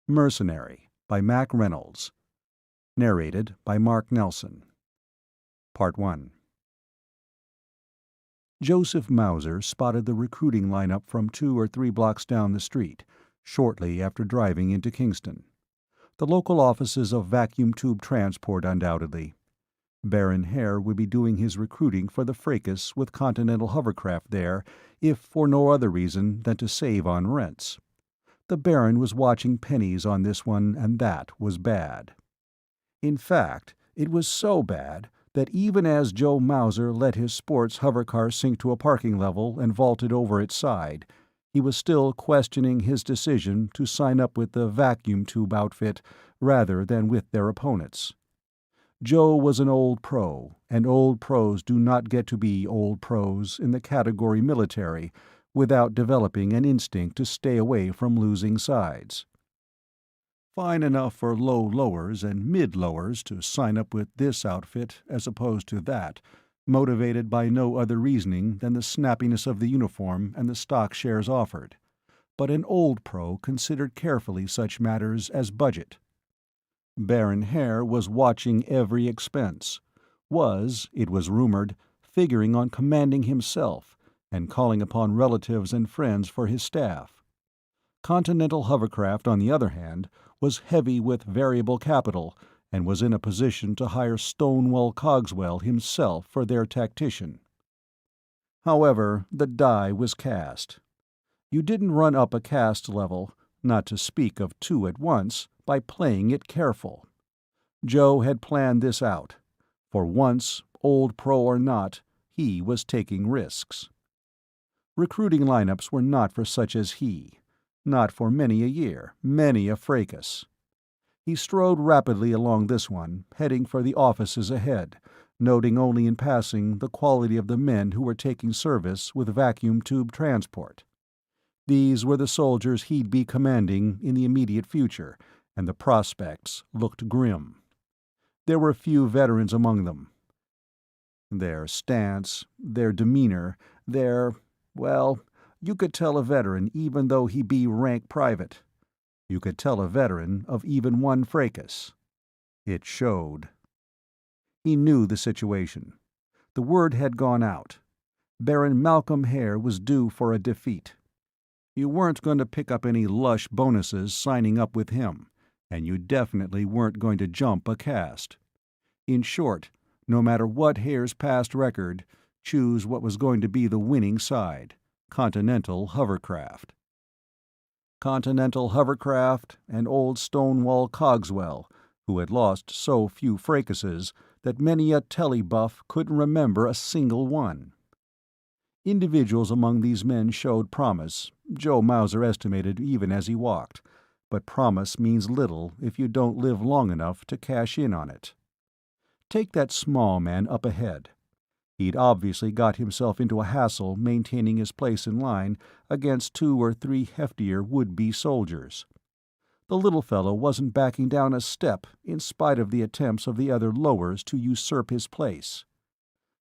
Mercenary by Mack Reynolds. Narrated by Mark Nelson. Part 1. Joseph Mauser spotted the recruiting lineup from 2 or 3 blocks down the street, shortly after driving into Kingston. The local offices of vacuum tube transport, undoubtedly. Baron Hare would be doing his recruiting for the fracas with Continental hovercraft there, if for no other reason than to save on rents. The Baron was watching pennies on this one, and that was bad. In fact, it was so bad that even as Joe Mauser let his sports hovercar sink to a parking level and vaulted over its side, he was still questioning his decision to sign up with the vacuum tube outfit rather than with their opponents. Joe was an old pro, and old pros do not get to be old pros in the category military without developing an instinct to stay away from losing sides. Fine enough for low-lowers and mid-lowers to sign up with this outfit as opposed to that, motivated by no other reasoning than the snappiness of the uniform and the stock shares offered. But an old pro considered carefully such matters as budget. Baron Hare was watching every expense, was, it was rumored, figuring on commanding himself, and calling upon relatives and friends for his staff. Continental hovercraft, on the other hand, was heavy with variable capital, and was in a position to hire Stonewall Cogswell himself for their tactician. However, the die was cast. You didn't run up a caste level, not to speak of 2 at once, by playing it careful. Joe had planned this out. For once, old pro or not, he was taking risks. Recruiting lineups were not for such as he. Not for many a year, many a fracas. He strode rapidly along this one, heading for the offices ahead, noting only in passing the quality of the men who were taking service with vacuum tube transport. These were the soldiers he'd be commanding in the immediate future, and the prospects looked grim. There were few veterans among them. Their stance, their demeanor, well, you could tell a veteran even though he be rank private. You could tell a veteran of even one fracas. It showed. He knew the situation. The word had gone out. Baron Malcolm Hare was due for a defeat. You weren't going to pick up any lush bonuses signing up with him, and you definitely weren't going to jump a caste. In short, no matter what Hare's past record, choose what was going to be the winning side: Continental hovercraft. Continental hovercraft and old Stonewall Cogswell, who had lost so few fracases that many a telly-buff couldn't remember a single one. Individuals among these men showed promise, Joe Mauser estimated even as he walked, but promise means little if you don't live long enough to cash in on it. Take that small man up ahead. He'd obviously got himself into a hassle maintaining his place in line against 2 or 3 heftier would-be soldiers. The little fellow wasn't backing down a step in spite of the attempts of the other lowers to usurp his place.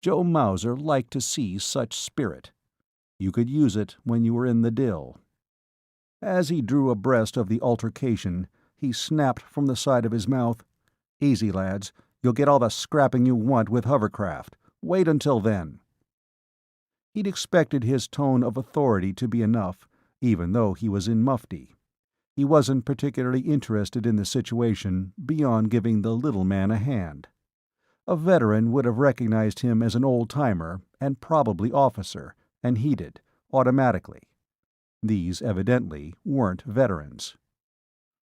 Joe Mauser liked to see such spirit. You could use it when you were in the dill. As he drew abreast of the altercation, he snapped from the side of his mouth, "Easy, lads. You'll get all the scrapping you want with hovercraft. Wait until then." He'd expected his tone of authority to be enough, even though he was in mufti. He wasn't particularly interested in the situation beyond giving the little man a hand. A veteran would have recognized him as an old-timer, and probably officer, and heeded, automatically. These, evidently, weren't veterans.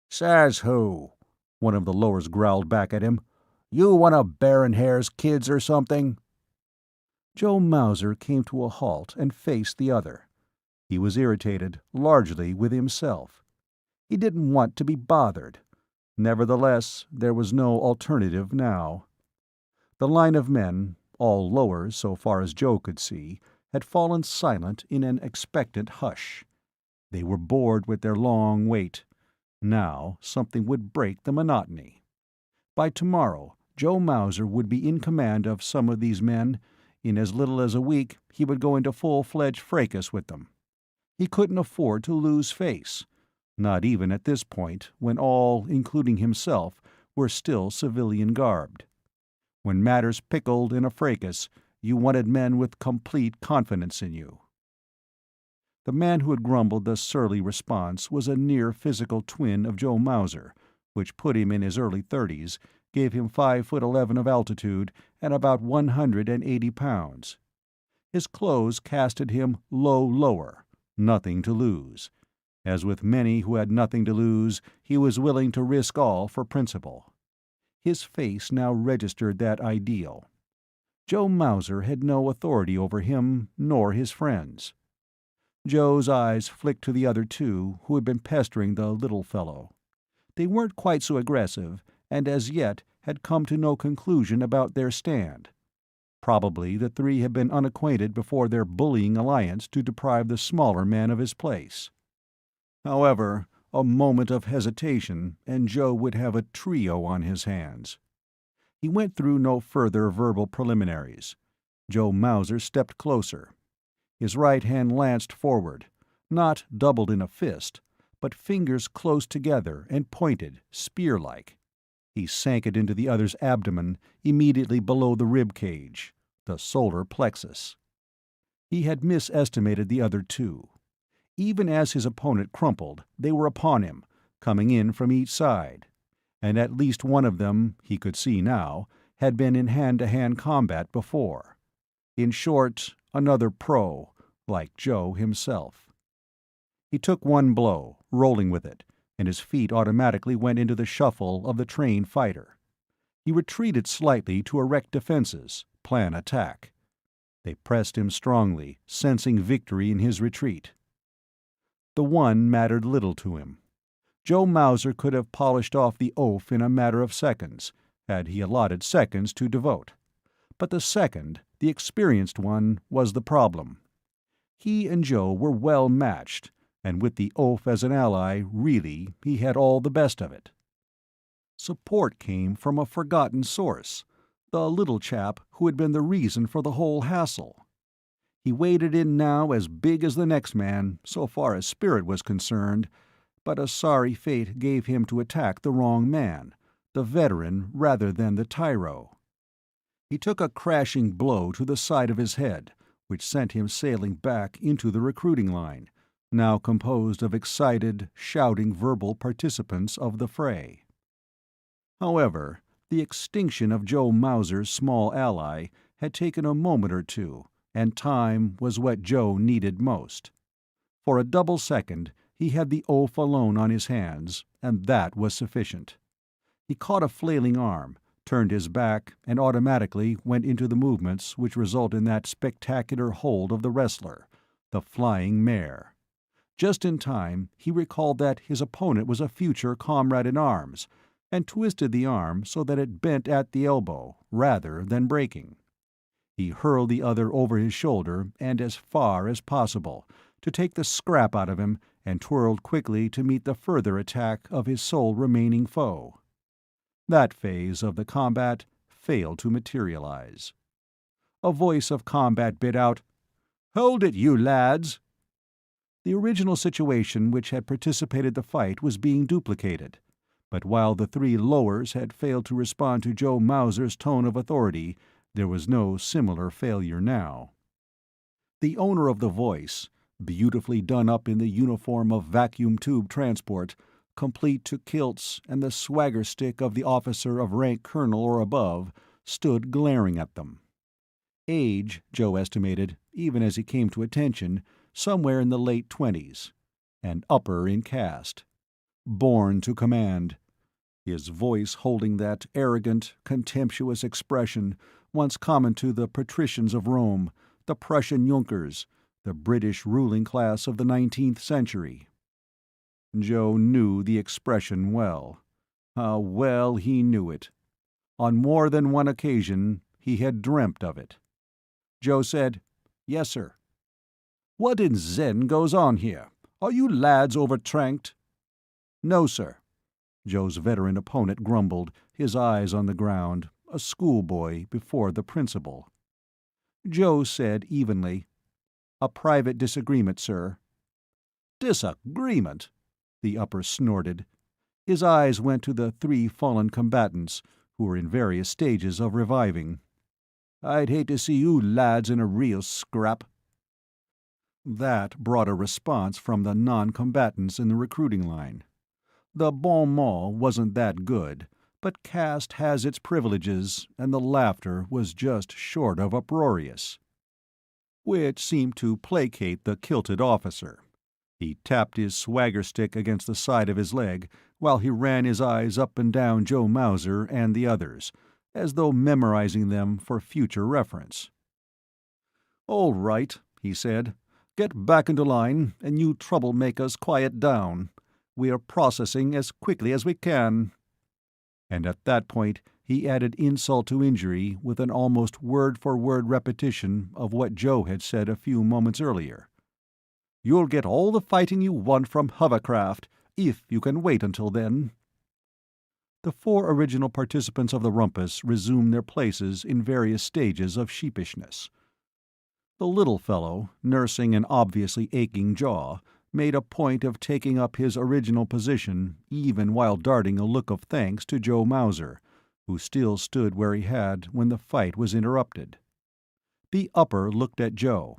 "Says who?" one of the lowers growled back at him. "You one of Baron Hare's kids or something?" Joe Mauser came to a halt and faced the other. He was irritated, largely with himself. He didn't want to be bothered. Nevertheless, there was no alternative now. The line of men, all lowers so far as Joe could see, had fallen silent in an expectant hush. They were bored with their long wait. Now something would break the monotony. By tomorrow, Joe Mauser would be in command of some of these men. In as little as a week, he would go into full-fledged fracas with them. He couldn't afford to lose face. Not even at this point, when all, including himself, were still civilian-garbed. When matters pickled in a fracas, you wanted men with complete confidence in you. The man who had grumbled the surly response was a near-physical twin of Joe Mauser, which put him in his early 30s, gave him 5'11" of altitude and about 180 pounds. His clothes casted him lower, nothing to lose. As with many who had nothing to lose, he was willing to risk all for principle. His face now registered that ideal. Joe Mauser had no authority over him nor his friends. Joe's eyes flicked to the other two who had been pestering the little fellow. They weren't quite so aggressive, and as yet had come to no conclusion about their stand. Probably the three had been unacquainted before their bullying alliance to deprive the smaller man of his place. However, a moment of hesitation, and Joe would have a trio on his hands. He went through no further verbal preliminaries. Joe Mauser stepped closer. His right hand lanced forward, not doubled in a fist, but fingers close together and pointed, spear-like. He sank it into the other's abdomen, immediately below the rib cage, the solar plexus. He had misestimated the other two. Even as his opponent crumpled, they were upon him, coming in from each side. And at least one of them, he could see now, had been in hand-to-hand combat before. In short, another pro, like Joe himself. He took one blow, rolling with it, and his feet automatically went into the shuffle of the trained fighter. He retreated slightly to erect defenses, plan attack. They pressed him strongly, sensing victory in his retreat. The one mattered little to him. Joe Mauser could have polished off the oaf in a matter of seconds, had he allotted seconds to devote. But the second, the experienced one, was the problem. He and Joe were well matched, and with the oaf as an ally, really, he had all the best of it. Support came from a forgotten source, the little chap who had been the reason for the whole hassle. He waded in now as big as the next man, so far as spirit was concerned, but a sorry fate gave him to attack the wrong man, the veteran rather than the tyro. He took a crashing blow to the side of his head, which sent him sailing back into the recruiting line, now composed of excited, shouting verbal participants of the fray. However, the extinction of Joe Mauser's small ally had taken a moment or two, and time was what Joe needed most. For a double second, he had the oaf alone on his hands, and that was sufficient. He caught a flailing arm, turned his back, and automatically went into the movements which result in that spectacular hold of the wrestler, the flying mare. Just in time, he recalled that his opponent was a future comrade-in-arms, and twisted the arm so that it bent at the elbow, rather than breaking. He hurled the other over his shoulder and as far as possible, to take the scrap out of him, and twirled quickly to meet the further attack of his sole remaining foe. That phase of the combat failed to materialize. A voice of combat bit out, "Hold it, you lads!" The original situation which had precipitated the fight was being duplicated, but while the three lowers had failed to respond to Joe Mauser's tone of authority, there was no similar failure now. The owner of the voice, beautifully done up in the uniform of vacuum tube transport, complete to kilts and the swagger stick of the officer of rank colonel or above, stood glaring at them. Age, Joe estimated, even as he came to attention, somewhere in the late 20s, and upper in caste. Born to command. His voice holding that arrogant, contemptuous expression once common to the patricians of Rome, the Prussian Junkers, the British ruling class of the 19th century. Joe knew the expression well. How well he knew it. On more than one occasion he had dreamt of it. Joe said, "Yes, sir." "What in Zen goes on here? Are you lads overtranked?" "No, sir." Joe's veteran opponent grumbled, his eyes on the ground, a schoolboy before the principal. Joe said evenly, "A private disagreement, sir." "Disagreement? the upper snorted. His eyes went to the 3 fallen combatants, who were in various stages of reviving. "I'd hate to see you lads in a real scrap." That brought a response from the non-combatants in the recruiting line. The bon mot wasn't that good, but caste has its privileges, and the laughter was just short of uproarious. Which seemed to placate the kilted officer. He tapped his swagger stick against the side of his leg, while he ran his eyes up and down Joe Mauser and the others, as though memorizing them for future reference. "All right," he said. "Get back into line, and you troublemakers quiet down. We are processing as quickly as we can." And at that point he added insult to injury with an almost word-for-word repetition of what Joe had said a few moments earlier. "You'll get all the fighting you want from hovercraft, if you can wait until then." The 4 original participants of the rumpus resumed their places in various stages of sheepishness. The little fellow, nursing an obviously aching jaw, made a point of taking up his original position even while darting a look of thanks to Joe Mauser, who still stood where he had when the fight was interrupted. The upper looked at Joe.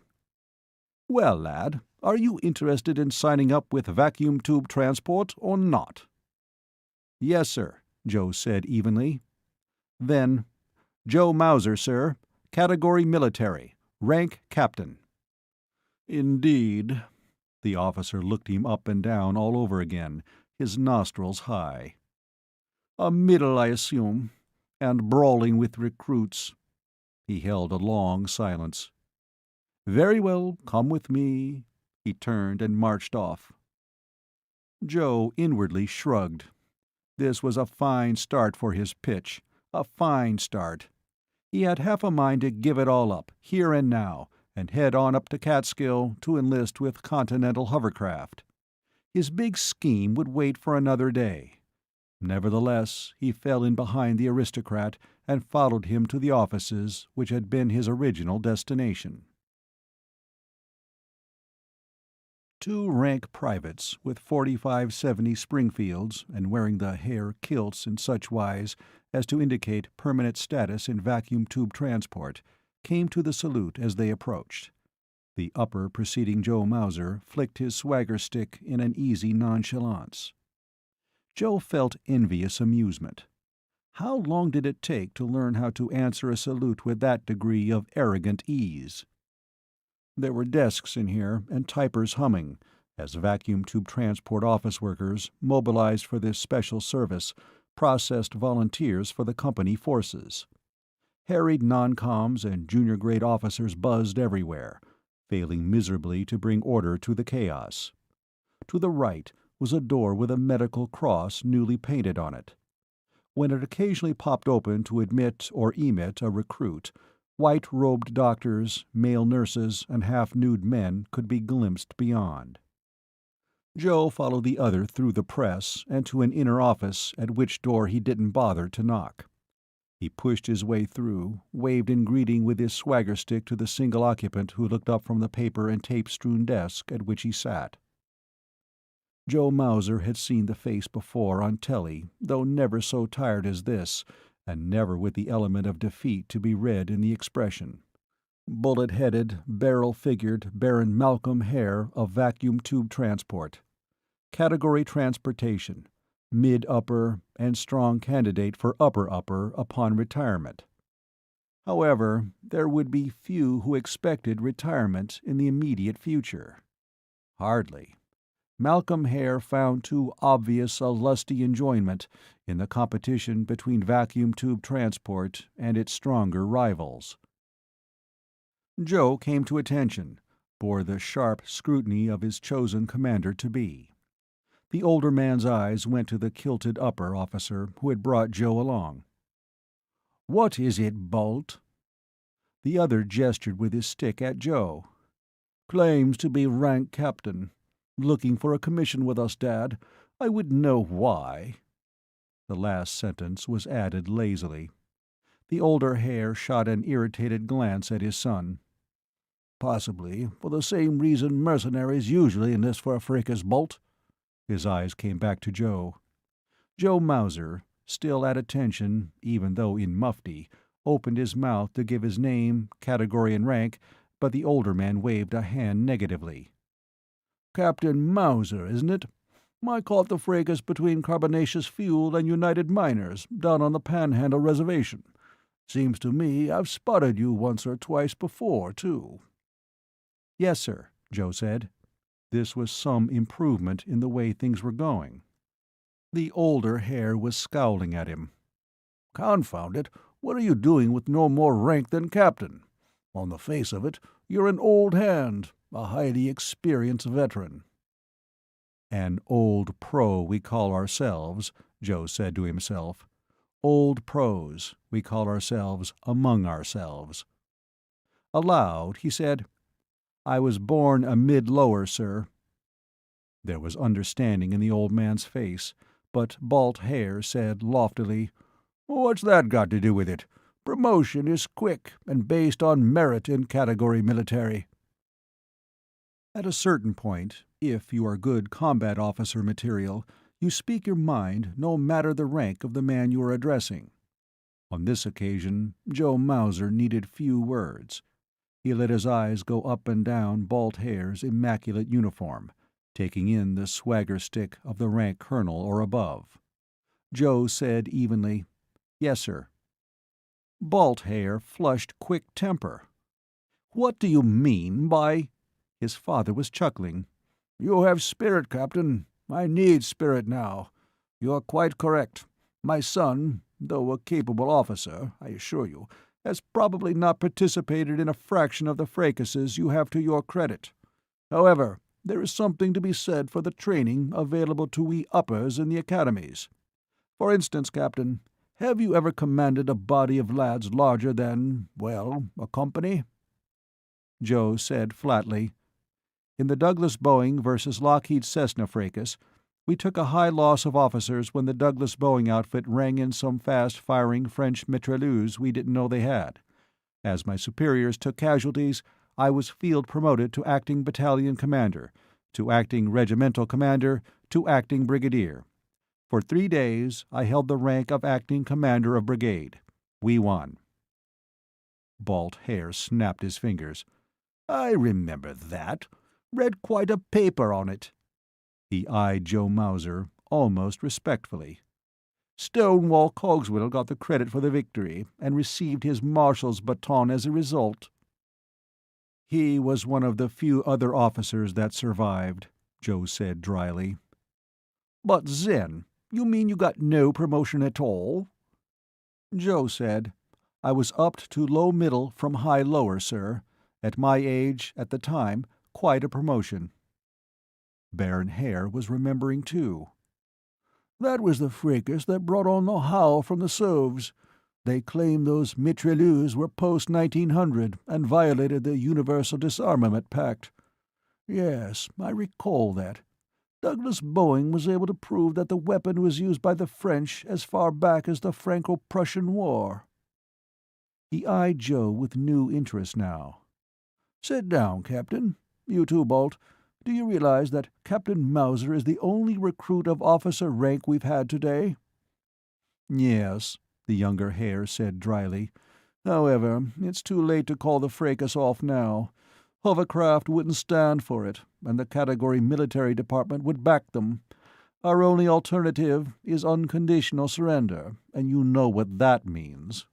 "Well, lad, are you interested in signing up with vacuum tube transport or not?" "Yes, sir," Joe said evenly. Then, "Joe Mauser, sir. Category military. Rank captain." "Indeed." The officer looked him up and down all over again, his nostrils high. "A middle, I assume. And brawling with recruits." He held a long silence. "Very well, come with me." He turned and marched off. Joe inwardly shrugged. This was a fine start for his pitch, a fine start. He had half a mind to give it all up, here and now, and head on up to Catskill to enlist with Continental Hovercraft. His big scheme would wait for another day. Nevertheless, he fell in behind the aristocrat and followed him to the offices which had been his original destination. 2 rank privates with 4570 Springfields and wearing the hair kilts in such wise as to indicate permanent status in vacuum tube transport came to the salute as they approached. The upper preceding Joe Mauser flicked his swagger stick in an easy nonchalance. Joe felt envious amusement. How long did it take to learn how to answer a salute with that degree of arrogant ease? There were desks in here and typers humming, as vacuum tube transport office workers, mobilized for this special service, processed volunteers for the company forces. Harried non-coms and junior-grade officers buzzed everywhere, failing miserably to bring order to the chaos. To the right was a door with a medical cross newly painted on it. When it occasionally popped open to admit or emit a recruit, white-robed doctors, male nurses, and half-nude men could be glimpsed beyond. Joe followed the other through the press and to an inner office at which door he didn't bother to knock. He pushed his way through, waved in greeting with his swagger stick to the single occupant who looked up from the paper and tape-strewn desk at which he sat. Joe Mauser had seen the face before on telly, though never so tired as this, and never with the element of defeat to be read in the expression. Bullet-headed, barrel-figured Baron Malcolm Hare of vacuum tube transport. Category transportation. Mid-upper, and strong candidate for upper-upper upon retirement. However, there would be few who expected retirement in the immediate future. Hardly. Malcolm Hare found too obvious a lusty enjoyment in the competition between vacuum tube transport and its stronger rivals. Joe came to attention, bore the sharp scrutiny of his chosen commander-to-be. The older man's eyes went to the kilted upper officer who had brought Joe along. "What is it, Bolt?" The other gestured with his stick at Joe. "Claims to be rank captain. Looking for a commission with us, Dad. I wouldn't know why." The last sentence was added lazily. The older Hare shot an irritated glance at his son. "Possibly for the same reason mercenaries usually enlist for a fracas, Bolt." His eyes came back to Joe. Joe Mauser, still at attention even though in mufti, opened his mouth to give his name, category and rank, but the older man waved a hand negatively. "Captain Mauser, isn't it? I caught the fracas between Carbonaceous Fuel and United Miners, down on the Panhandle Reservation. Seems to me I've spotted you once or twice before, too." "Yes, sir," Joe said. This was some improvement in the way things were going. The older Hare was scowling at him. "Confound it, what are you doing with no more rank than captain? On the face of it, you're an old hand, a highly experienced veteran." "An old pro we call ourselves," Joe said to himself. "Old pros we call ourselves among ourselves." Aloud, he said, "I was born a mid-lower, sir." There was understanding in the old man's face, but Balt Haer said loftily, "What's that got to do with it? Promotion is quick and based on merit in category military." At a certain point, if you are good combat officer material, you speak your mind no matter the rank of the man you are addressing. On this occasion, Joe Mauser needed few words. He let his eyes go up and down Balt Haer's immaculate uniform, taking in the swagger stick of the rank colonel or above. Joe said evenly, "Yes, sir." Balt Haer flushed quick temper. "What do you mean by—" His father was chuckling. "You have spirit, Captain. I need spirit now. You're quite correct. My son, though a capable officer, I assure you, has probably not participated in a fraction of the fracases you have to your credit. However, there is something to be said for the training available to we uppers in the academies. For instance, Captain, have you ever commanded a body of lads larger than, well, a company?" Joe said flatly, "In the Douglas-Boeing versus Lockheed Cessna fracas, we took a high loss of officers when the Douglas-Boeing outfit rang in some fast-firing French mitrailleuse we didn't know they had. As my superiors took casualties, I was field-promoted to acting battalion commander, to acting regimental commander, to acting brigadier. For 3 days I held the rank of acting commander of brigade. We won." Balt Haer snapped his fingers. "I remember that. Read quite a paper on it." He eyed Joe Mauser almost respectfully. "Stonewall Cogswell got the credit for the victory, and received his marshal's baton as a result." "He was one of the few other officers that survived," Joe said dryly. "But then, you mean you got no promotion at all?" Joe said, "I was upped to low-middle from high-lower, sir. At my age, at the time, quite a promotion." Baron Haer was remembering too. "That was the fracas that brought on the howl from the Sovs. They claimed those mitrailleuses were post-1900 and violated the Universal Disarmament Pact. Yes, I recall that. Douglas-Boeing was able to prove that the weapon was used by the French as far back as the Franco-Prussian War." He eyed Joe with new interest now. "Sit down, Captain. You too, Balt. Do you realize that Captain Mauser is the only recruit of officer rank we've had today?" "Yes," the younger Hare said dryly. "However, it's too late to call the fracas off now. Hovercraft wouldn't stand for it, and the category military department would back them. Our only alternative is unconditional surrender, and you know what that means."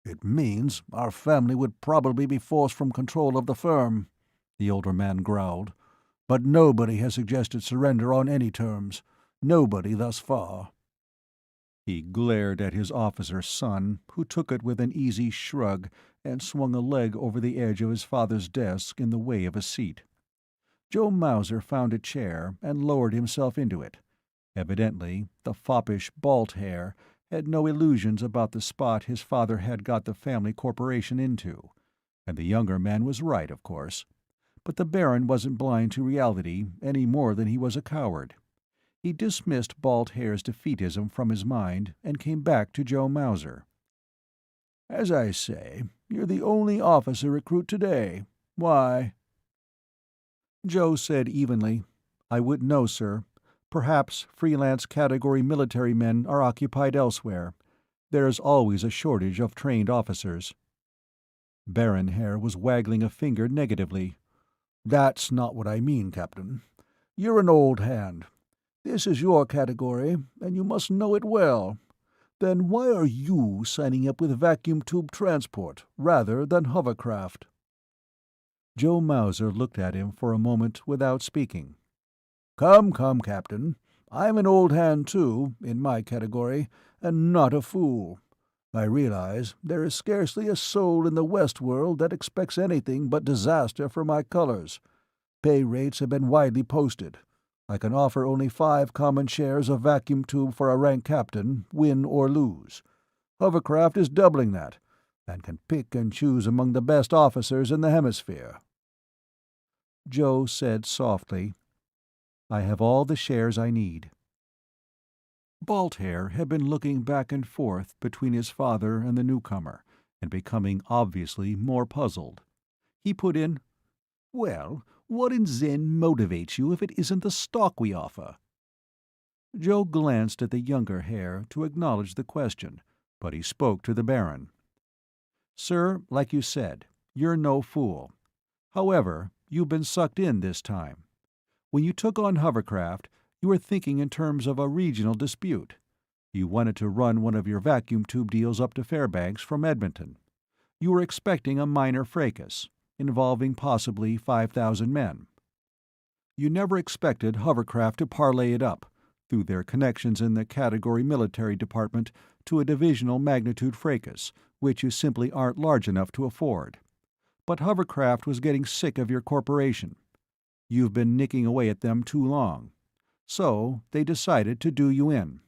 "It means our family would probably be forced from control of the firm," the older man growled. "But nobody has suggested surrender on any terms. Nobody thus far." He glared at his officer son, who took it with an easy shrug and swung a leg over the edge of his father's desk in the way of a seat. Joe Mauser found a chair and lowered himself into it. Evidently, the foppish Balt Haer had no illusions about the spot his father had got the family corporation into. And the younger man was right, of course. But the Baron wasn't blind to reality any more than he was a coward. He dismissed Balt Haer's defeatism from his mind and came back to Joe Mauser. "As I say, you're the only officer recruit today. Why?" Joe said evenly, I wouldn't know, sir. Perhaps freelance category military men are occupied elsewhere. There's always a shortage of trained officers. Baron Hare was waggling a finger negatively. That's not what I mean, Captain. You're an old hand. This is your category, and you must know it well. Then why are you signing up with vacuum tube transport rather than hovercraft? Joe Mauser looked at him for a moment without speaking. Come, come, Captain. I'm an old hand too, in my category, and not a fool. I realize there is scarcely a soul in the West world that expects anything but disaster for my colors. Pay rates have been widely posted. I can offer only 5 common shares of vacuum tube for a rank captain, win or lose. Hovercraft is doubling that, and can pick and choose among the best officers in the hemisphere. Joe said softly, I have all the shares I need. Baldhair had been looking back and forth between his father and the newcomer, and becoming obviously more puzzled. He put in, Well, what in Zen motivates you if it isn't the stock we offer? Joe glanced at the younger Hare to acknowledge the question, but he spoke to the Baron. Sir, like you said, you're no fool. However, you've been sucked in this time. When you took on hovercraft, you were thinking in terms of a regional dispute. You wanted to run one of your vacuum tube deals up to Fairbanks from Edmonton. You were expecting a minor fracas, involving possibly 5,000 men. You never expected hovercraft to parlay it up, through their connections in the category military department, to a divisional magnitude fracas, which you simply aren't large enough to afford. But hovercraft was getting sick of your corporation. You've been nicking away at them too long. So they decided to do you in.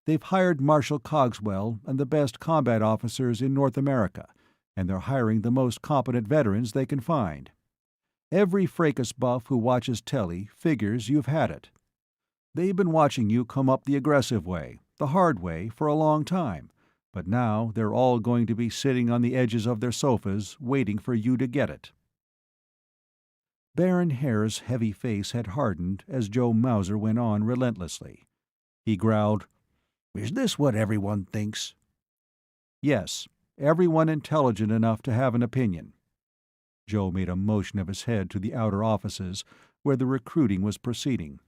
They've hired Marshal Cogswell and the best combat officers in North America, and they're hiring the most competent veterans they can find. Every fracas buff who watches telly figures you've had it. They've been watching you come up the aggressive way, the hard way, for a long time, but now they're all going to be sitting on the edges of their sofas waiting for you to get it. Baron Hare's heavy face had hardened as Joe Mauser went on relentlessly. He growled, Is this what everyone thinks? Yes, everyone intelligent enough to have an opinion. Joe made a motion of his head to the outer offices, where the recruiting was proceeding.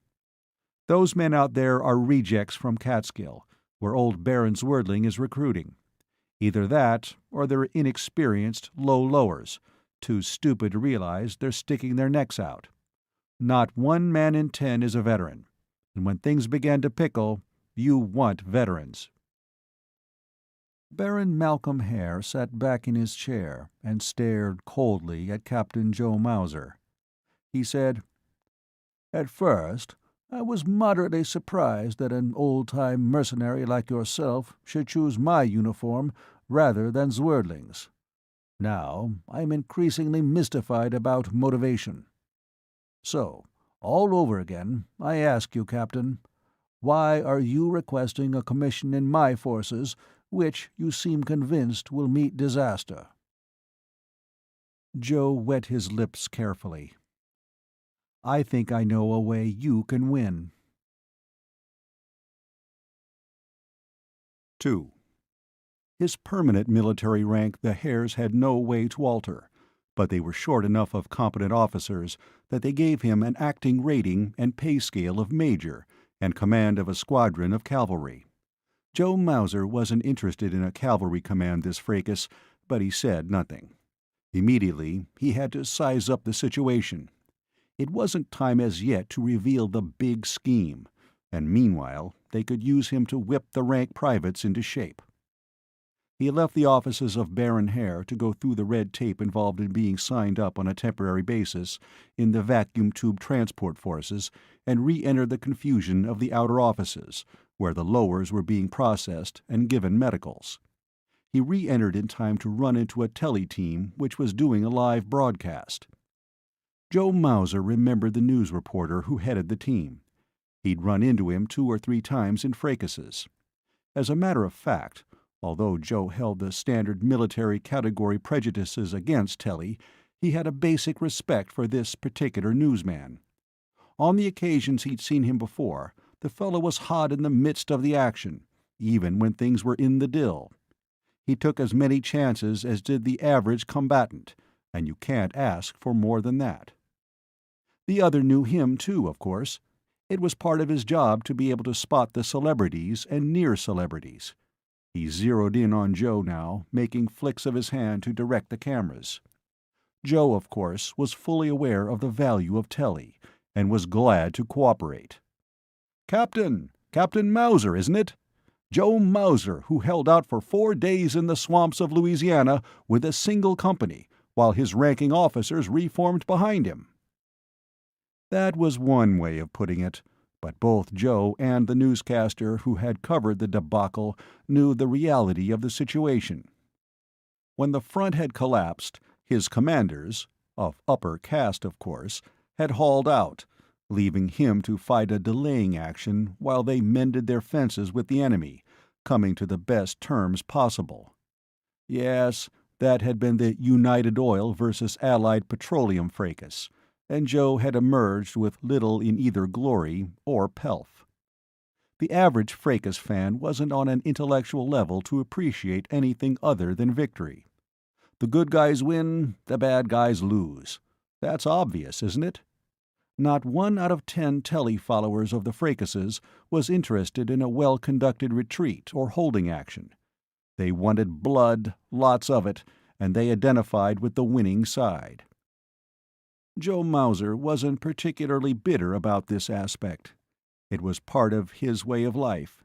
Those men out there are rejects from Catskill, where old Baron Zwerdling is recruiting. Either that, or they're inexperienced low-lowers, too stupid to realize they're sticking their necks out. Not 1 man in 10 is a veteran, and when things began to pickle, you want veterans. Baron Malcolm Hare sat back in his chair and stared coldly at Captain Joe Mauser. He said, At first, I was moderately surprised that an old-time mercenary like yourself should choose my uniform rather than Zwerdling's. Now, I'm increasingly mystified about motivation. So, all over again, I ask you, Captain, why are you requesting a commission in my forces, which you seem convinced will meet disaster? Joe wet his lips carefully. I think I know a way you can win. 2. His permanent military rank the Hares had no way to alter, but they were short enough of competent officers that they gave him an acting rating and pay scale of major and command of a squadron of cavalry. Joe Mauser wasn't interested in a cavalry command this fracas, but he said nothing. Immediately, he had to size up the situation. It wasn't time as yet to reveal the big scheme, and meanwhile they could use him to whip the rank privates into shape. He left the offices of Baron Hare to go through the red tape involved in being signed up on a temporary basis in the vacuum tube transport forces and re-entered the confusion of the outer offices, where the lowers were being processed and given medicals. He re-entered in time to run into a telly team which was doing a live broadcast. Joe Mauser remembered the news reporter who headed the team. He'd run into him 2 or 3 times in fracases. As a matter of fact, although Joe held the standard military category prejudices against telly, he had a basic respect for this particular newsman. On the occasions he'd seen him before, the fellow was hot in the midst of the action, even when things were in the dill. He took as many chances as did the average combatant, and you can't ask for more than that. The other knew him too, of course. It was part of his job to be able to spot the celebrities and near celebrities. He zeroed in on Joe now, making flicks of his hand to direct the cameras. Joe, of course, was fully aware of the value of telly, and was glad to cooperate. Captain Mauser, isn't it? Joe Mauser, who held out for 4 days in the swamps of Louisiana with a single company, while his ranking officers reformed behind him." That was one way of putting it, but both Joe and the newscaster who had covered the debacle knew the reality of the situation. When the front had collapsed, his commanders, of upper caste of course, had hauled out, leaving him to fight a delaying action while they mended their fences with the enemy, coming to the best terms possible. Yes, that had been the United Oil versus Allied Petroleum fracas, and Joe had emerged with little in either glory or pelf. The average fracas fan wasn't on an intellectual level to appreciate anything other than victory. The good guys win, the bad guys lose. That's obvious, isn't it? Not 1 out of 10 telly followers of the fracases was interested in a well-conducted retreat or holding action. They wanted blood, lots of it, and they identified with the winning side. Joe Mauser wasn't particularly bitter about this aspect. It was part of his way of life.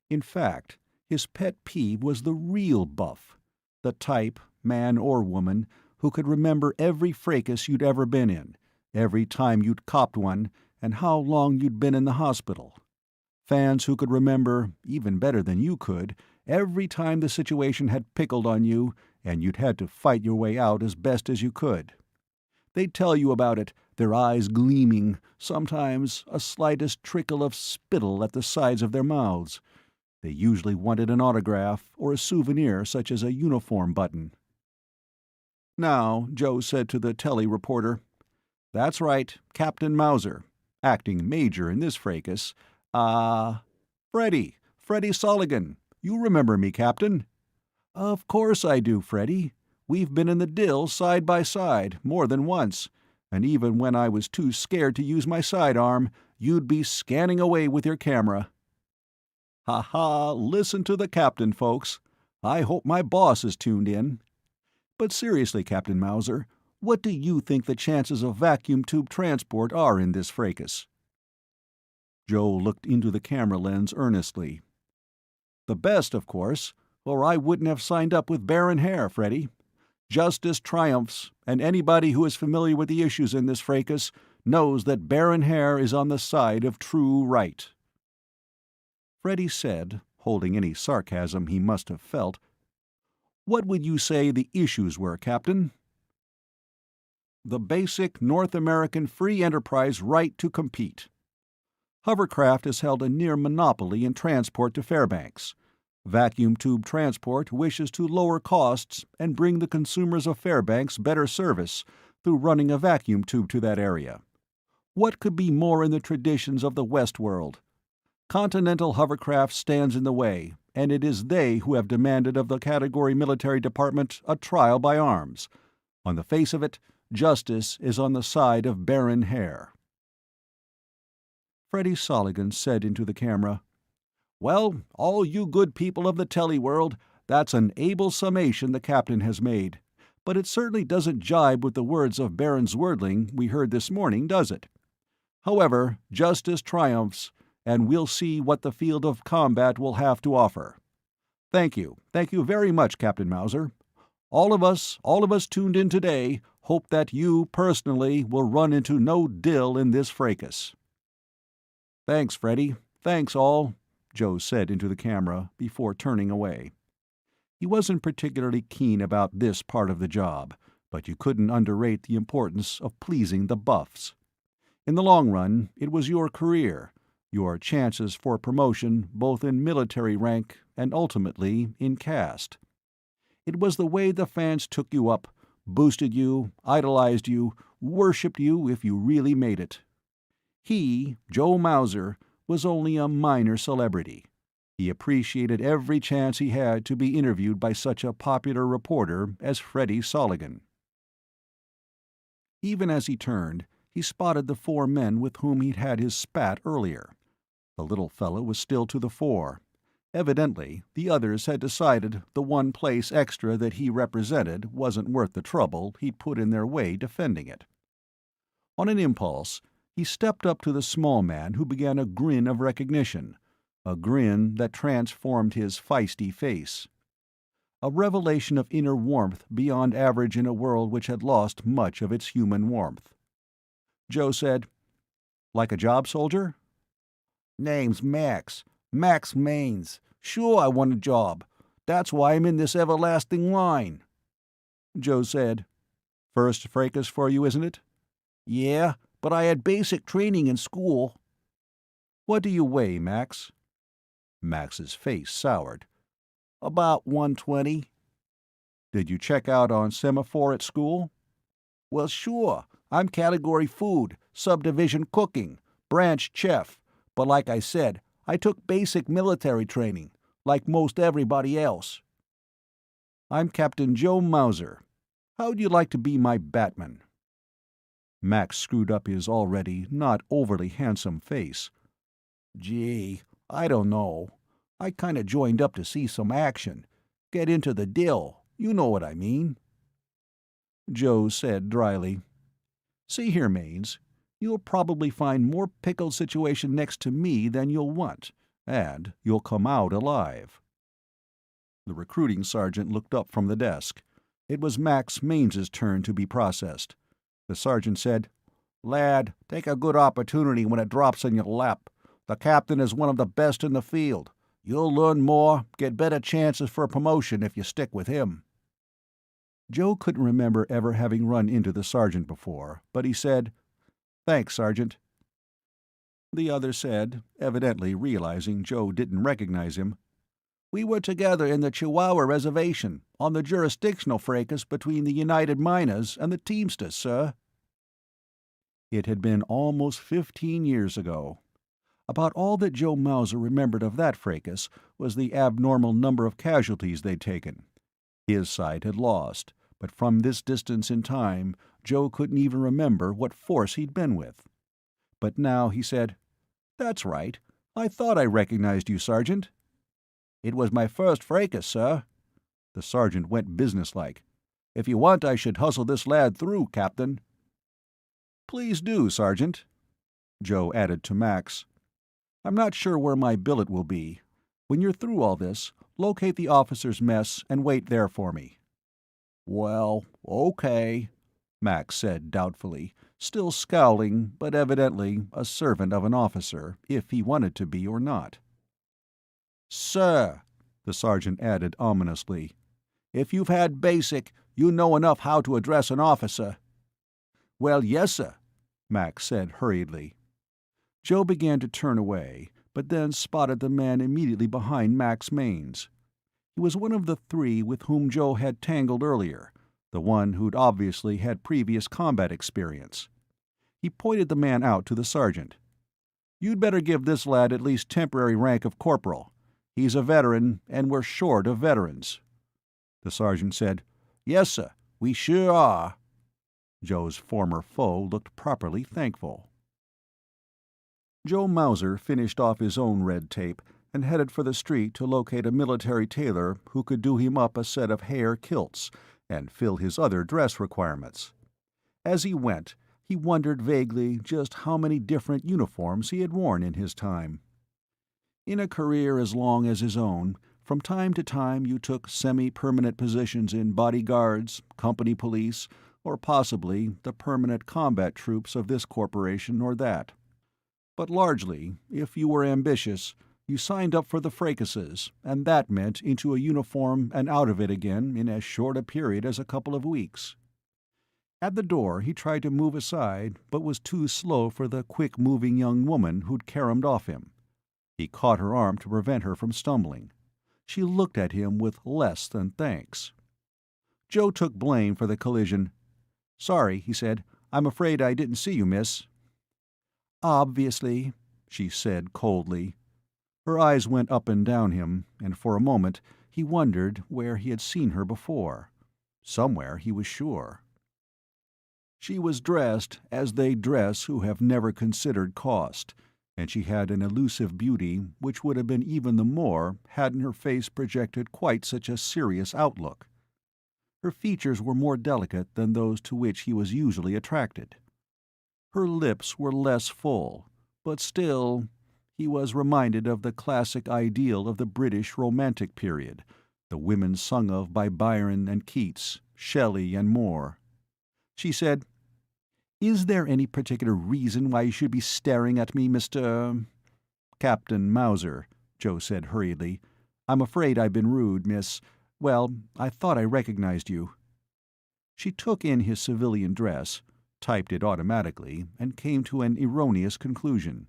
In fact, his pet peeve was the real buff, the type, man or woman, who could remember every fracas you'd ever been in, every time you'd copped one, and how long you'd been in the hospital. Fans who could remember, even better than you could, every time the situation had pickled on you and you'd had to fight your way out as best as you could. They'd tell you about it, their eyes gleaming, sometimes a slightest trickle of spittle at the sides of their mouths. They usually wanted an autograph or a souvenir such as a uniform button. Now, Joe said to the telly reporter, "That's right, Captain Mauser, acting major in this fracas. Freddie Soligan. You remember me, Captain?" "Of course I do, Freddie. We've been in the dill side by side, more than once, and even when I was too scared to use my sidearm, you'd be scanning away with your camera." "Ha ha, listen to the captain, folks. I hope my boss is tuned in. But seriously, Captain Mauser, what do you think the chances of vacuum tube transport are in this fracas?" Joe looked into the camera lens earnestly. "The best, of course, or I wouldn't have signed up with Baron Hare, Freddie. Justice triumphs, and anybody who is familiar with the issues in this fracas knows that Baron Hare is on the side of true right." Freddie said, holding any sarcasm he must have felt, "What would you say the issues were, Captain?" "The basic North American free enterprise right to compete. Hovercraft has held a near monopoly in transport to Fairbanks. Vacuum tube transport wishes to lower costs and bring the consumers of Fairbanks better service through running a vacuum tube to that area. What could be more in the traditions of the West world? Continental Hovercraft stands in the way, and it is they who have demanded of the Category Military Department a trial by arms. On the face of it, justice is on the side of Baron Hare." Freddie Soligan said into the camera, "Well, all you good people of the telly world, that's an able summation the captain has made, but it certainly doesn't jibe with the words of Baron Zwerdling we heard this morning, does it? However, justice triumphs, and we'll see what the field of combat will have to offer. Thank you very much, Captain Mauser. All of us tuned in today hope that you, personally, will run into no dill in this fracas." "Thanks, Freddie. Thanks, all," Joe said into the camera, before turning away. He wasn't particularly keen about this part of the job, but you couldn't underrate the importance of pleasing the buffs. In the long run, it was your career, your chances for promotion both in military rank and ultimately in caste. It was the way the fans took you up, boosted you, idolized you, worshipped you if you really made it. He, Joe Mauser, was only a minor celebrity. He appreciated every chance he had to be interviewed by such a popular reporter as Freddie Soligan. Even as he turned, he spotted the 4 men with whom he'd had his spat earlier. The little fellow was still to the fore. Evidently, the others had decided the one place extra that he represented wasn't worth the trouble he'd put in their way defending it. On an impulse, he stepped up to the small man who began a grin of recognition, a grin that transformed his feisty face. A revelation of inner warmth beyond average in a world which had lost much of its human warmth. Joe said, "Like a job, soldier?" "Name's Max. Max Maines. Sure I want a job. That's why I'm in this everlasting line." Joe said, "First fracas for you, isn't it?" "Yeah, but I had basic training in school." "What do you weigh, Max?" Max's face soured. "About 120. "Did you check out on semaphore at school?" "Well, sure. I'm category food, subdivision cooking, branch chef. But like I said, I took basic military training, like most everybody else." "I'm Captain Joe Mauser. How'd you like to be my Batman?" Max screwed up his already not overly handsome face. "Gee, I don't know. I kinda joined up to see some action. Get into the dill, you know what I mean." Joe said dryly, "See here, Maines, you'll probably find more pickled situation next to me than you'll want, and you'll come out alive." The recruiting sergeant looked up from the desk. It was Max Mains's turn to be processed. The sergeant said, "Lad, take a good opportunity when it drops in your lap. The captain is one of the best in the field. You'll learn more, get better chances for a promotion if you stick with him." Joe couldn't remember ever having run into the sergeant before, but he said, "Thanks, Sergeant." The other said, evidently realizing Joe didn't recognize him, "We were together in the Chihuahua Reservation, on the jurisdictional fracas between the United Miners and the Teamsters, sir." It had been almost 15 years ago. About all that Joe Mauser remembered of that fracas was the abnormal number of casualties they'd taken. His side had lost, but from this distance in time, Joe couldn't even remember what force he'd been with. But now he said, "That's right. I thought I recognized you, Sergeant." "It was my first fracas, sir." The sergeant went businesslike. "If you want, I should hustle this lad through, Captain." "Please do, Sergeant." Joe added to Max, "I'm not sure where my billet will be. When you're through all this, locate the officers' mess and wait there for me." "Well, okay," Max said doubtfully, still scowling, but evidently a servant of an officer, if he wanted to be or not. "Sir," the sergeant added ominously, "if you've had basic, you know enough how to address an officer." "Well, yes, sir," Max said hurriedly. Joe began to turn away, but then spotted the man immediately behind Max Mainz. He was one of the 3 with whom Joe had tangled earlier, the one who'd obviously had previous combat experience. He pointed the man out to the sergeant. "You'd better give this lad at least temporary rank of corporal. He's a veteran, and we're short of veterans." The sergeant said, "Yes, sir, we sure are." Joe's former foe looked properly thankful. Joe Mauser finished off his own red tape and headed for the street to locate a military tailor who could do him up a set of hair kilts and fill his other dress requirements. As he went, he wondered vaguely just how many different uniforms he had worn in his time. In a career as long as his own, from time to time you took semi-permanent positions in bodyguards, company police, or possibly the permanent combat troops of this corporation or that. But largely, if you were ambitious, you signed up for the fracases, and that meant into a uniform and out of it again in as short a period as a couple of weeks. At the door he tried to move aside, but was too slow for the quick-moving young woman who'd caromed off him. He caught her arm to prevent her from stumbling. She looked at him with less than thanks. Joe took blame for the collision. "Sorry," he said. "I'm afraid I didn't see you, miss." "Obviously," she said coldly. Her eyes went up and down him, and for a moment he wondered where he had seen her before. Somewhere, he was sure. She was dressed as they dress who have never considered cost, and she had an elusive beauty which would have been even the more hadn't her face projected quite such a serious outlook. Her features were more delicate than those to which he was usually attracted. Her lips were less full, but still, he was reminded of the classic ideal of the British Romantic period, the women sung of by Byron and Keats, Shelley and Moore. She said, "Is there any particular reason why you should be staring at me, Mr. "Captain Mauser," Joe said hurriedly. "I'm afraid I've been rude, Miss— well, I thought I recognized you." She took in his civilian dress, typed it automatically, and came to an erroneous conclusion.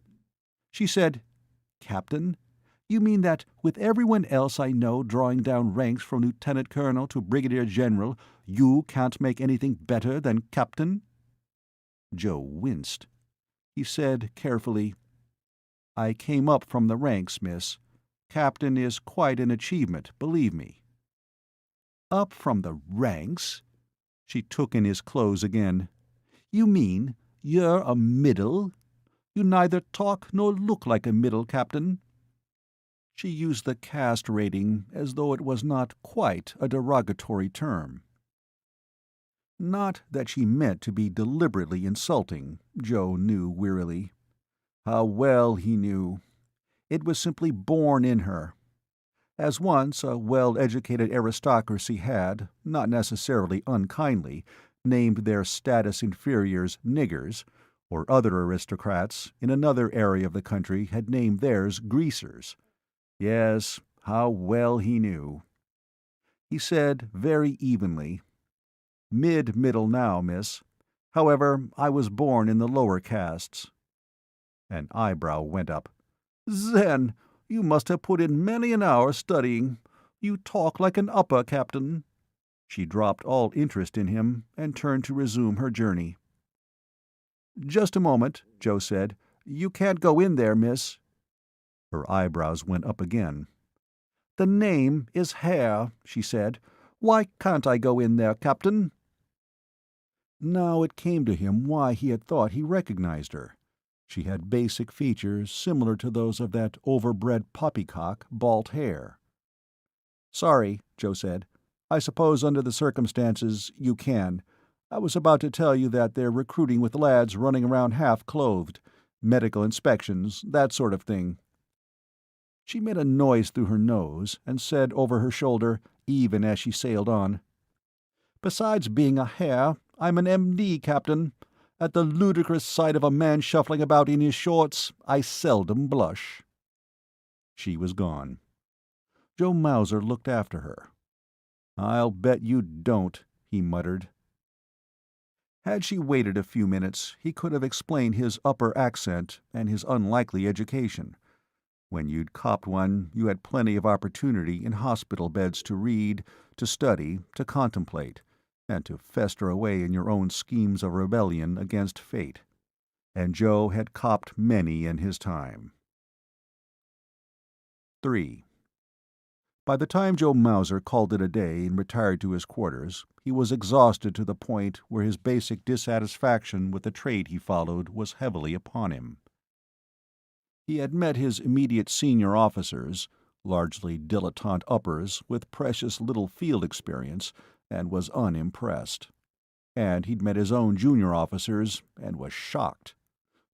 She said, "Captain? You mean that, with everyone else I know drawing down ranks from lieutenant colonel to brigadier general, you can't make anything better than captain?" Joe winced. He said carefully, "I came up from the ranks, miss. Captain is quite an achievement, believe me." "Up from the ranks?" She took in his clothes again. "You mean you're a middle? You neither talk nor look like a middle, Captain." She used the caste rating as though it was not quite a derogatory term. Not that she meant to be deliberately insulting, Joe knew wearily. How well he knew. It was simply born in her. As once a well-educated aristocracy had, not necessarily unkindly, named their status inferiors niggers, or other aristocrats in another area of the country had named theirs greasers. Yes, how well he knew. He said very evenly, "Mid-middle now, miss. However, I was born in the lower castes." An eyebrow went up. "Then you must have put in many an hour studying. You talk like an upper, Captain." She dropped all interest in him and turned to resume her journey. "Just a moment," Joe said. "You can't go in there, miss." Her eyebrows went up again. "The name is Hare," she said. "Why can't I go in there, Captain?" Now it came to him why he had thought he recognized her. She had basic features similar to those of that overbred poppycock, Balt Hare. "Sorry," Joe said. "I suppose under the circumstances you can. I was about to tell you that they're recruiting with lads running around half-clothed. Medical inspections, that sort of thing." She made a noise through her nose and said over her shoulder, even as she sailed on, "Besides being a hare, I'm an M.D., Captain. At the ludicrous sight of a man shuffling about in his shorts, I seldom blush." She was gone. Joe Mauser looked after her. "I'll bet you don't," he muttered. Had she waited a few minutes, he could have explained his upper accent and his unlikely education. When you'd copped one, you had plenty of opportunity in hospital beds to read, to study, to contemplate, and to fester away in your own schemes of rebellion against fate. And Joe had copped many in his time. 3. By the time Joe Mauser called it a day and retired to his quarters, he was exhausted to the point where his basic dissatisfaction with the trade he followed was heavily upon him. He had met his immediate senior officers, largely dilettante uppers with precious little field experience, and was unimpressed. And he'd met his own junior officers, and was shocked.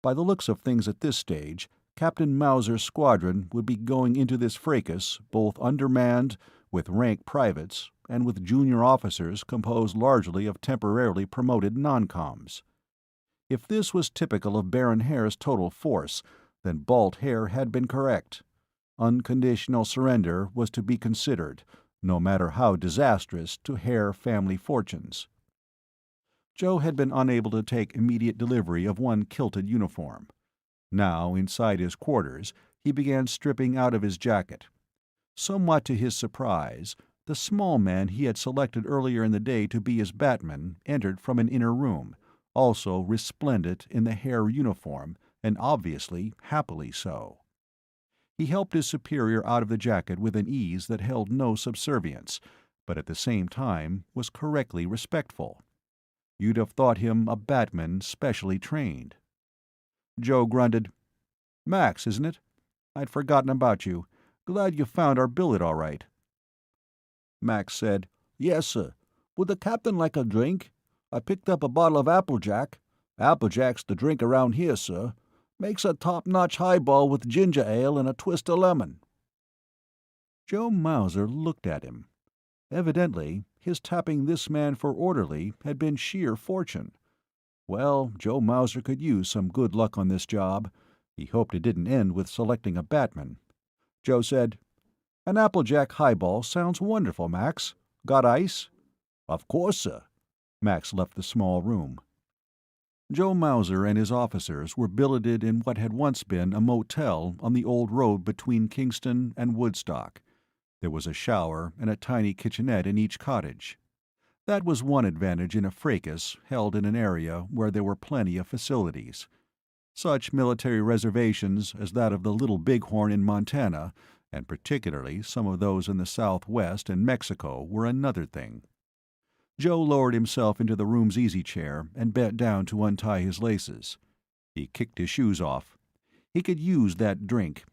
By the looks of things at this stage, Captain Mauser's squadron would be going into this fracas both undermanned, with rank privates, and with junior officers composed largely of temporarily promoted non-coms. If this was typical of Baron Hare's total force, then Balt Hare had been correct. Unconditional surrender was to be considered, no matter how disastrous to Hare family fortunes. Joe had been unable to take immediate delivery of one kilted uniform. Now, inside his quarters, he began stripping out of his jacket. Somewhat to his surprise, the small man he had selected earlier in the day to be his Batman entered from an inner room, also resplendent in the Hare uniform, and obviously happily so. He helped his superior out of the jacket with an ease that held no subservience, but at the same time was correctly respectful. You'd have thought him a batman specially trained. Joe grunted. "Max, isn't it? I'd forgotten about you. Glad you found our billet all right." Max said, "Yes, sir. Would the captain like a drink? I picked up a bottle of Applejack. Applejack's the drink around here, sir. Makes a top-notch highball with ginger ale and a twist of lemon." Joe Mauser looked at him. Evidently, his tapping this man for orderly had been sheer fortune. Well, Joe Mauser could use some good luck on this job. He hoped it didn't end with selecting a batman. Joe said, "An Applejack highball sounds wonderful, Max. Got ice?" "Of course, sir." Max left the small room. Joe Mauser and his officers were billeted in what had once been a motel on the old road between Kingston and Woodstock. There was a shower and a tiny kitchenette in each cottage. That was one advantage in a fracas held in an area where there were plenty of facilities. Such military reservations as that of the Little Bighorn in Montana, and particularly some of those in the Southwest and Mexico, were another thing. Joe lowered himself into the room's easy chair and bent down to untie his laces. He kicked his shoes off. He could use that drink.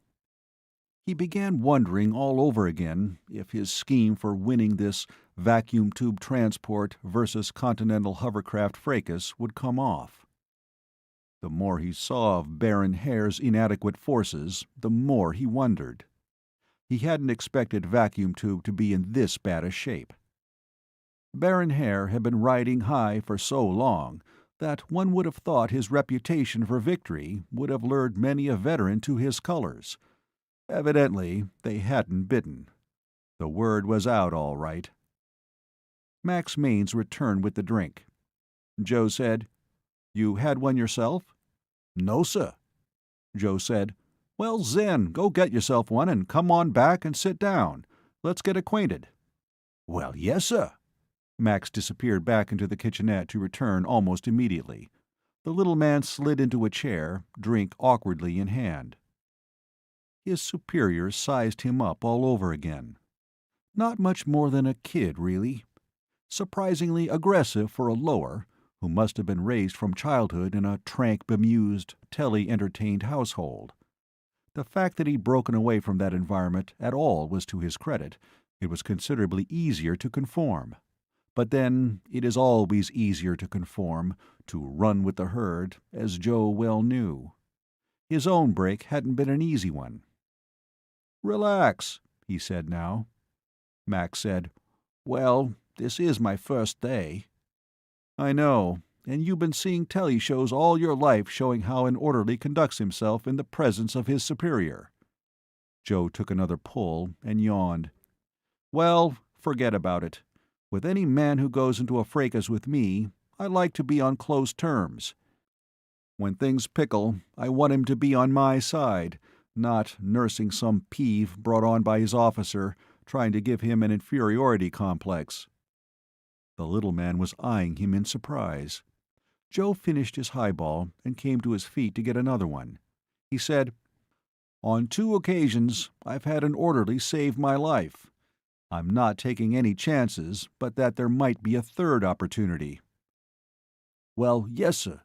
He began wondering all over again if his scheme for winning this vacuum tube transport versus continental hovercraft fracas would come off. The more he saw of Baron Hare's inadequate forces, the more he wondered. He hadn't expected Vacuum Tube to be in this bad a shape. Baron Hare had been riding high for so long that one would have thought his reputation for victory would have lured many a veteran to his colors. Evidently, they hadn't bitten. The word was out all right. Max Mainz returned with the drink. Joe said, "You had one yourself?" "No, sir." Joe said, "Well, Zen, go get yourself one and come on back and sit down. Let's get acquainted." "Well, yes, sir." Max disappeared back into the kitchenette to return almost immediately. The little man slid into a chair, drink awkwardly in hand. His superior sized him up all over again. Not much more than a kid, really. Surprisingly aggressive for a lower, who must have been raised from childhood in a trank-bemused, telly-entertained household. The fact that he'd broken away from that environment at all was to his credit. It was considerably easier to conform. But then, it is always easier to conform, to run with the herd, as Joe well knew. His own break hadn't been an easy one. "Relax," he said now. Max said, "Well, this is my first day." "I know, and you've been seeing telly shows all your life showing how an orderly conducts himself in the presence of his superior." Joe took another pull and yawned. "Well, forget about it. With any man who goes into a fracas with me, I like to be on close terms. When things pickle, I want him to be on my side, not nursing some peeve brought on by his officer, trying to give him an inferiority complex." The little man was eyeing him in surprise. Joe finished his highball and came to his feet to get another one. He said, "On 2 occasions, I've had an orderly save my life. I'm not taking any chances, but that there might be a third opportunity." "Well, yes, sir.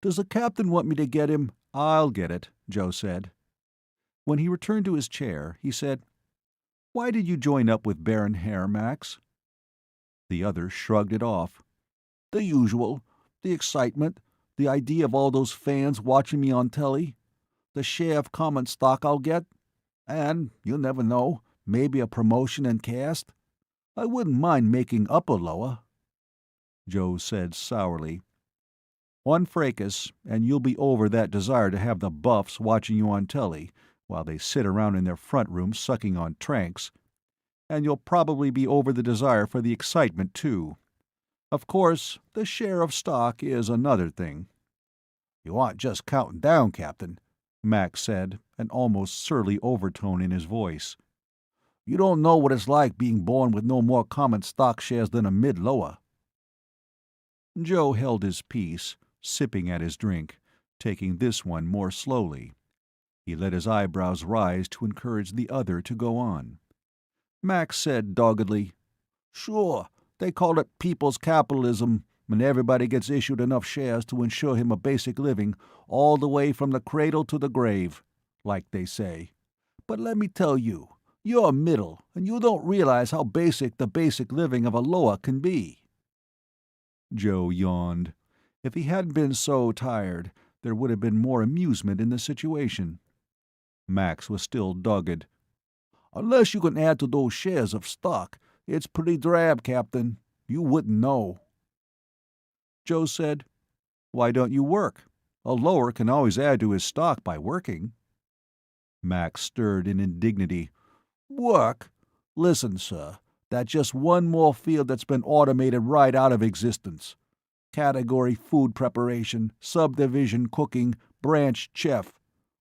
Does the captain want me to get him?" "I'll get it," Joe said. When he returned to his chair, he said, "Why did you join up with Baron Hare, Max?" The other shrugged it off. "The usual. The excitement. The idea of all those fans watching me on telly. The share of common stock I'll get. And, you'll never know, maybe a promotion in caste. I wouldn't mind making upper-lower." Joe said sourly, "One fracas, and you'll be over that desire to have the buffs watching you on telly, while they sit around in their front rooms sucking on tranks. And you'll probably be over the desire for the excitement, too. Of course, the share of stock is another thing." "You aren't just counting down, Captain," Max said, an almost surly overtone in his voice. "You don't know what it's like being born with no more common stock shares than a mid-lower." Joe held his peace, sipping at his drink, taking this one more slowly. He let his eyebrows rise to encourage the other to go on. Max said doggedly, "Sure, they call it people's capitalism, and everybody gets issued enough shares to ensure him a basic living all the way from the cradle to the grave, like they say. But let me tell you, you're a middle, and you don't realize how basic the basic living of a lower can be." Joe yawned. If he hadn't been so tired, there would have been more amusement in the situation. Max was still dogged. "Unless you can add to those shares of stock, it's pretty drab, Captain. You wouldn't know." Joe said, "Why don't you work? A lower can always add to his stock by working." Max stirred in indignity. "Work? Listen, sir, that's just one more field that's been automated right out of existence. Category food preparation, subdivision cooking, branch chef.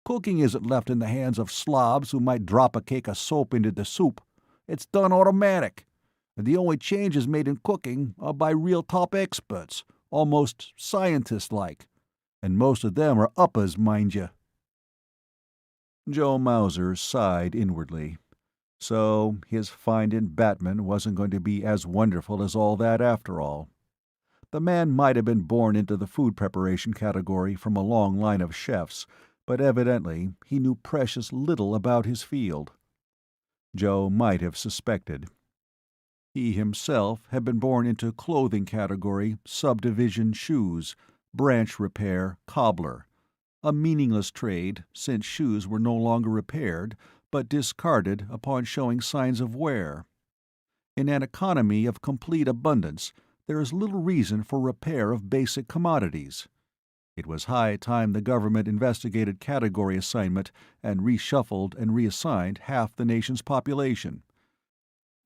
Cooking isn't left in the hands of slobs who might drop a cake of soap into the soup. It's done automatic. And the only changes made in cooking are by real top experts, almost scientist-like. And most of them are uppers, mind you." Joe Mauser sighed inwardly. So his find in Batman wasn't going to be as wonderful as all that after all. The man might have been born into the food preparation category from a long line of chefs, but evidently he knew precious little about his field. Joe might have suspected. He himself had been born into clothing category, subdivision shoes, branch repair, cobbler, a meaningless trade since shoes were no longer repaired but discarded upon showing signs of wear. In an economy of complete abundance, there is little reason for repair of basic commodities. It was high time the government investigated category assignment and reshuffled and reassigned half the nation's population.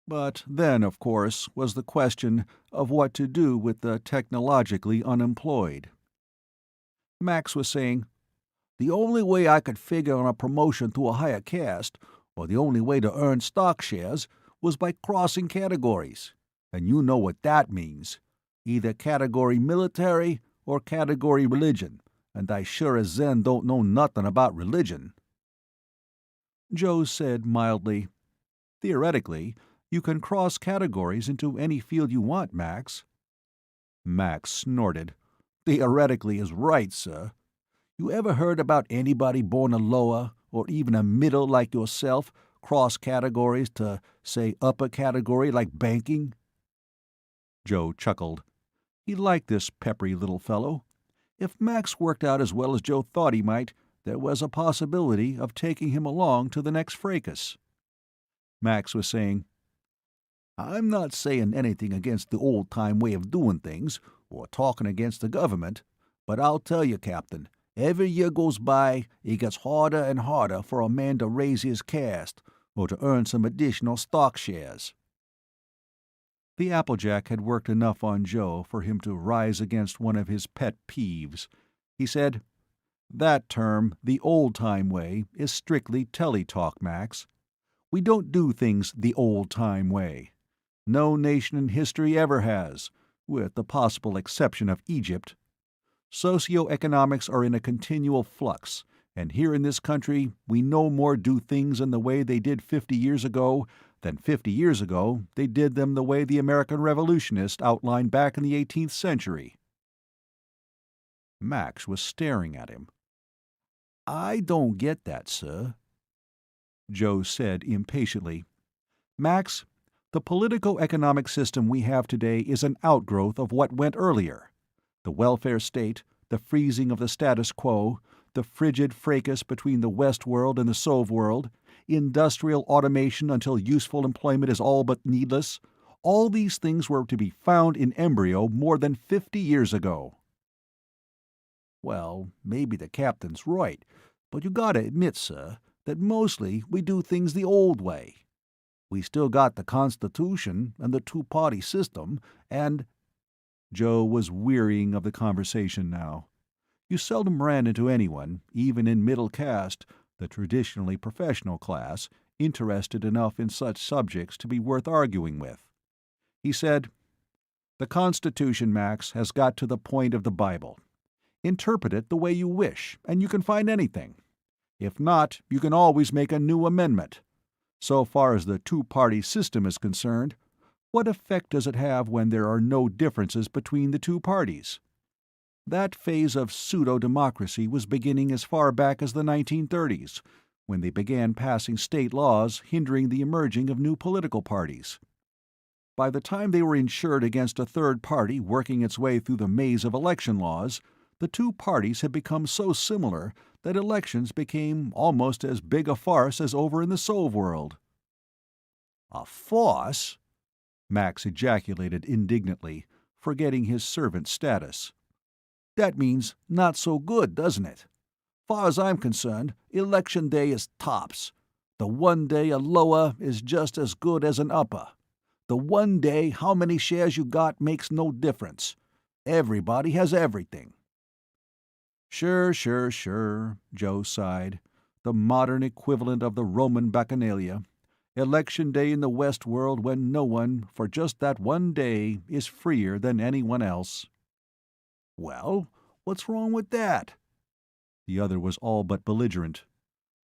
But then, of course, was the question of what to do with the technologically unemployed. Max was saying, "The only way I could figure on a promotion to a higher caste, or the only way to earn stock shares, was by crossing categories. And you know what that means. Either category military or category religion, and I sure as zen don't know nothin' about religion." Joe said mildly, "Theoretically, you can cross categories into any field you want, Max." Max snorted. "Theoretically is right, sir. You ever heard about anybody born a lower, or even a middle like yourself, cross categories to, say, upper category like banking?" Joe chuckled. He liked this peppery little fellow. If Max worked out as well as Joe thought he might, there was a possibility of taking him along to the next fracas. Max was saying, "I'm not saying anything against the old-time way of doing things, or talking against the government, but I'll tell you, Captain, every year goes by, it gets harder and harder for a man to raise his caste, or to earn some additional stock shares." The Applejack had worked enough on Joe for him to rise against one of his pet peeves. He said, "That term, the old-time way, is strictly tele-talk, Max. We don't do things the old-time way. No nation in history ever has, with the possible exception of Egypt. Socio-economics are in a continual flux, and here in this country we no more do things in the way they did 50 years ago than 50 years ago they did them the way the American revolutionists outlined back in the 18th century." Max was staring at him. "I don't get that, sir." Joe said impatiently, "Max, the politico-economic system we have today is an outgrowth of what went earlier. The welfare state, the freezing of the status quo, the frigid fracas between the West world and the Sov world, industrial automation until useful employment is all but needless, all these things were to be found in embryo more than 50 years ago." "Well, maybe the captain's right, but you gotta admit, sir, that mostly we do things the old way. We still got the Constitution and the two-party system, and—" Joe was wearying of the conversation now. You seldom ran into anyone, even in middle caste, the traditionally professional class, interested enough in such subjects to be worth arguing with. He said, "The Constitution, Max, has got to the point of the Bible. Interpret it the way you wish, and you can find anything. If not, you can always make a new amendment. So far as the two-party system is concerned, what effect does it have when there are no differences between the two parties? That phase of pseudo-democracy was beginning as far back as the 1930s, when they began passing state laws hindering the emerging of new political parties. By the time they were insured against a third party working its way through the maze of election laws, the two parties had become so similar that elections became almost as big a farce as over in the Sov world. "A farce?" Max ejaculated indignantly, forgetting his servant status. "That means not so good, doesn't it? Far as I'm concerned, election day is tops. The one day a lower is just as good as an upper. The one day how many shares you got makes no difference. Everybody has everything." Sure, Joe sighed. The modern equivalent of the Roman Bacchanalia. Election day in the West world when no one, for just that one day, is freer than anyone else. "Well, what's wrong with that?" The other was all but belligerent.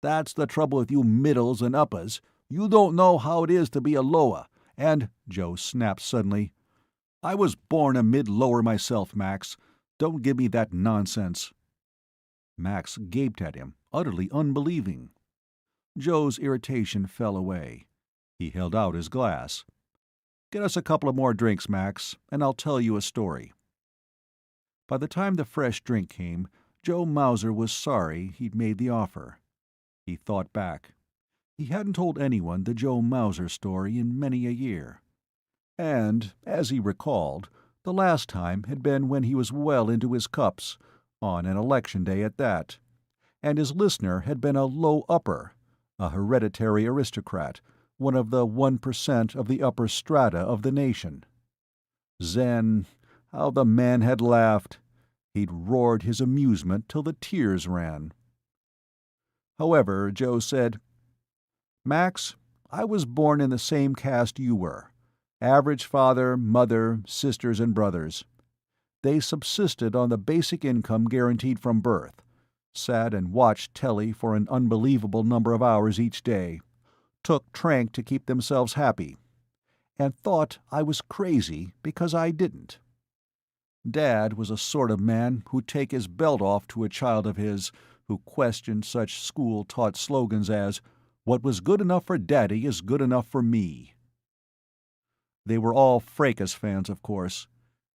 "That's the trouble with you middles and uppers. You don't know how it is to be a lower, and—" Joe snapped suddenly. "I was born a mid-lower myself, Max. Don't give me that nonsense." Max gaped at him, utterly unbelieving. Joe's irritation fell away. He held out his glass. "Get us a couple of more drinks, Max, and I'll tell you a story." By the time the fresh drink came, Joe Mauser was sorry he'd made the offer. He thought back. He hadn't told anyone the Joe Mauser story in many a year. And, as he recalled, the last time had been when he was well into his cups, on an election day at that, and his listener had been a low-upper, a hereditary aristocrat, one of the 1% of the upper strata of the nation. Zen, how the man had laughed! He'd roared his amusement till the tears ran. However, Joe said, "Max, I was born in the same caste you were. Average father, mother, sisters and brothers. They subsisted on the basic income guaranteed from birth, sat and watched telly for an unbelievable number of hours each day, took trank to keep themselves happy, and thought I was crazy because I didn't. Dad was a sort of man who'd take his belt off to a child of his who questioned such school-taught slogans as, 'What was good enough for Daddy is good enough for me.' They were all fracas fans, of course.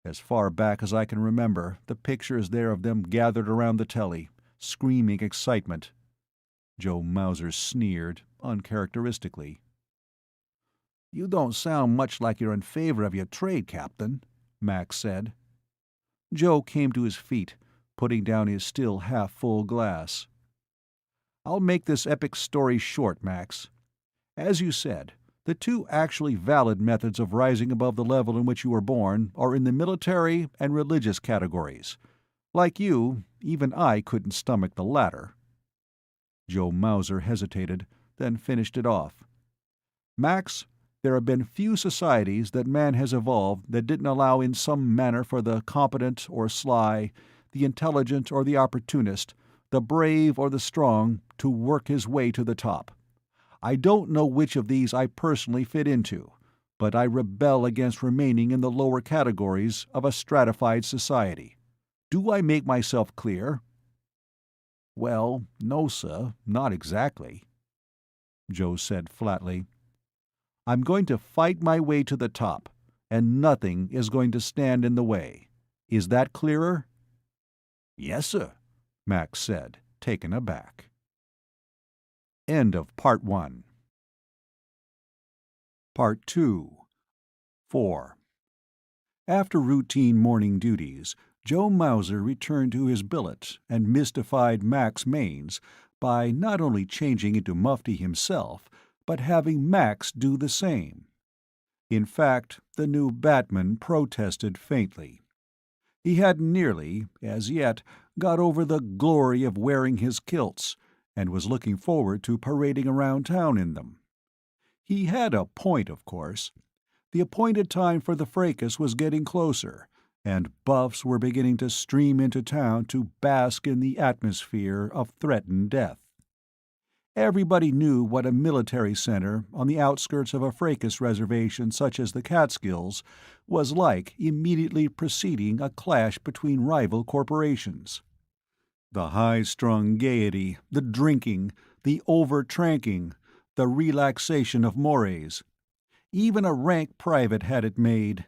As far back as I can remember, the picture is there of them gathered around the telly, screaming excitement." Joe Mauser sneered, uncharacteristically. "You don't sound much like you're in favor of your trade, Captain," Max said. Joe came to his feet, putting down his still half-full glass. "I'll make this epic story short, Max. As you said, the two actually valid methods of rising above the level in which you were born are in the military and religious categories. Like you, even I couldn't stomach the latter." Joe Mauser hesitated, then finished it off. "Max, there have been few societies that man has evolved that didn't allow in some manner for the competent or sly, the intelligent or the opportunist, the brave or the strong, to work his way to the top. I don't know which of these I personally fit into, but I rebel against remaining in the lower categories of a stratified society. Do I make myself clear?" "Well, no, sir, not exactly," Joe said flatly. "I'm going to fight my way to the top, and nothing is going to stand in the way. Is that clearer?" "Yes, sir," Max said, taken aback. End of Part 1. Part 2. 4. After routine morning duties, Joe Mauser returned to his billet and mystified Max Mainz by not only changing into mufti himself, but having Max do the same. In fact, the new Batman protested faintly. He hadn't nearly, as yet, got over the glory of wearing his kilts, and was looking forward to parading around town in them. He had a point, of course. The appointed time for the fracas was getting closer, and buffs were beginning to stream into town to bask in the atmosphere of threatened death. Everybody knew what a military center on the outskirts of a fracas reservation such as the Catskills was like immediately preceding a clash between rival corporations. The high-strung gaiety, the drinking, the over-tranking, the relaxation of mores. Even a rank private had it made.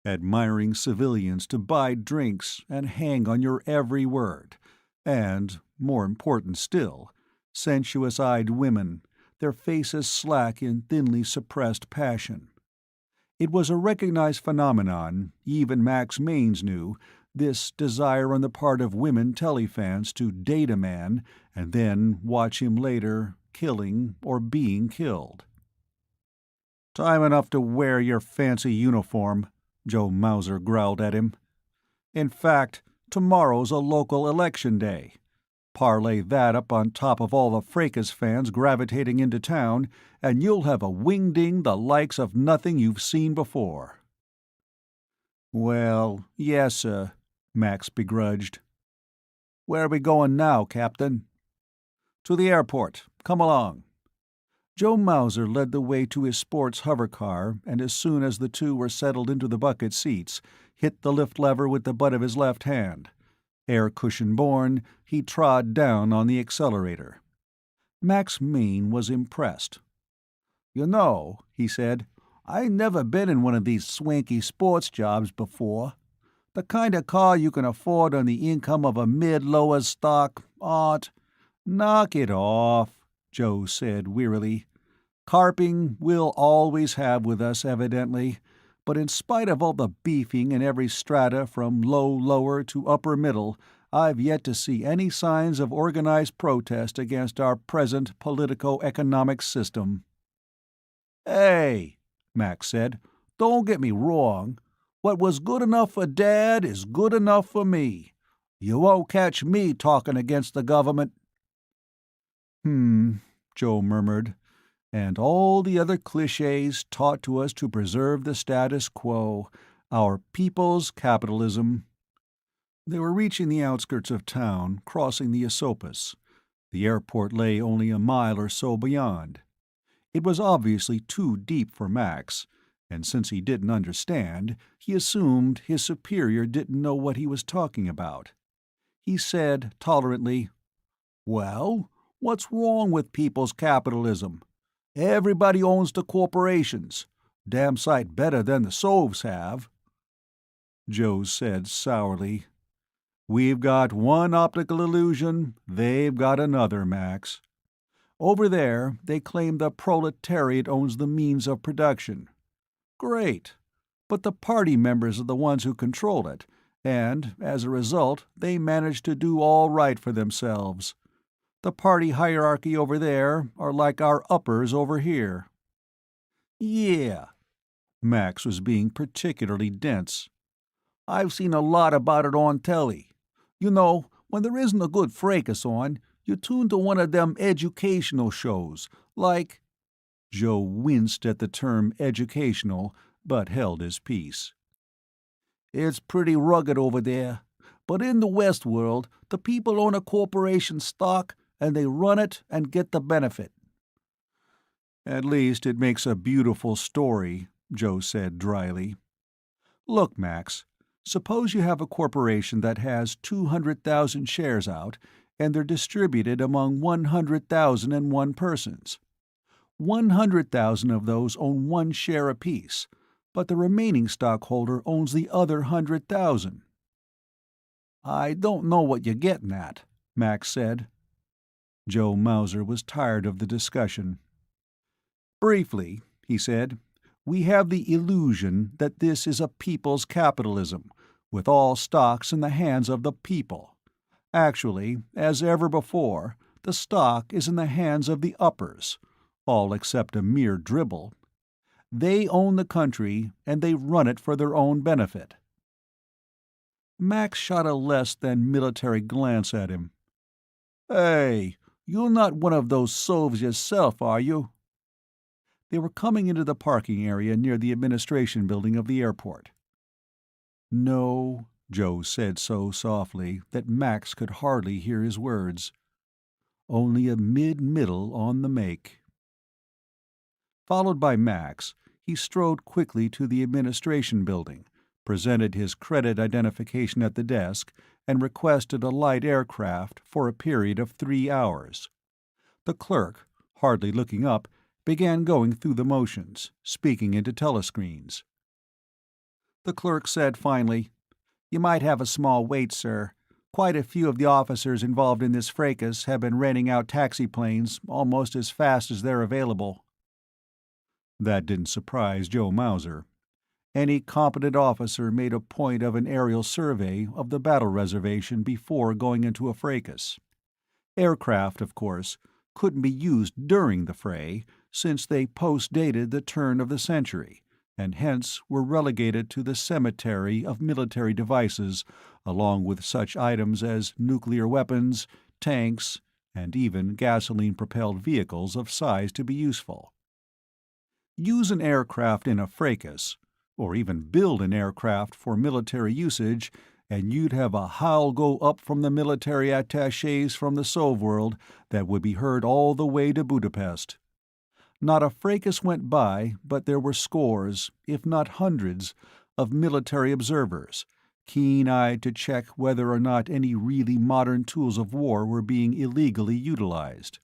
Admiring civilians to buy drinks and hang on your every word. And, more important still, sensuous-eyed women, their faces slack in thinly suppressed passion. It was a recognized phenomenon, even Max Mainz knew, this desire on the part of women telefans to date a man and then watch him later killing or being killed. "Time enough to wear your fancy uniform," Joe Mauser growled at him. "In fact, tomorrow's a local election day. Parlay that up on top of all the fracas fans gravitating into town, and you'll have a wing-ding the likes of nothing you've seen before." "Well, yes, sir," Max begrudged. "Where are we going now, Captain?" "To the airport. Come along." Joe Mauser led the way to his sports hover car, and as soon as the two were settled into the bucket seats, hit the lift lever with the butt of his left hand. Air cushion borne, he trod down on the accelerator. Max Main was impressed. "You know," he said, "I never been in one of these swanky sports jobs before. The kind of car you can afford on the income of a mid-lower stock aren't—" "Knock it off," Joe said wearily. "Carping we'll always have with us, evidently, but in spite of all the beefing in every strata from lower to upper middle, I've yet to see any signs of organized protest against our present politico-economic system." "Hey," Max said, "don't get me wrong. What was good enough for Dad is good enough for me. You won't catch me talking against the government." Joe murmured. "And all the other clichés taught to us to preserve the status quo, our people's capitalism." They were reaching the outskirts of town, crossing the Esopus. The airport lay only a mile or so beyond. It was obviously too deep for Max, and since he didn't understand, he assumed his superior didn't know what he was talking about. He said tolerantly, "Well, what's wrong with people's capitalism? Everybody owns the corporations. Damn sight better than the Sovs have." Joe said sourly, "We've got one optical illusion, they've got another, Max. Over there, they claim the proletariat owns the means of production. Great. But the party members are the ones who control it, and, as a result, they manage to do all right for themselves. The party hierarchy over there are like our uppers over here." "Yeah." Max was being particularly dense. "I've seen a lot about it on telly. You know, when there isn't a good fracas on, you tune to one of them educational shows, like—" Joe winced at the term educational, but held his peace. "It's pretty rugged over there, but in the West world, the people own a corporation stock, and they run it and get the benefit." "At least it makes a beautiful story," Joe said dryly. "Look, Max, suppose you have a corporation that has 200,000 shares out, and they're distributed among 100,001 persons. 100,000 of those own one share apiece, but the remaining stockholder owns the other 100,000. "I don't know what you're getting at," Max said. Joe Mauser was tired of the discussion. "Briefly," he said, "we have the illusion that this is a people's capitalism, with all stocks in the hands of the people. Actually, as ever before, the stock is in the hands of the uppers, all except a mere dribble. They own the country, and they run it for their own benefit." Max shot a less than military glance at him. "Hey, you're not one of those Sovs yourself, are you?" They were coming into the parking area near the administration building of the airport. "No," Joe said so softly that Max could hardly hear his words. "Only a mid-middle on the make." Followed by Max, he strode quickly to the administration building, presented his credit identification at the desk, and requested a light aircraft for a period of 3 hours. The clerk, hardly looking up, began going through the motions, speaking into telescreens. The clerk said finally, "You might have a small wait, sir. Quite a few of the officers involved in this fracas have been renting out taxi planes almost as fast as they're available." That didn't surprise Joe Mauser. Any competent officer made a point of an aerial survey of the battle reservation before going into a fracas. Aircraft, of course, couldn't be used during the fray, since they post-dated the turn of the century, and hence were relegated to the cemetery of military devices, along with such items as nuclear weapons, tanks, and even gasoline-propelled vehicles of size to be useful. Use an aircraft in a fracas, or even build an aircraft for military usage, and you'd have a howl go up from the military attachés from the Sov-world that would be heard all the way to Budapest. Not a fracas went by but there were scores, if not hundreds, of military observers, keen-eyed to check whether or not any really modern tools of war were being illegally utilized.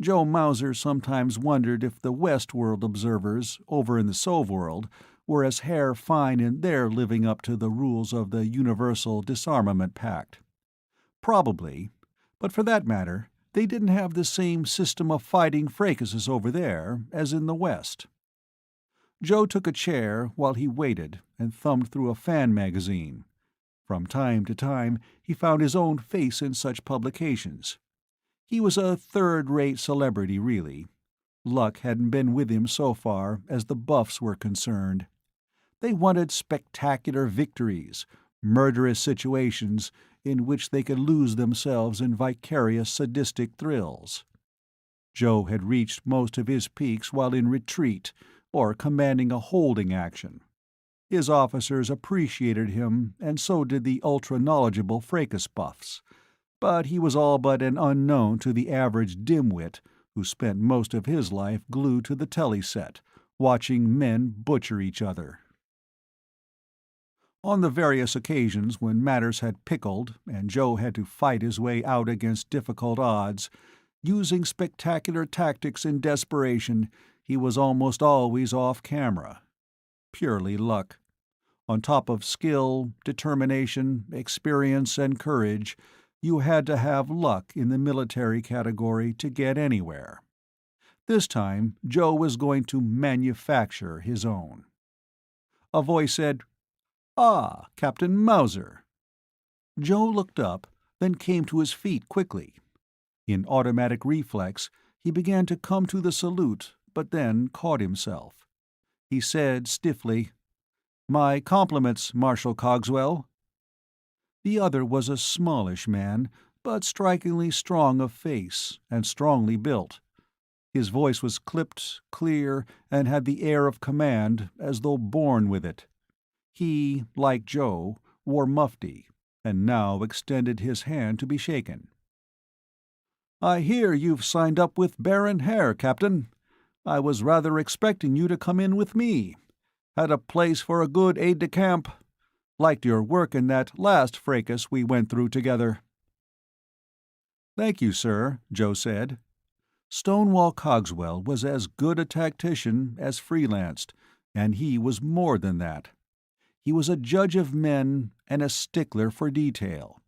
Joe Mauser sometimes wondered if the Westworld observers, over in the Sov-world, were as hair-fine in their living up to the rules of the Universal Disarmament Pact. Probably, but for that matter, they didn't have the same system of fighting fracases over there as in the West. Joe took a chair while he waited and thumbed through a fan magazine. From time to time, he found his own face in such publications. He was a third-rate celebrity, really. Luck hadn't been with him so far as the buffs were concerned. They wanted spectacular victories, murderous situations in which they could lose themselves in vicarious sadistic thrills. Joe had reached most of his peaks while in retreat or commanding a holding action. His officers appreciated him, and so did the ultra-knowledgeable fracas buffs, but he was all but an unknown to the average dimwit who spent most of his life glued to the teleset, watching men butcher each other. On the various occasions when matters had pickled and Joe had to fight his way out against difficult odds, using spectacular tactics in desperation, he was almost always off camera. Purely luck. On top of skill, determination, experience, and courage, you had to have luck in the military category to get anywhere. This time, Joe was going to manufacture his own. A voice said, "Ah, Captain Mauser." Joe looked up, then came to his feet quickly. In automatic reflex, he began to come to the salute, but then caught himself. He said stiffly, "My compliments, Marshal Cogswell." The other was a smallish man, but strikingly strong of face and strongly built. His voice was clipped, clear, and had the air of command as though born with it. He, like Joe, wore mufti, and now extended his hand to be shaken. "I hear you've signed up with Baron Hare, Captain. I was rather expecting you to come in with me. Had a place for a good aide-de-camp. Liked your work in that last fracas we went through together." "Thank you, sir," Joe said. Stonewall Cogswell was as good a tactician as freelanced, and he was more than that. He was a judge of men and a stickler for detail.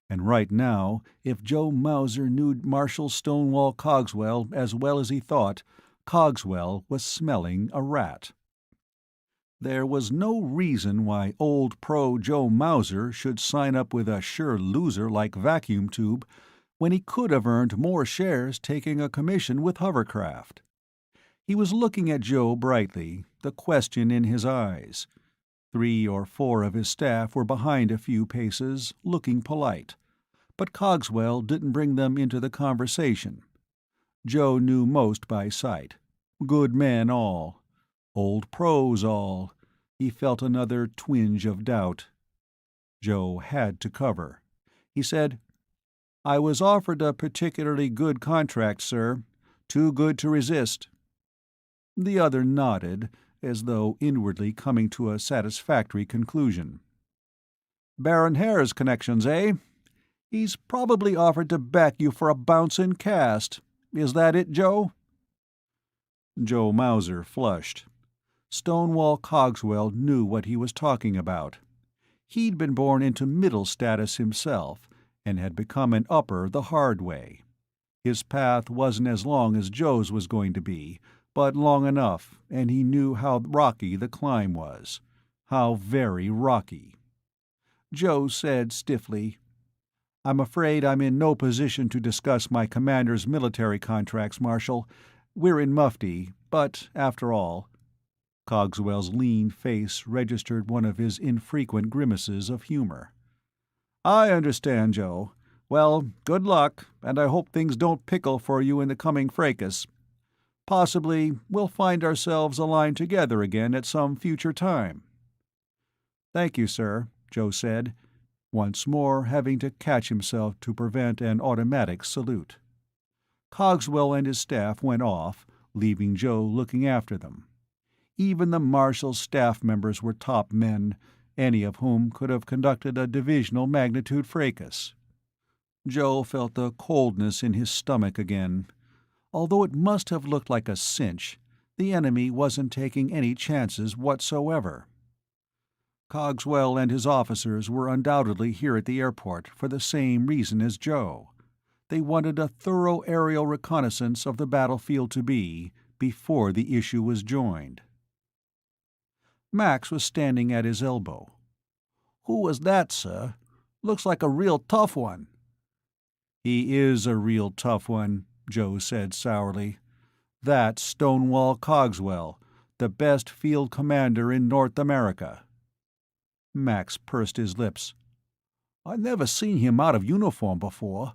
And right now, if Joe Mauser knew Marshal Stonewall Cogswell as well as he thought, Cogswell was smelling a rat. There was no reason why old pro Joe Mauser should sign up with a sure loser like Vacuum Tube when he could have earned more shares taking a commission with hovercraft. He was looking at Joe brightly, the question in his eyes. 3 or 4 of his staff were behind a few paces, looking polite, but Cogswell didn't bring them into the conversation. Joe knew most by sight. Good men all. Old pros all. He felt another twinge of doubt. Joe had to cover. He said, "I was offered a particularly good contract, sir. Too good to resist." The other nodded, as though inwardly coming to a satisfactory conclusion. "Baron Hare's connections, eh? He's probably offered to back you for a bouncing cast. Is that it, Joe?" Joe Mauser flushed. Stonewall Cogswell knew what he was talking about. He'd been born into middle status himself, and had become an upper the hard way. His path wasn't as long as Joe's was going to be, but long enough, and he knew how rocky the climb was. How very rocky. Joe said stiffly, "I'm afraid I'm in no position to discuss my commander's military contracts, Marshal. We're in mufti, but, after all—" Cogswell's lean face registered one of his infrequent grimaces of humor. "I understand, Joe. Well, good luck, and I hope things don't pickle for you in the coming fracas. Possibly we'll find ourselves aligned together again at some future time." "Thank you, sir," Joe said, once more having to catch himself to prevent an automatic salute. Cogswell and his staff went off, leaving Joe looking after them. Even the Marshal's staff members were top men, any of whom could have conducted a divisional magnitude fracas. Joe felt the coldness in his stomach again. Although it must have looked like a cinch, the enemy wasn't taking any chances whatsoever. Cogswell and his officers were undoubtedly here at the airport for the same reason as Joe. They wanted a thorough aerial reconnaissance of the battlefield to be, before the issue was joined. Max was standing at his elbow. "Who was that, sir? Looks like a real tough one." "He is a real tough one," Joe said sourly. "That's Stonewall Cogswell, the best field commander in North America." Max pursed his lips. "I never seen him out of uniform before.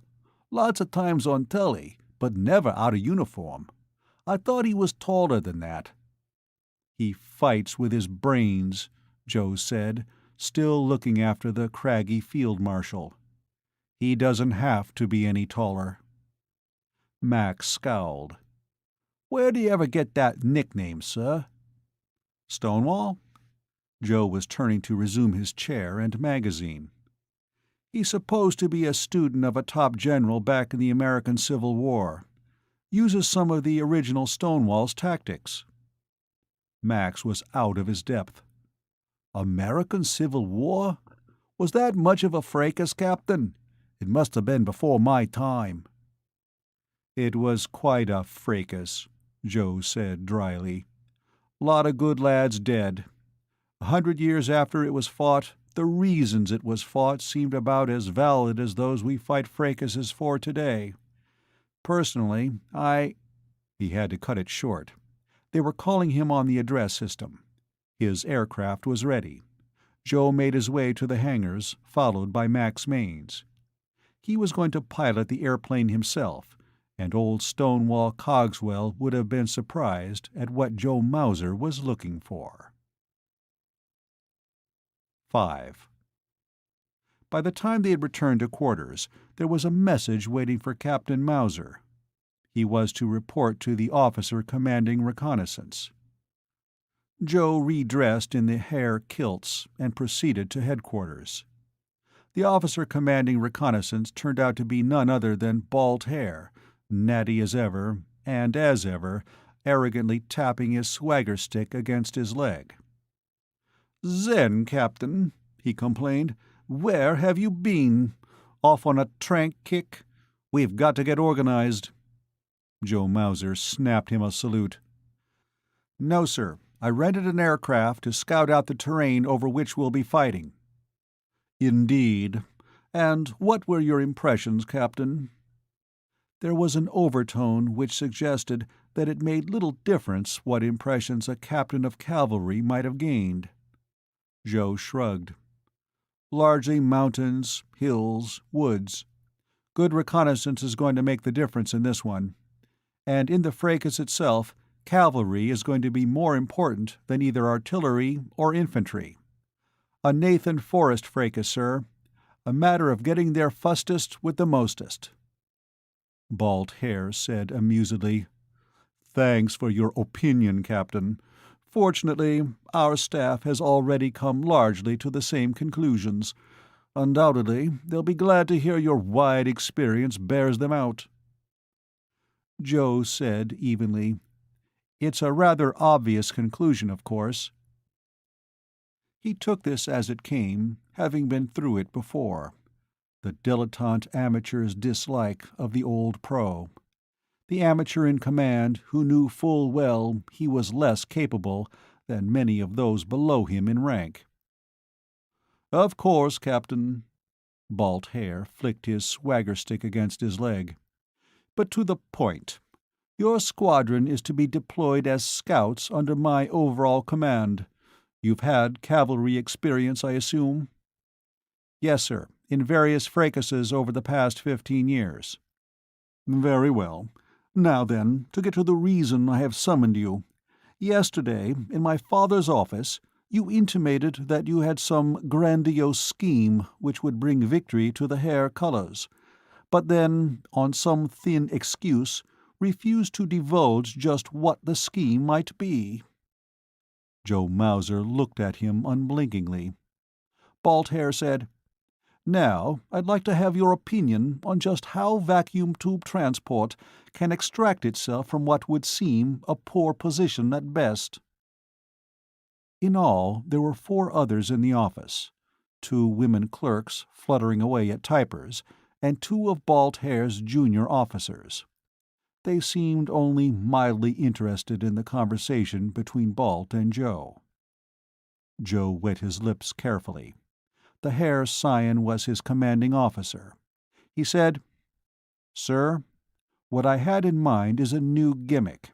Lots of times on telly, but never out of uniform. I thought he was taller than that." "He fights with his brains," Joe said, still looking after the craggy field marshal. "He doesn't have to be any taller." Max scowled. "Where do you ever get that nickname, sir?" "Stonewall?" Joe was turning to resume his chair and magazine. "He's supposed to be a student of a top general back in the American Civil War. Uses some of the original Stonewall's tactics." Max was out of his depth. "American Civil War? Was that much of a fracas, Captain? It must have been before my time." "It was quite a fracas," Joe said dryly. "Lot of good lads dead. 100 years after it was fought, the reasons it was fought seemed about as valid as those we fight fracases for today. Personally, He had to cut it short. They were calling him on the address system. His aircraft was ready. Joe made his way to the hangars, followed by Max Mainz. He was going to pilot the airplane himself, and old Stonewall Cogswell would have been surprised at what Joe Mauser was looking for. 5. By the time they had returned to quarters, there was a message waiting for Captain Mauser. He was to report to the officer commanding reconnaissance. Joe redressed in the hair kilts and proceeded to headquarters. The officer commanding reconnaissance turned out to be none other than Balt Haer, natty as ever, and as ever, arrogantly tapping his swagger stick against his leg. "Zen, Captain," he complained. "Where have you been? Off on a trank kick? We've got to get organized." Joe Mauser snapped him a salute. "No, sir. I rented an aircraft to scout out the terrain over which we'll be fighting." "Indeed. And what were your impressions, Captain?" There was an overtone which suggested that it made little difference what impressions a captain of cavalry might have gained. Joe shrugged. "Largely mountains, hills, woods. Good reconnaissance is going to make the difference in this one. And in the fracas itself, Cavalry is going to be more important than either artillery or infantry. A Nathan Forrest fracas, sir. A matter of getting there fustest with the mostest." Bald Haer said amusedly, "Thanks for your opinion, Captain. Fortunately, our staff has already come largely to the same conclusions. Undoubtedly, they'll be glad to hear your wide experience bears them out." Joe said evenly, "It's a rather obvious conclusion, of course." He took this as it came, having been through it before. The dilettante amateur's dislike of the old pro. The amateur in command who knew full well he was less capable than many of those below him in rank. "Of course, Captain." Balt Haer flicked his swagger stick against his leg. "But to the point. Your squadron is to be deployed as scouts under my overall command. You've had cavalry experience, I assume?" "Yes, sir, in various fracases over the past 15 years." "Very well. Now then, to get to the reason I have summoned you. Yesterday, in my father's office, you intimated that you had some grandiose scheme which would bring victory to the Haer colors, but then, on some thin excuse, refused to divulge just what the scheme might be." Joe Mauser looked at him unblinkingly. Balt Haer said, "Now, I'd like to have your opinion on just how vacuum tube transport can extract itself from what would seem a poor position at best." In all, there were 4 others in the office: 2 women clerks fluttering away at typers, and 2 of Balt Haer's junior officers. They seemed only mildly interested in the conversation between Balt and Joe. Joe wet his lips carefully. The Haer scion was his commanding officer. He said, "Sir, what I had in mind is a new gimmick.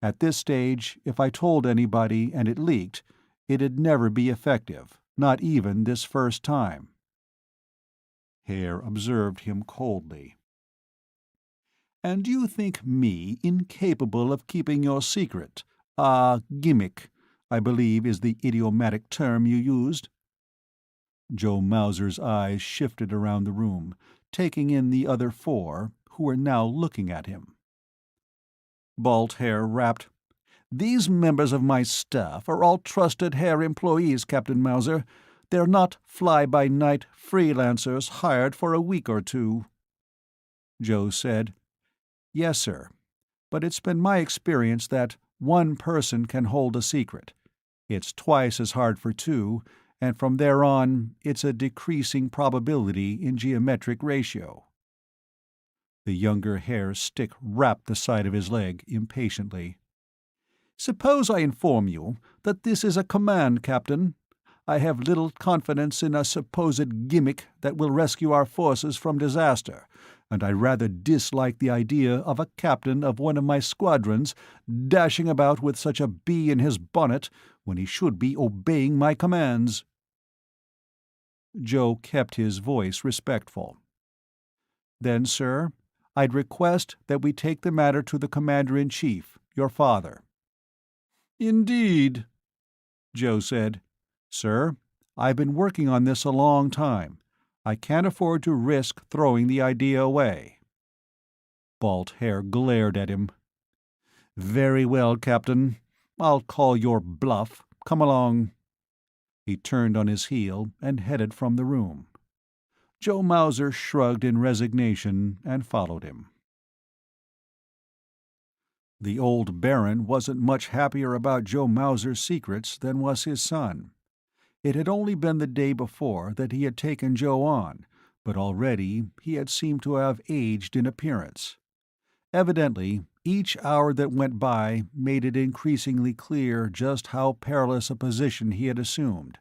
At this stage, if I told anybody and it leaked, it'd never be effective, not even this first time." Haer observed him coldly. "And you think me incapable of keeping your secret? Gimmick, I believe is the idiomatic term you used." Joe Mauser's eyes shifted around the room, taking in the other 4, who were now looking at him. Balt Haer rapped, "These members of my staff are all trusted Haer employees, Captain Mauser. They're not fly-by-night freelancers hired for a week or 2. Joe said, "Yes, sir. But it's been my experience that 1 person can hold a secret. It's twice as hard for 2, and from there on, it's a decreasing probability in geometric ratio." The younger Haer's stick rapped the side of his leg impatiently. "Suppose I inform you that this is a command, Captain. I have little confidence in a supposed gimmick that will rescue our forces from disaster, and I rather dislike the idea of a captain of one of my squadrons dashing about with such a bee in his bonnet when he should be obeying my commands." Joe kept his voice respectful. "Then, sir, I'd request that we take the matter to the Commander-in-Chief, your father." "Indeed?" Joe said, "Sir, I've been working on this a long time. I can't afford to risk throwing the idea away." Balt Haer glared at him. "Very well, Captain. I'll call your bluff. Come along." He turned on his heel and headed from the room. Joe Mauser shrugged in resignation and followed him. The old Baron wasn't much happier about Joe Mauser's secrets than was his son. It had only been the day before that he had taken Joe on, but already he had seemed to have aged in appearance. Evidently, each hour that went by made it increasingly clear just how perilous a position he had assumed.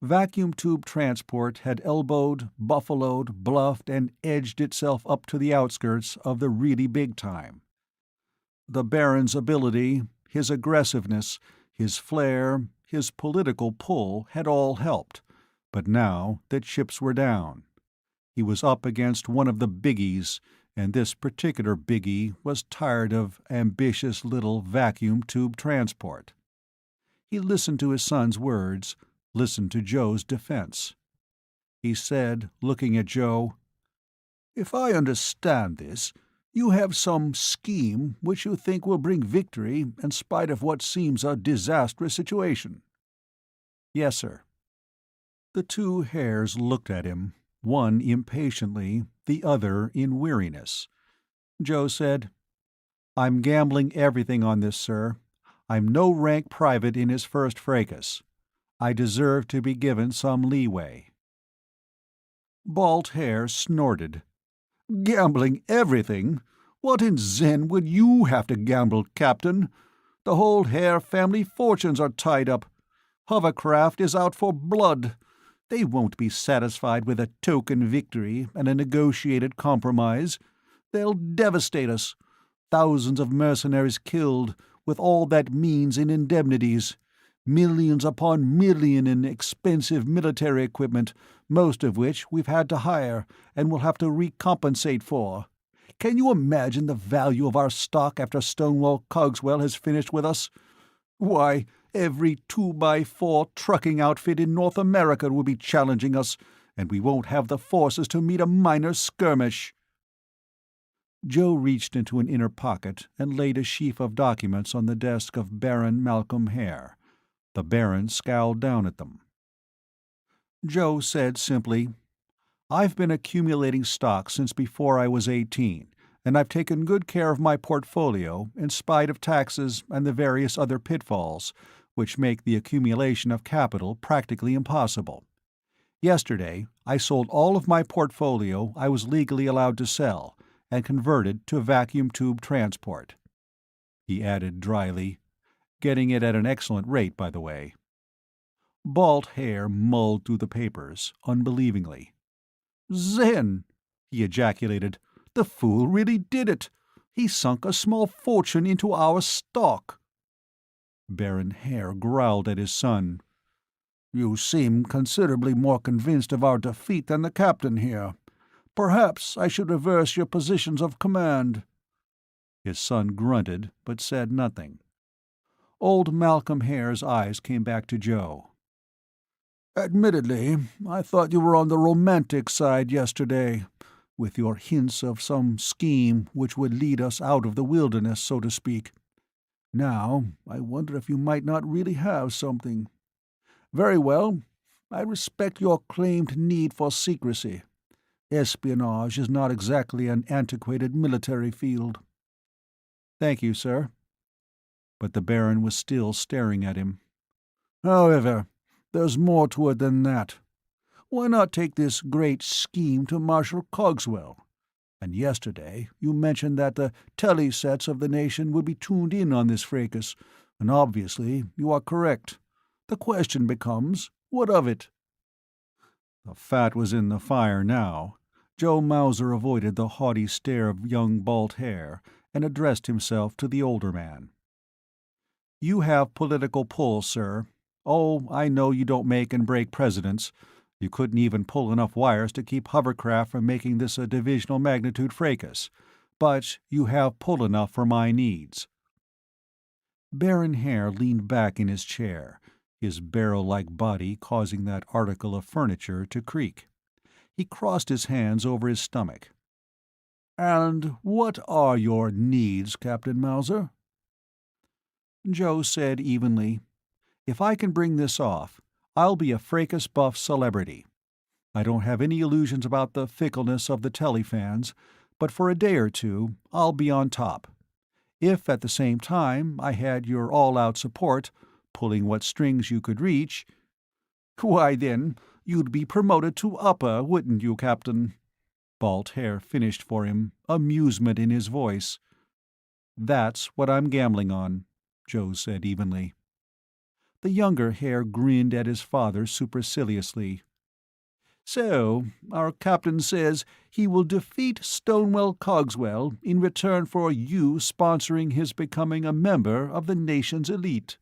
Vacuum tube transport had elbowed, buffaloed, bluffed, and edged itself up to the outskirts of the really big time. The Baron's ability, his aggressiveness, his flair, his political pull had all helped, but now the chips were down. He was up against one of the biggies, and this particular biggie was tired of ambitious little vacuum tube transport. He listened to his son's words, listened to Joe's defense. He said, looking at Joe, "If I understand this, you have some scheme which you think will bring victory in spite of what seems a disastrous situation." "Yes, sir." The two hares looked at him, one impatiently, the other in weariness. Joe said, "I'm gambling everything on this, sir. I'm no rank private in his first fracas. I deserve to be given some leeway." Balt Haer snorted. "Gambling everything? What in Zen would you have to gamble, Captain? The whole Haer family fortunes are tied up. Hovercraft is out for blood. They won't be satisfied with a token victory and a negotiated compromise. They'll devastate us. Thousands of mercenaries killed, with all that means in indemnities. Millions upon million in expensive military equipment, most of which we've had to hire and will have to recompensate for. Can you imagine the value of our stock after Stonewall Cogswell has finished with us? Why, every 2x4 trucking outfit in North America will be challenging us, and we won't have the forces to meet a minor skirmish." Joe reached into an inner pocket and laid a sheaf of documents on the desk of Baron Malcolm Hare. The Baron scowled down at them. Joe said simply, "I've been accumulating stock since before I was 18, and I've taken good care of my portfolio in spite of taxes and the various other pitfalls, which make the accumulation of capital practically impossible. Yesterday, I sold all of my portfolio I was legally allowed to sell, and converted to vacuum tube transport." He added dryly, "Getting it at an excellent rate, by the way." Balt Haer mulled through the papers, unbelievingly. "Zen!" he ejaculated. "The fool really did it! He sunk a small fortune into our stock." Baron Haer growled at his son. "You seem considerably more convinced of our defeat than the captain here. Perhaps I should reverse your positions of command." His son grunted, but said nothing. Old Malcolm Hare's eyes came back to Joe. "Admittedly, I thought you were on the romantic side yesterday, with your hints of some scheme which would lead us out of the wilderness, so to speak. Now, I wonder if you might not really have something. Very well, I respect your claimed need for secrecy. Espionage is not exactly an antiquated military field." "Thank you, sir." But the Baron was still staring at him. "However, there's more to it than that. Why not take this great scheme to Marshal Cogswell? And yesterday you mentioned that the telesets of the nation would be tuned in on this fracas, and obviously you are correct. The question becomes, what of it?" The fat was in the fire now. Joe Mauser avoided the haughty stare of young Balt Haer and addressed himself to the older man. "You have political pull, sir. Oh, I know you don't make and break presidents. You couldn't even pull enough wires to keep hovercraft from making this a divisional magnitude fracas. But you have pull enough for my needs." Baron Haer leaned back in his chair, his barrel-like body causing that article of furniture to creak. He crossed his hands over his stomach. "And what are your needs, Captain Mauser?" Joe said evenly, "If I can bring this off, I'll be a fracas-buff celebrity. I don't have any illusions about the fickleness of the telefans, but for a day or two I'll be on top. If at the same time I had your all-out support, pulling what strings you could reach, why then, you'd be promoted to upper, wouldn't you, Captain?" Balt Haer finished for him, amusement in his voice. "That's what I'm gambling on," Joe said evenly. The younger Haer grinned at his father superciliously. "So, our captain says he will defeat Stonewall Cogswell in return for you sponsoring his becoming a member of the nation's elite.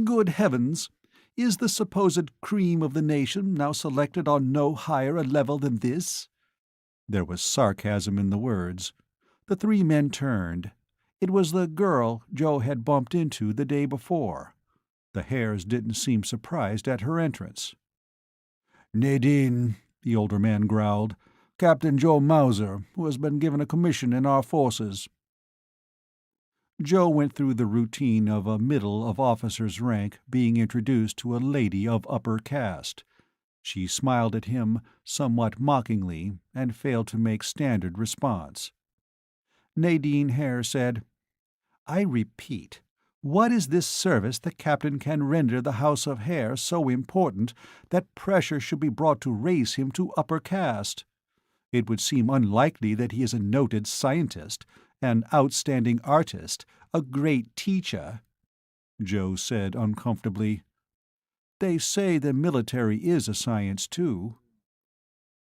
Good heavens! Is the supposed cream of the nation now selected on no higher a level than this?" There was sarcasm in the words. The three men turned. It was the girl Joe had bumped into the day before. The Hares didn't seem surprised at her entrance. "Nadine," the older man growled. "Captain Joe Mauser, who has been given a commission in our forces." Joe went through the routine of a middle of officer's rank being introduced to a lady of upper caste. She smiled at him somewhat mockingly and failed to make standard response. Nadine Hare said, "I repeat, what is this service the captain can render the House of Hare so important that pressure should be brought to raise him to upper caste? It would seem unlikely that he is a noted scientist, an outstanding artist, a great teacher." Joe said uncomfortably, "They say the military is a science, too."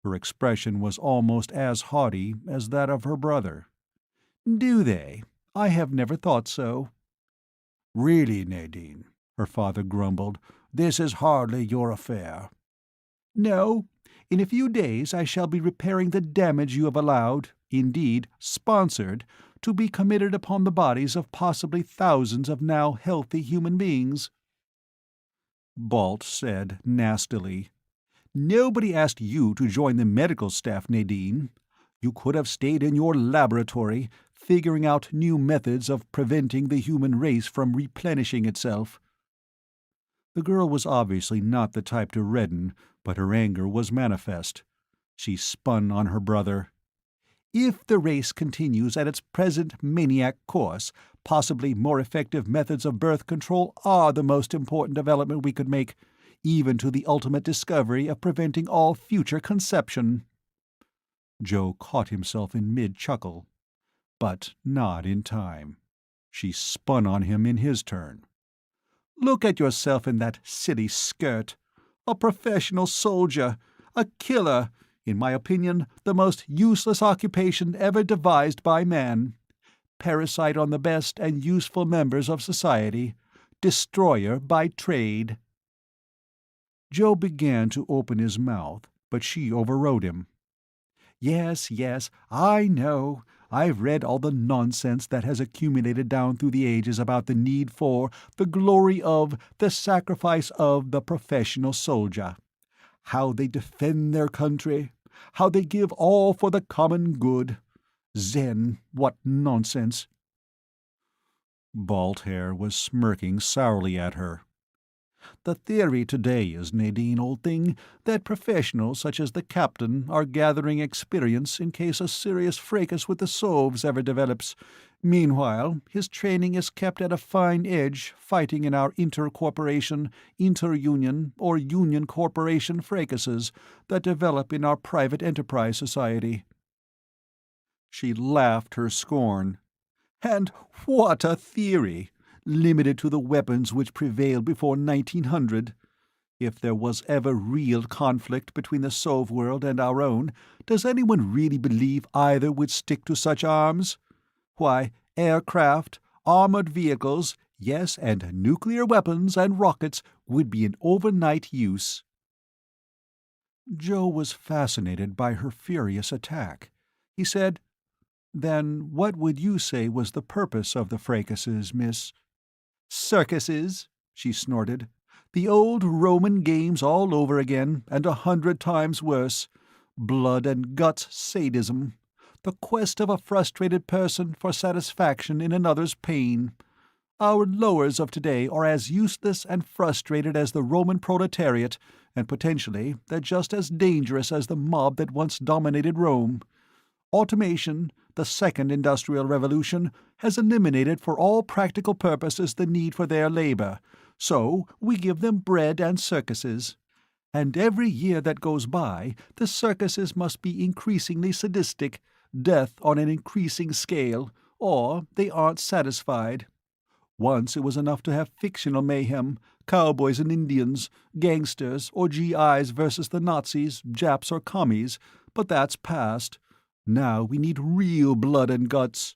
Her expression was almost as haughty as that of her brother. "Do they? I have never thought so." "Really, Nadine," her father grumbled, "this is hardly your affair." "No. In a few days I shall be repairing the damage you have allowed, indeed sponsored, to be committed upon the bodies of possibly thousands of now healthy human beings." Balt said nastily, "Nobody asked you to join the medical staff, Nadine. You could have stayed in your laboratory, figuring out new methods of preventing the human race from replenishing itself." The girl was obviously not the type to redden, but her anger was manifest. She spun on her brother. "If the race continues at its present maniac course, possibly more effective methods of birth control are the most important development we could make, even to the ultimate discovery of preventing all future conception." Joe caught himself in mid-chuckle. But not in time. She spun on him in his turn. "Look at yourself in that silly skirt. A professional soldier, a killer, in my opinion the most useless occupation ever devised by man. Parasite on the best and useful members of society. Destroyer by trade." Joe began to open his mouth, but she overrode him. "Yes, yes, I know. I've read all the nonsense that has accumulated down through the ages about the need for, the glory of, the sacrifice of the professional soldier. How they defend their country, how they give all for the common good. Zen, what nonsense!" Balt Haer was smirking sourly at her. "The theory today is, Nadine, old thing, that professionals such as the captain are gathering experience in case a serious fracas with the Sovs ever develops. Meanwhile, his training is kept at a fine edge, fighting in our inter-corporation, inter-union, or union-corporation fracases that develop in our private enterprise society." She laughed her scorn. "And what a theory! Limited to the weapons which prevailed before 1900. If there was ever real conflict between the Sov world and our own, does anyone really believe either would stick to such arms? Why, aircraft, armored vehicles, yes, and nuclear weapons and rockets would be in overnight use." Joe was fascinated by her furious attack. He said, "Then what would you say was the purpose of the fracases, Miss—" "Circuses," she snorted. "The old Roman games all over again, and 100 times worse. Blood and guts sadism. The quest of a frustrated person for satisfaction in another's pain. Our lowers of today are as useless and frustrated as the Roman proletariat, and potentially they're just as dangerous as the mob that once dominated Rome. Automation, the second industrial revolution, has eliminated for all practical purposes the need for their labor, so we give them bread and circuses. And every year that goes by, the circuses must be increasingly sadistic, death on an increasing scale, or they aren't satisfied. Once it was enough to have fictional mayhem, cowboys and Indians, gangsters, or GIs versus the Nazis, Japs or commies, but that's past. Now we need real blood and guts."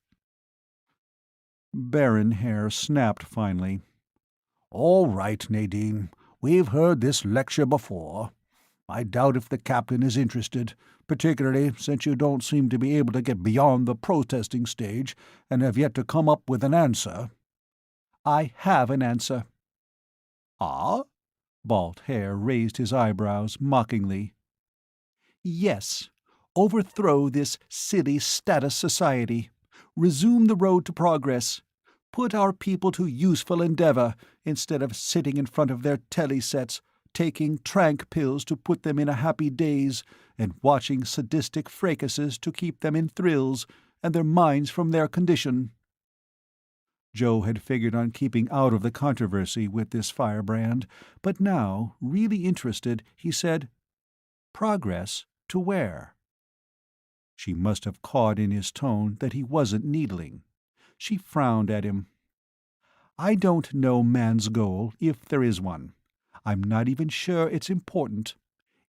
Baron Haer snapped finally. "All right, Nadine. We've heard this lecture before. I doubt if the captain is interested, particularly since you don't seem to be able to get beyond the protesting stage and have yet to come up with an answer." "I have an answer." "Ah?" Balt Haer raised his eyebrows mockingly. "Yes. Overthrow this silly status society. Resume the road to progress. Put our people to useful endeavor, instead of sitting in front of their telesets, taking trank pills to put them in a happy daze, and watching sadistic fracases to keep them in thrills, and their minds from their condition." Joe had figured on keeping out of the controversy with this firebrand, but now, really interested, he said, "Progress to where?" She must have caught in his tone that he wasn't needling. She frowned at him. "I don't know man's goal, if there is one. I'm not even sure it's important.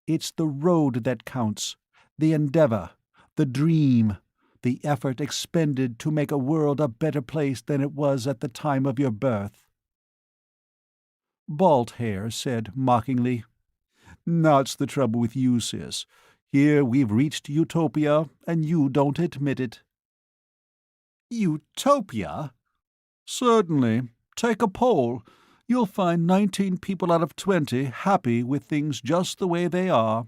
It's the road that counts, the endeavor, the dream, the effort expended to make a world a better place than it was at the time of your birth." Balt Haer said mockingly, "That's the trouble with you, sis. Here we've reached utopia, and you don't admit it." "Utopia?" "Certainly. Take a poll. You'll find 19 people out of 20 happy with things just the way they are.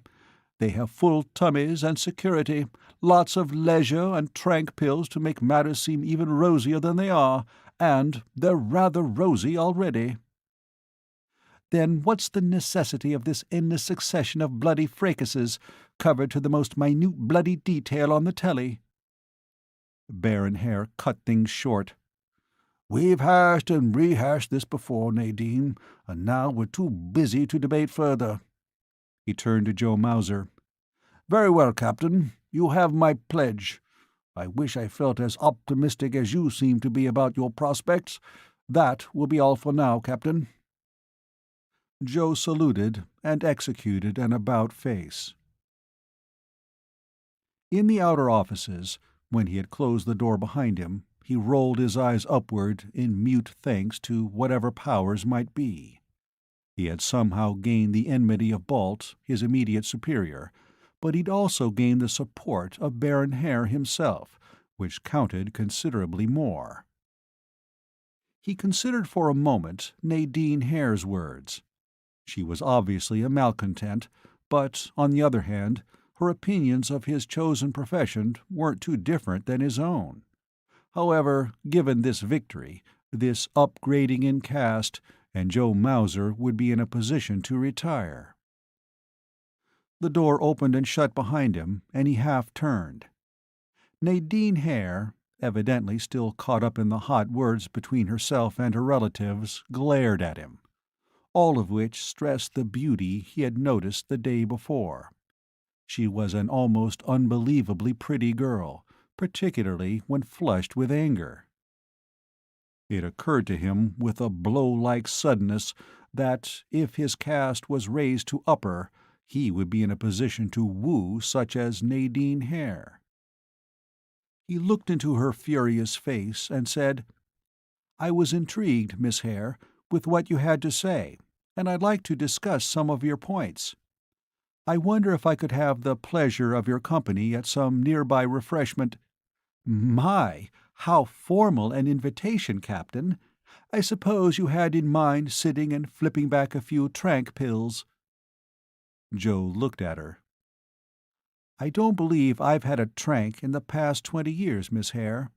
They have full tummies and security, lots of leisure and trank pills to make matters seem even rosier than they are, and they're rather rosy already." "Then what's the necessity of this endless succession of bloody fracases, covered to the most minute bloody detail on the telly?" Baron Haer cut things short. "We've hashed and rehashed this before, Nadine, and now we're too busy to debate further." He turned to Joe Mauser. "Very well, Captain. You have my pledge. I wish I felt as optimistic as you seem to be about your prospects. That will be all for now, Captain." Joe saluted and executed an about-face. In the outer offices, when he had closed the door behind him, he rolled his eyes upward in mute thanks to whatever powers might be. He had somehow gained the enmity of Balt, his immediate superior, but he'd also gained the support of Baron Haer himself, which counted considerably more. He considered for a moment Nadine Haer's words. She was obviously a malcontent, but, on the other hand, her opinions of his chosen profession weren't too different than his own. However, given this victory, this upgrading in caste, and Joe Mauser would be in a position to retire. The door opened and shut behind him, and he half turned. Nadine Haer, evidently still caught up in the hot words between herself and her relatives, glared at him, all of which stressed the beauty he had noticed the day before. She was an almost unbelievably pretty girl, particularly when flushed with anger. It occurred to him with a blow-like suddenness that, if his caste was raised to upper, he would be in a position to woo such as Nadine Haer. He looked into her furious face and said, "I was intrigued, Miss Haer, with what you had to say, and I'd like to discuss some of your points. I wonder if I could have the pleasure of your company at some nearby refreshment—" "My, how formal an invitation, Captain. I suppose you had in mind sitting and flipping back a few trank pills." Joe looked at her. "I don't believe I've had a trank in the past 20 years, Miss Haer.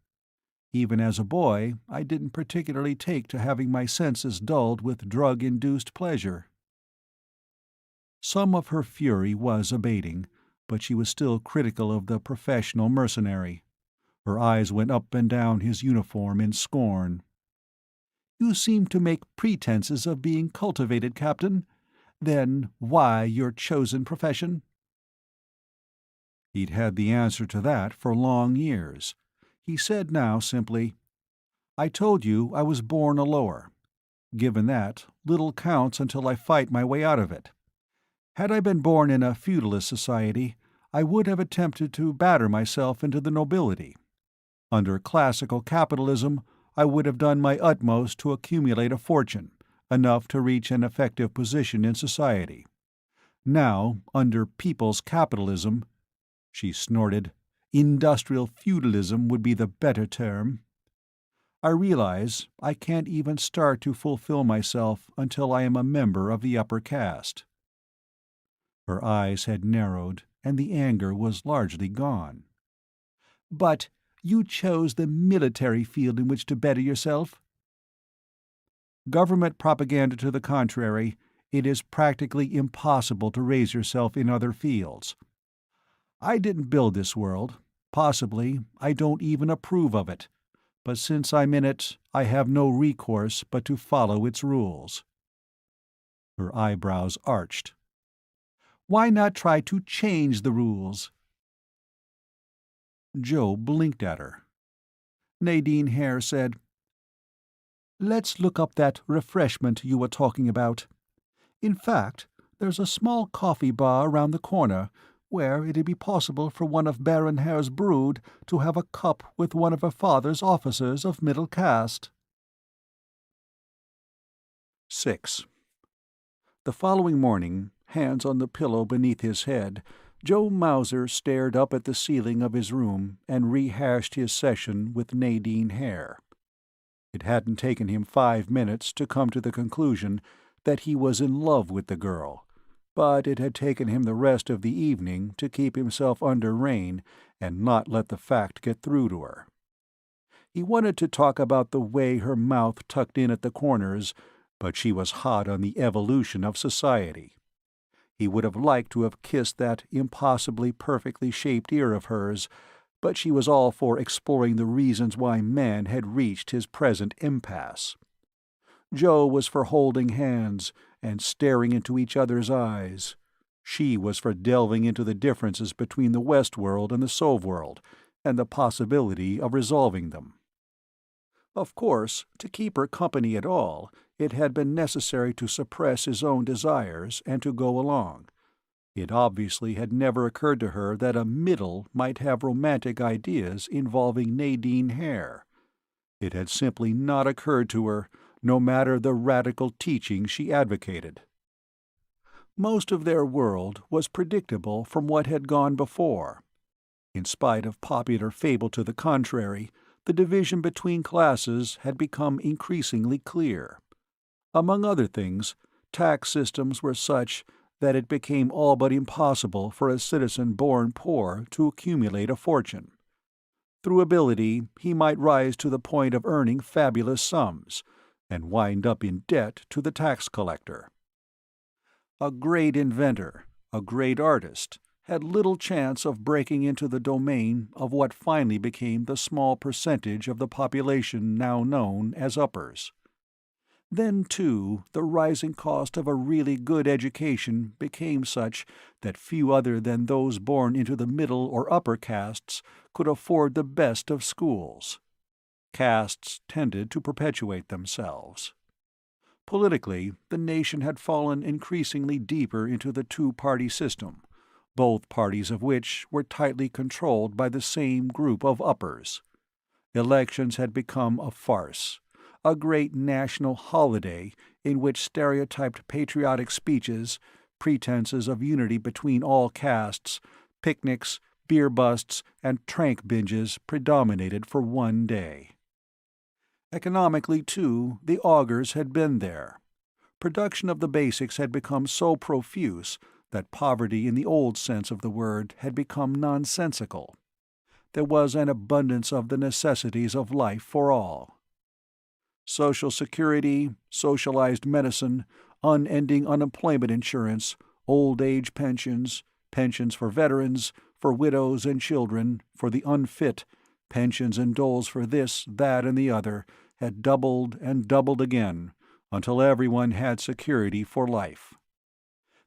Even as a boy, I didn't particularly take to having my senses dulled with drug-induced pleasure." Some of her fury was abating, but she was still critical of the professional mercenary. Her eyes went up and down his uniform in scorn. "You seem to make pretenses of being cultivated, Captain. Then why your chosen profession?" He'd had the answer to that for long years. He said now simply, "I told you I was born a lower. Given that, little counts until I fight my way out of it. Had I been born in a feudalist society, I would have attempted to batter myself into the nobility. Under classical capitalism, I would have done my utmost to accumulate a fortune, enough to reach an effective position in society. Now, under people's capitalism—" she snorted. "Industrial feudalism would be the better term. I realize I can't even start to fulfill myself until I am a member of the upper caste." Her eyes had narrowed, and the anger was largely gone. "But you chose the military field in which to better yourself?" "Government propaganda to the contrary, it is practically impossible to raise yourself in other fields. I didn't build this world. Possibly I don't even approve of it. But since I'm in it, I have no recourse but to follow its rules." Her eyebrows arched. "Why not try to change the rules?" Joe blinked at her. Nadine Hare said, "Let's look up that refreshment you were talking about. In fact, there's a small coffee bar around the corner, where it'd be possible for one of Baron Hare's brood to have a cup with one of her father's officers of middle caste." 6. The following morning, hands on the pillow beneath his head, Joe Mauser stared up at the ceiling of his room and rehashed his session with Nadine Hare. It hadn't taken him 5 minutes to come to the conclusion that he was in love with the girl, but it had taken him the rest of the evening to keep himself under rein and not let the fact get through to her. He wanted to talk about the way her mouth tucked in at the corners, but she was hot on the evolution of society. He would have liked to have kissed that impossibly perfectly shaped ear of hers, but she was all for exploring the reasons why man had reached his present impasse. Joe was for holding hands and staring into each other's eyes. She was for delving into the differences between the West world and the Sov world, and the possibility of resolving them. Of course, to keep her company at all, it had been necessary to suppress his own desires and to go along. It obviously had never occurred to her that a middle might have romantic ideas involving Nadine Hare. It had simply not occurred to her, no matter the radical teaching she advocated. Most of their world was predictable from what had gone before. In spite of popular fable to the contrary, the division between classes had become increasingly clear. Among other things, tax systems were such that it became all but impossible for a citizen born poor to accumulate a fortune. Through ability, he might rise to the point of earning fabulous sums, and wind up in debt to the tax collector. A great inventor, a great artist, had little chance of breaking into the domain of what finally became the small percentage of the population now known as uppers. Then, too, the rising cost of a really good education became such that few other than those born into the middle or upper castes could afford the best of schools. Castes tended to perpetuate themselves. Politically, the nation had fallen increasingly deeper into the two-party system, both parties of which were tightly controlled by the same group of uppers. Elections had become a farce, a great national holiday in which stereotyped patriotic speeches, pretenses of unity between all castes, picnics, beer busts, and trank binges predominated for one day. Economically, too, the augurs had been there. Production of the basics had become so profuse that poverty in the old sense of the word had become nonsensical. There was an abundance of the necessities of life for all. Social security, socialized medicine, unending unemployment insurance, old age pensions, pensions for veterans, for widows and children, for the unfit, pensions and doles for this, that, and the other, had doubled and doubled again, until everyone had security for life.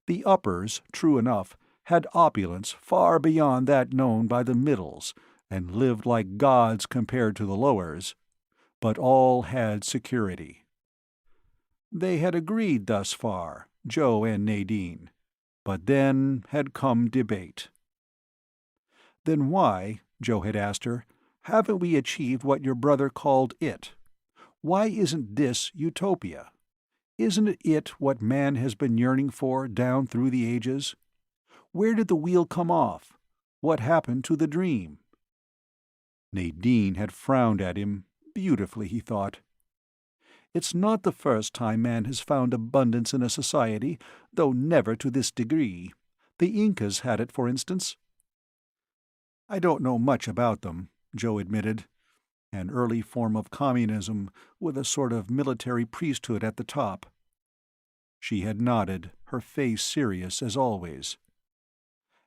The uppers, true enough, had opulence far beyond that known by the middles, and lived like gods compared to the lowers, but all had security. They had agreed thus far, Joe and Nadine, but then had come debate. "Then why," Joe had asked her, "haven't we achieved what your brother called it? Why isn't this utopia? Isn't it what man has been yearning for down through the ages? Where did the wheel come off? What happened to the dream? Nadine had frowned at him, beautifully, he thought. It's not the first time man has found abundance in a society, though never to this degree. The Incas had it, for instance. I don't know much about them, Joe admitted. An early form of communism, with a sort of military priesthood at the top. She had nodded, her face serious as always.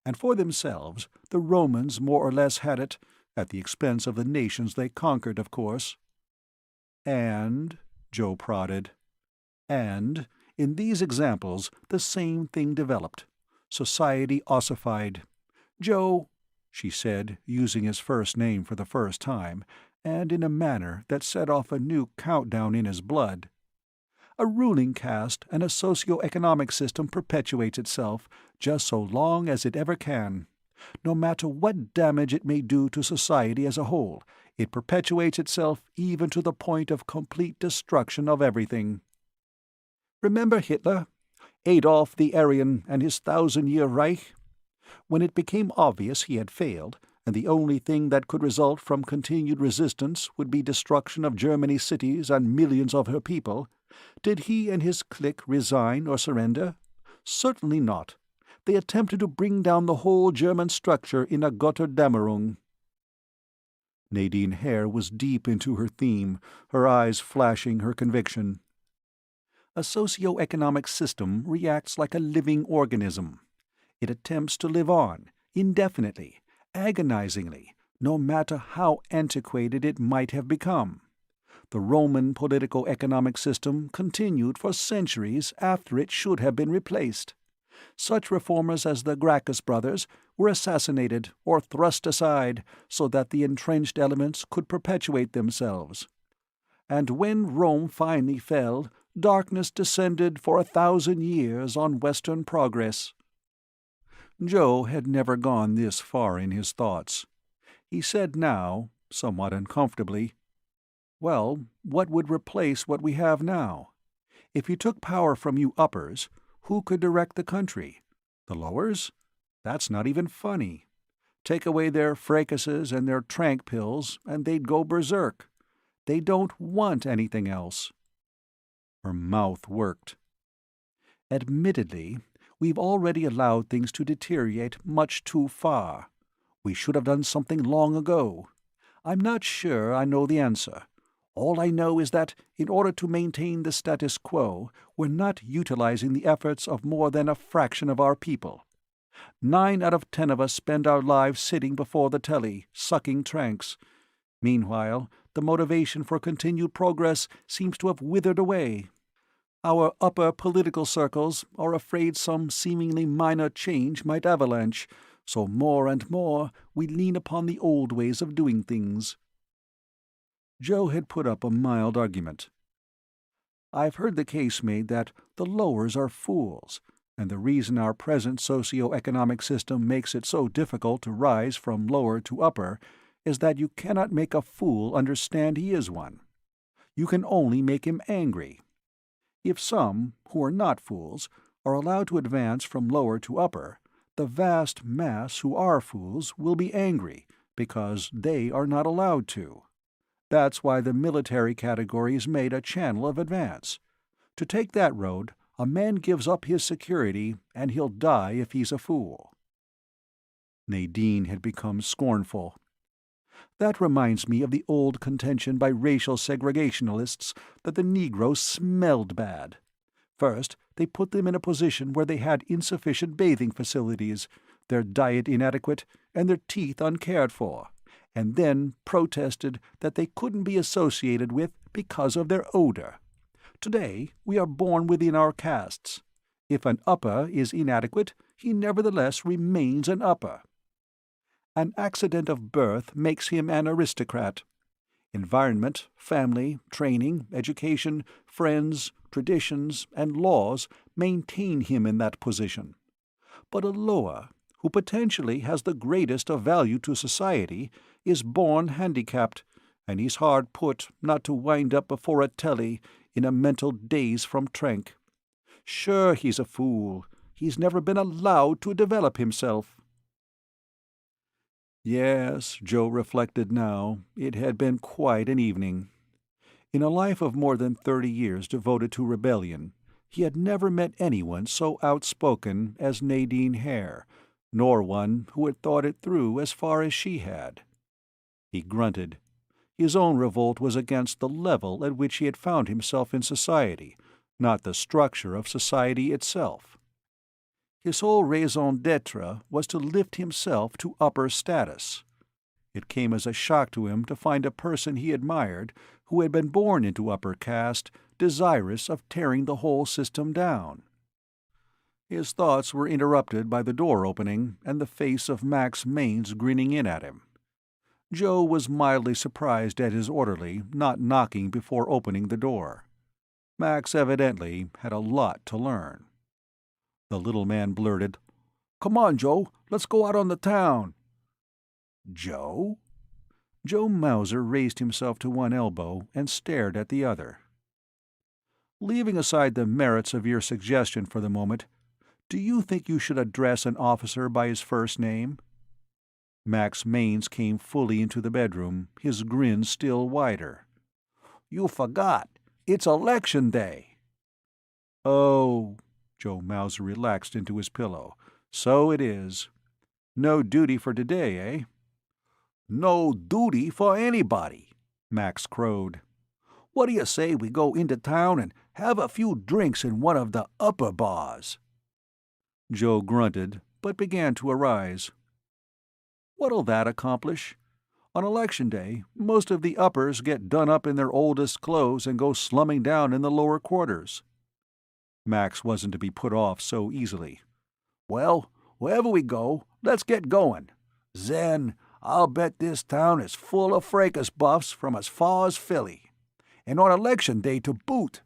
And for themselves, the Romans more or less had it, at the expense of the nations they conquered, of course. And, Joe prodded, and, in these examples, the same thing developed. Society ossified. Joe, she said, using his first name for the first time, and in a manner that set off a new countdown in his blood. A ruling caste and a socio-economic system perpetuates itself just so long as it ever can. No matter what damage it may do to society as a whole, it perpetuates itself even to the point of complete destruction of everything. Remember Hitler? Adolf the Aryan and his 1,000-year Reich? When it became obvious he had failed, and the only thing that could result from continued resistance would be destruction of Germany's cities and millions of her people, did he and his clique resign or surrender? Certainly not. They attempted to bring down the whole German structure in a Götterdämmerung. Nadine Hare was deep into her theme, her eyes flashing her conviction. A socio-economic system reacts like a living organism. It attempts to live on, indefinitely, agonizingly, no matter how antiquated it might have become. The Roman politico-economic system continued for centuries after it should have been replaced. Such reformers as the Gracchus brothers were assassinated or thrust aside so that the entrenched elements could perpetuate themselves. And when Rome finally fell, darkness descended for 1,000 years on Western progress. Joe had never gone this far in his thoughts. He said now, somewhat uncomfortably, "Well, what would replace what we have now? If you took power from you uppers, who could direct the country? The lowers? That's not even funny. Take away their fracases and their trank pills, and they'd go berserk. They don't want anything else." Her mouth worked. "Admittedly, we've already allowed things to deteriorate much too far. We should have done something long ago. I'm not sure I know the answer. All I know is that, in order to maintain the status quo, we're not utilizing the efforts of more than a fraction of our people. 9 out of 10 of us spend our lives sitting before the telly, sucking tranks. Meanwhile, the motivation for continued progress seems to have withered away. Our upper political circles are afraid some seemingly minor change might avalanche, so more and more we lean upon the old ways of doing things." Joe had put up a mild argument. "I've heard the case made that the lowers are fools, and the reason our present socio-economic system makes it so difficult to rise from lower to upper is that you cannot make a fool understand he is one. You can only make him angry. If some, who are not fools, are allowed to advance from lower to upper, the vast mass who are fools will be angry because they are not allowed to. That's why the military category is made a channel of advance. To take that road, a man gives up his security, and he'll die if he's a fool." Nadine had become scornful. "That reminds me of the old contention by racial segregationalists that the Negroes smelled bad. First, they put them in a position where they had insufficient bathing facilities, their diet inadequate, and their teeth uncared for, and then protested that they couldn't be associated with because of their odor. Today, we are born within our castes. If an upper is inadequate, he nevertheless remains an upper. An accident of birth makes him an aristocrat. Environment, family, training, education, friends, traditions, and laws maintain him in that position. But a lower, who potentially has the greatest of value to society, is born handicapped, and he's hard put not to wind up before a telly in a mental daze from trank. Sure, he's a fool. He's never been allowed to develop himself." Yes, Joe reflected now, it had been quite an evening. In a life of more than 30 years devoted to rebellion, he had never met anyone so outspoken as Nadine Hare, nor one who had thought it through as far as she had. He grunted. His own revolt was against the level at which he had found himself in society, not the structure of society itself. His whole raison d'etre was to lift himself to upper status. It came as a shock to him to find a person he admired, who had been born into upper caste, desirous of tearing the whole system down. His thoughts were interrupted by the door opening and the face of Max Mainz grinning in at him. Joe was mildly surprised at his orderly not knocking before opening the door. Max evidently had a lot to learn. The little man blurted, "Come on, Joe, let's go out on the town." "Joe?" Joe Mauser raised himself to one elbow and stared at the other. "Leaving aside the merits of your suggestion for the moment, do you think you should address an officer by his first name?" Max Mainz came fully into the bedroom, his grin still wider. "You forgot. It's election day." "Oh," Joe Mauser relaxed into his pillow. "So it is. No duty for today, eh?" "No duty for anybody," Max crowed. "What do you say we go into town and have a few drinks in one of the upper bars?" Joe grunted, but began to arise. "What'll that accomplish? On election day, most of the uppers get done up in their oldest clothes and go slumming down in the lower quarters." Max wasn't to be put off so easily. "Well, wherever we go, let's get going. Zen, I'll bet this town is full of fracas buffs from as far as Philly. And on election day to boot.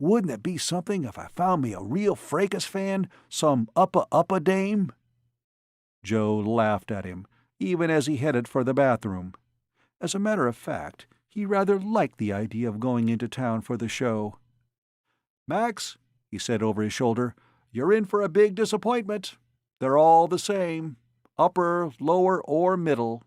Wouldn't it be something if I found me a real fracas fan, some upper dame?" Joe laughed at him, even as he headed for the bathroom. As a matter of fact, he rather liked the idea of going into town for the show. "Max," he said over his shoulder, "you're in for a big disappointment. They're all the same. Upper, lower, or middle."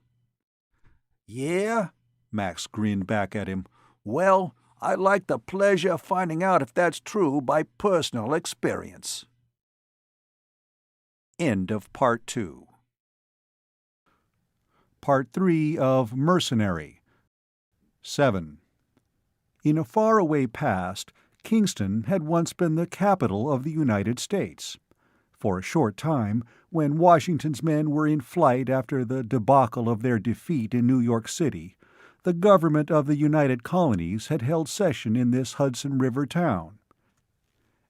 "Yeah?" Max grinned back at him. "Well, I'd like the pleasure of finding out if that's true by personal experience." End of Part 2. Part 3 of Mercenary. 7. In a faraway past, Kingston had once been the capital of the United States. For a short time, when Washington's men were in flight after the debacle of their defeat in New York City, the government of the United Colonies had held session in this Hudson River town.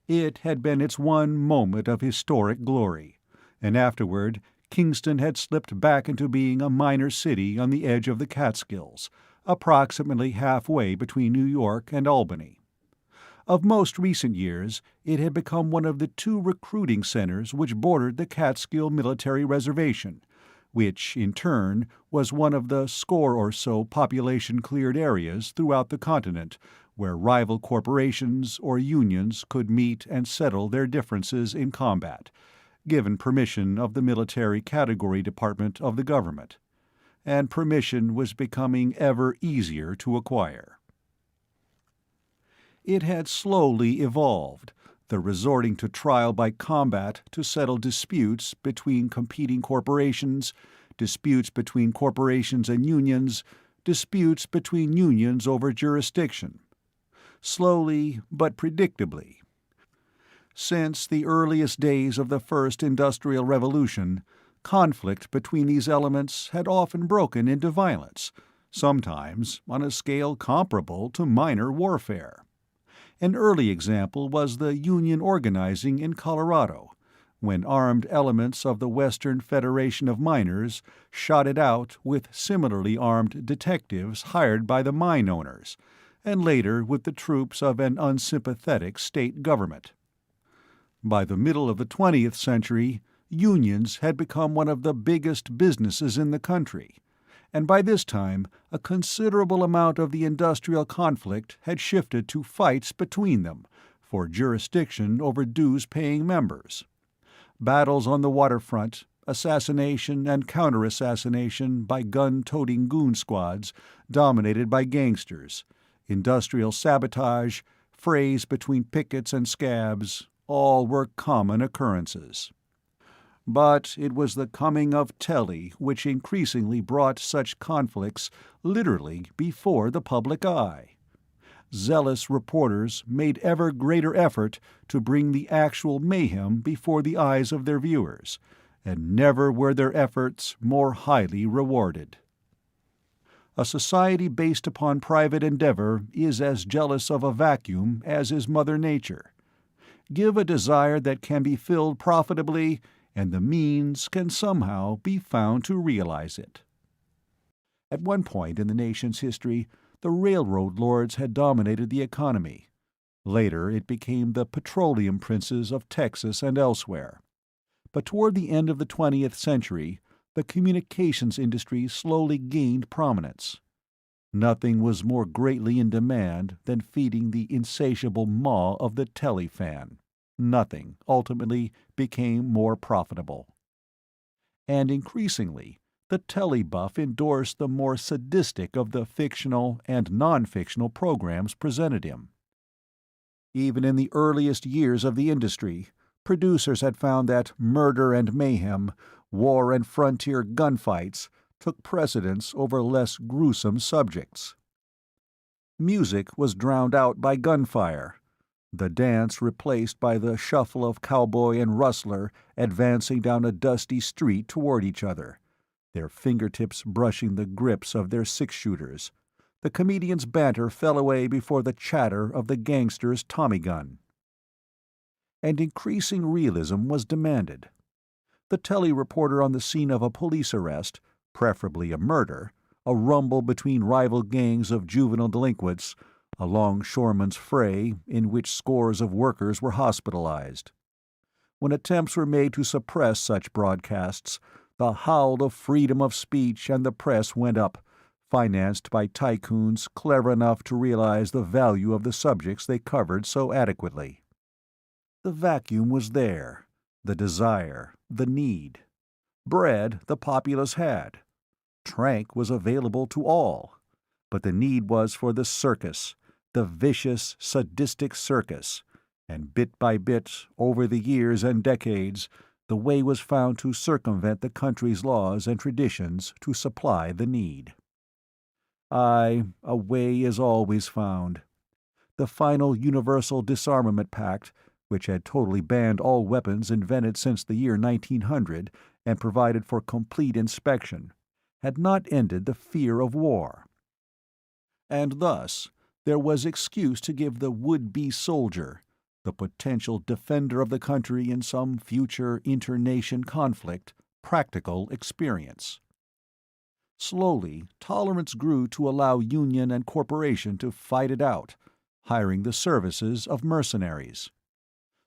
It had been its one moment of historic glory, and afterward Kingston had slipped back into being a minor city on the edge of the Catskills, approximately halfway between New York and Albany. Of most recent years, it had become one of the two recruiting centers which bordered the Catskill Military Reservation, which, in turn, was one of the score or so population-cleared areas throughout the continent where rival corporations or unions could meet and settle their differences in combat, given permission of the Military Category Department of the government. And permission was becoming ever easier to acquire. It had slowly evolved, the resorting to trial by combat to settle disputes between competing corporations, disputes between corporations and unions, disputes between unions over jurisdiction. Slowly but predictably. Since the earliest days of the First Industrial Revolution, conflict between these elements had often broken into violence, sometimes on a scale comparable to minor warfare. An early example was the Union organizing in Colorado, when armed elements of the Western Federation of Miners shot it out with similarly armed detectives hired by the mine owners, and later with the troops of an unsympathetic state government. By the middle of the 20th century, unions had become one of the biggest businesses in the country, and by this time a considerable amount of the industrial conflict had shifted to fights between them for jurisdiction over dues-paying members. Battles on the waterfront, assassination and counter-assassination by gun-toting goon squads dominated by gangsters, industrial sabotage, frays between pickets and scabs, all were common occurrences. But it was the coming of telly which increasingly brought such conflicts literally before the public eye. Zealous reporters made ever greater effort to bring the actual mayhem before the eyes of their viewers, and never were their efforts more highly rewarded. A society based upon private endeavor is as jealous of a vacuum as is Mother Nature. Give a desire that can be filled profitably, and the means can somehow be found to realize it. At one point in the nation's history, the railroad lords had dominated the economy. Later it became the petroleum princes of Texas and elsewhere. But toward the end of the 20th century, the communications industry slowly gained prominence. Nothing was more greatly in demand than feeding the insatiable maw of the telefan. Nothing, ultimately, became more profitable. And increasingly, the telebuff endorsed the more sadistic of the fictional and non-fictional programs presented him. Even in the earliest years of the industry, producers had found that murder and mayhem, war and frontier gunfights, took precedence over less gruesome subjects. Music was drowned out by gunfire, the dance replaced by the shuffle of cowboy and rustler advancing down a dusty street toward each other, their fingertips brushing the grips of their six-shooters. The comedian's banter fell away before the chatter of the gangster's Tommy gun. And increasing realism was demanded. The tele-reporter on the scene of a police arrest, preferably a murder, a rumble between rival gangs of juvenile delinquents, a longshoreman's fray in which scores of workers were hospitalized. When attempts were made to suppress such broadcasts, the howl of freedom of speech and the press went up, financed by tycoons clever enough to realize the value of the subjects they covered so adequately. The vacuum was there, the desire, the need. Bread the populace had. Trank was available to all. But the need was for the circus, the vicious, sadistic circus, and bit by bit, over the years and decades, the way was found to circumvent the country's laws and traditions to supply the need. Aye, a way is always found. The final Universal Disarmament Pact, which had totally banned all weapons invented since the year 1900 and provided for complete inspection, had not ended the fear of war. And thus, there was excuse to give the would-be soldier, the potential defender of the country in some future inter-nation conflict, practical experience. Slowly, tolerance grew to allow union and corporation to fight it out, hiring the services of mercenaries.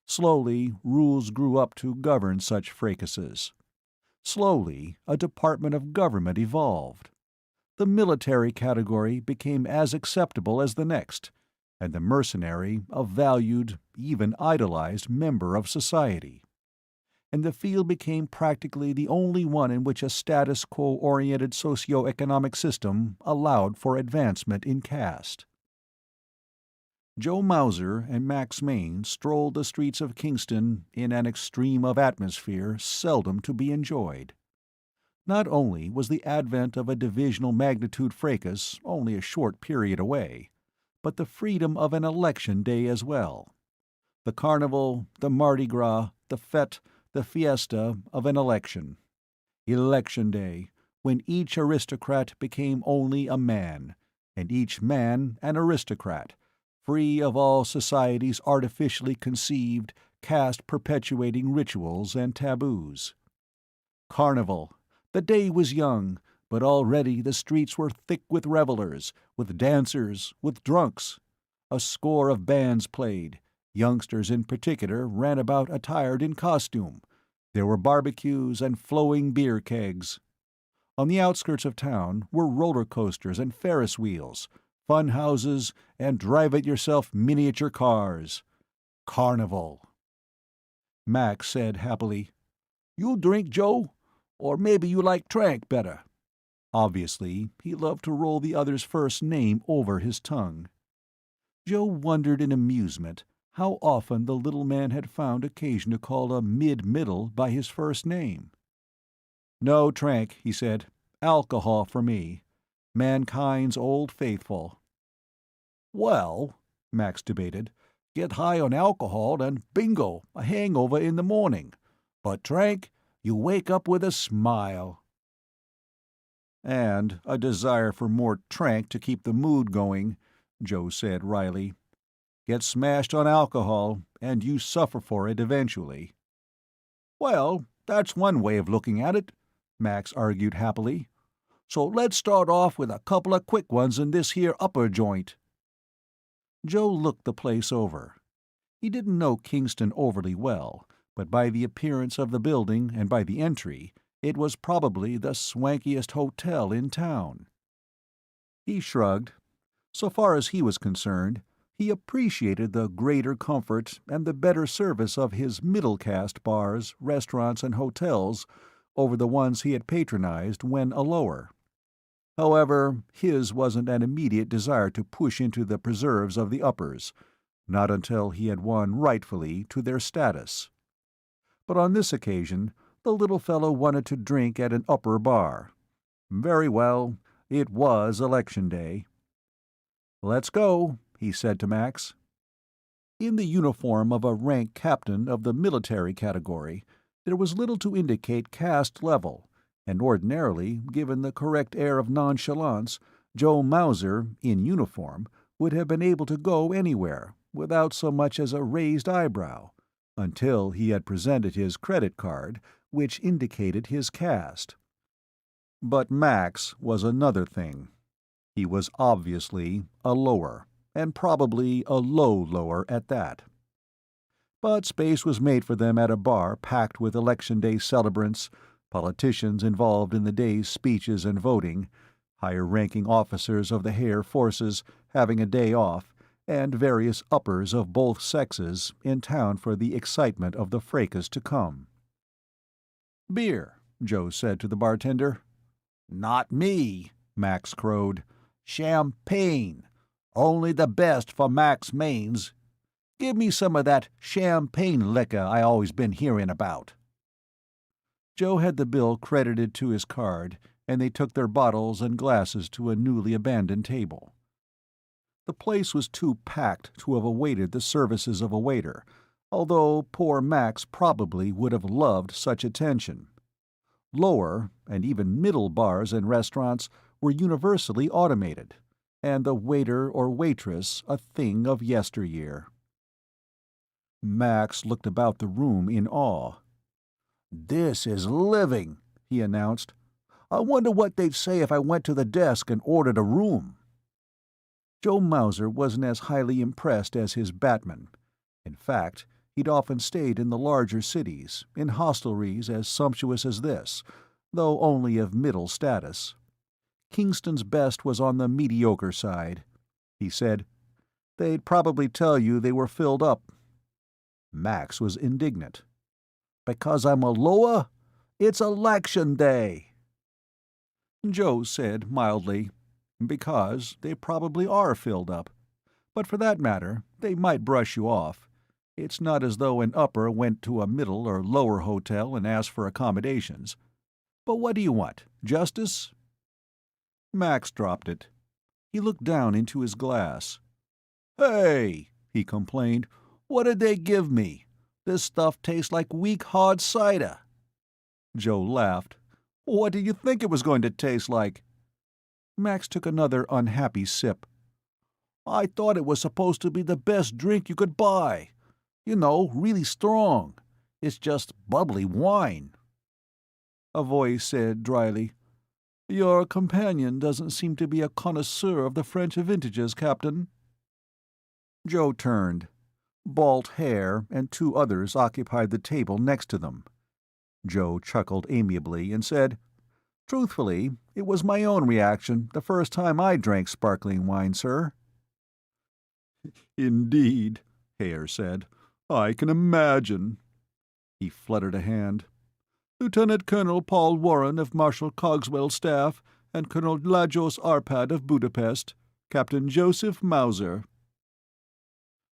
Slowly, rules grew up to govern such fracases. Slowly, a department of government evolved. The military category became as acceptable as the next, and the mercenary a valued, even idolized member of society. And the field became practically the only one in which a status quo-oriented socio-economic system allowed for advancement in caste. Joe Mauser and Max Main strolled the streets of Kingston in an extreme of atmosphere seldom to be enjoyed. Not only was the advent of a divisional magnitude fracas only a short period away, but the freedom of an election day as well. The carnival, the Mardi Gras, the fete, the fiesta of an election. Election day, when each aristocrat became only a man, and each man an aristocrat, free of all society's artificially conceived, caste-perpetuating rituals and taboos. Carnival. The day was young, but already the streets were thick with revelers, with dancers, with drunks. A score of bands played. Youngsters in particular ran about attired in costume. There were barbecues and flowing beer kegs. On the outskirts of town were roller coasters and Ferris wheels, fun houses, and drive-it-yourself miniature cars. Carnival. Mac said happily, "You drink, Joe? Or maybe you like Trank better." Obviously, he loved to roll the other's first name over his tongue. Joe wondered in amusement how often the little man had found occasion to call a mid-middle by his first name. "No, Trank," he said. "Alcohol for me. Mankind's old faithful." "Well," Max debated, "get high on alcohol and bingo, a hangover in the morning. But Trank, you wake up with a smile." "And a desire for more Trank to keep the mood going," Joe said wryly. "Get smashed on alcohol, and you suffer for it eventually." "Well, that's one way of looking at it," Max argued happily. "So let's start off with a couple of quick ones in this here upper joint." Joe looked the place over. He didn't know Kingston overly well, but by the appearance of the building and by the entry, it was probably the swankiest hotel in town. He shrugged. So far as he was concerned, he appreciated the greater comfort and the better service of his middle-caste bars, restaurants, and hotels over the ones he had patronized when a lower. However, his wasn't an immediate desire to push into the preserves of the uppers, not until he had won rightfully to their status. But on this occasion, the little fellow wanted to drink at an upper bar. Very well, it was election day. "Let's go," he said to Max. In the uniform of a rank captain of the military category, there was little to indicate caste level, and ordinarily, given the correct air of nonchalance, Joe Mauser, in uniform, would have been able to go anywhere, without so much as a raised eyebrow, until he had presented his credit card, which indicated his caste. But Max was another thing. He was obviously a lower, and probably a low lower at that. But space was made for them at a bar packed with Election Day celebrants, politicians involved in the day's speeches and voting, higher-ranking officers of the Hair Forces having a day off, and various uppers of both sexes in town for the excitement of the fracas to come. "Beer," Joe said to the bartender. "Not me," Max crowed. "Champagne. Only the best for Max Mains. Give me some of that champagne liquor I always been hearing about." Joe had the bill credited to his card, and they took their bottles and glasses to a newly abandoned table. The place was too packed to have awaited the services of a waiter, although poor Max probably would have loved such attention. Lower, and even middle bars and restaurants were universally automated, and the waiter or waitress a thing of yesteryear. Max looked about the room in awe. "This is living," he announced. "I wonder what they'd say if I went to the desk and ordered a room." Joe Mauser wasn't as highly impressed as his Batman. In fact, he'd often stayed in the larger cities, in hostelries as sumptuous as this, though only of middle status. Kingston's best was on the mediocre side. He said, "They'd probably tell you they were filled up." Max was indignant. "Because I'm a lower? It's election day." Joe said mildly, "Because they probably are filled up. But for that matter, they might brush you off. It's not as though an upper went to a middle or lower hotel and asked for accommodations. But what do you want? Justice?" Max dropped it. He looked down into his glass. "Hey," he complained, "what did they give me? This stuff tastes like weak hard cider." Joe laughed. "What did you think it was going to taste like?" Max took another unhappy sip. "I thought it was supposed to be the best drink you could buy. You know, really strong. It's just bubbly wine." A voice said dryly, "Your companion doesn't seem to be a connoisseur of the French vintages, Captain." Joe turned. Balt Haer and two others occupied the table next to them. Joe chuckled amiably and said, "Truthfully, it was my own reaction the first time I drank sparkling wine, sir." "Indeed," Haer said. "I can imagine." He fluttered a hand. Lieutenant Colonel Paul Warren of Marshal Cogswell's staff, and Colonel Lajos Arpad of Budapest, Captain Joseph Mauser."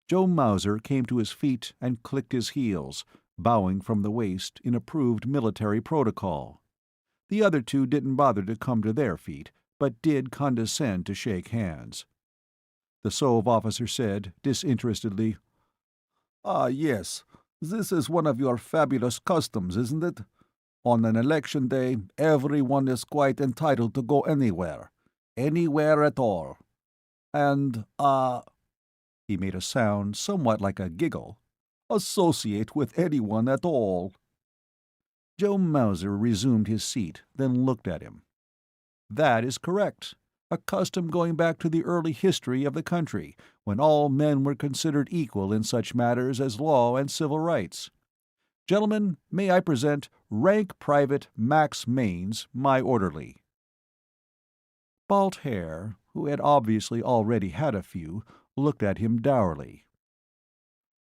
Joe Mauser came to his feet and clicked his heels, bowing from the waist in approved military protocol. The other two didn't bother to come to their feet, but did condescend to shake hands. The Sov officer said, disinterestedly, "Ah, yes. This is one of your fabulous customs, isn't it? On an election day, everyone is quite entitled to go anywhere. Anywhere at all. And, he made a sound somewhat like a giggle, associate with anyone at all." Joe Mauser resumed his seat, then looked at him. "That is correct. A custom going back to the early history of the country, when all men were considered equal in such matters as law and civil rights. Gentlemen, may I present Rank Private Max Mainz, my orderly." Balt Haer, who had obviously already had a few, looked at him dourly.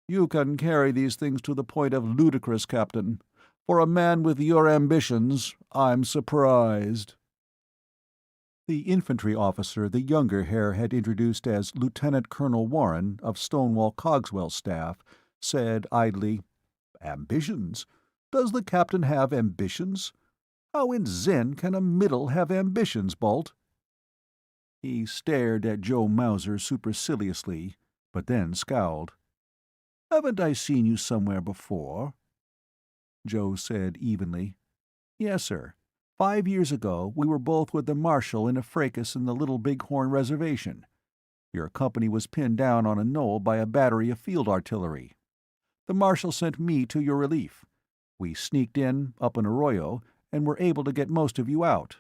"You can carry these things to the point of ludicrous, Captain. For a man with your ambitions, I'm surprised." The infantry officer the younger Haer had introduced as Lieutenant Colonel Warren of Stonewall Cogswell's staff said idly, "Ambitions? Does the captain have ambitions? How in Zen can a middle have ambitions, Balt?" He stared at Joe Mauser superciliously, but then scowled. "Haven't I seen you somewhere before?" Joe said evenly, "Yes, sir. 5 years ago we were both with the Marshal in a fracas in the Little Bighorn Reservation. Your company was pinned down on a knoll by a battery of field artillery. The Marshal sent me to your relief. We sneaked in, up an arroyo, and were able to get most of you out."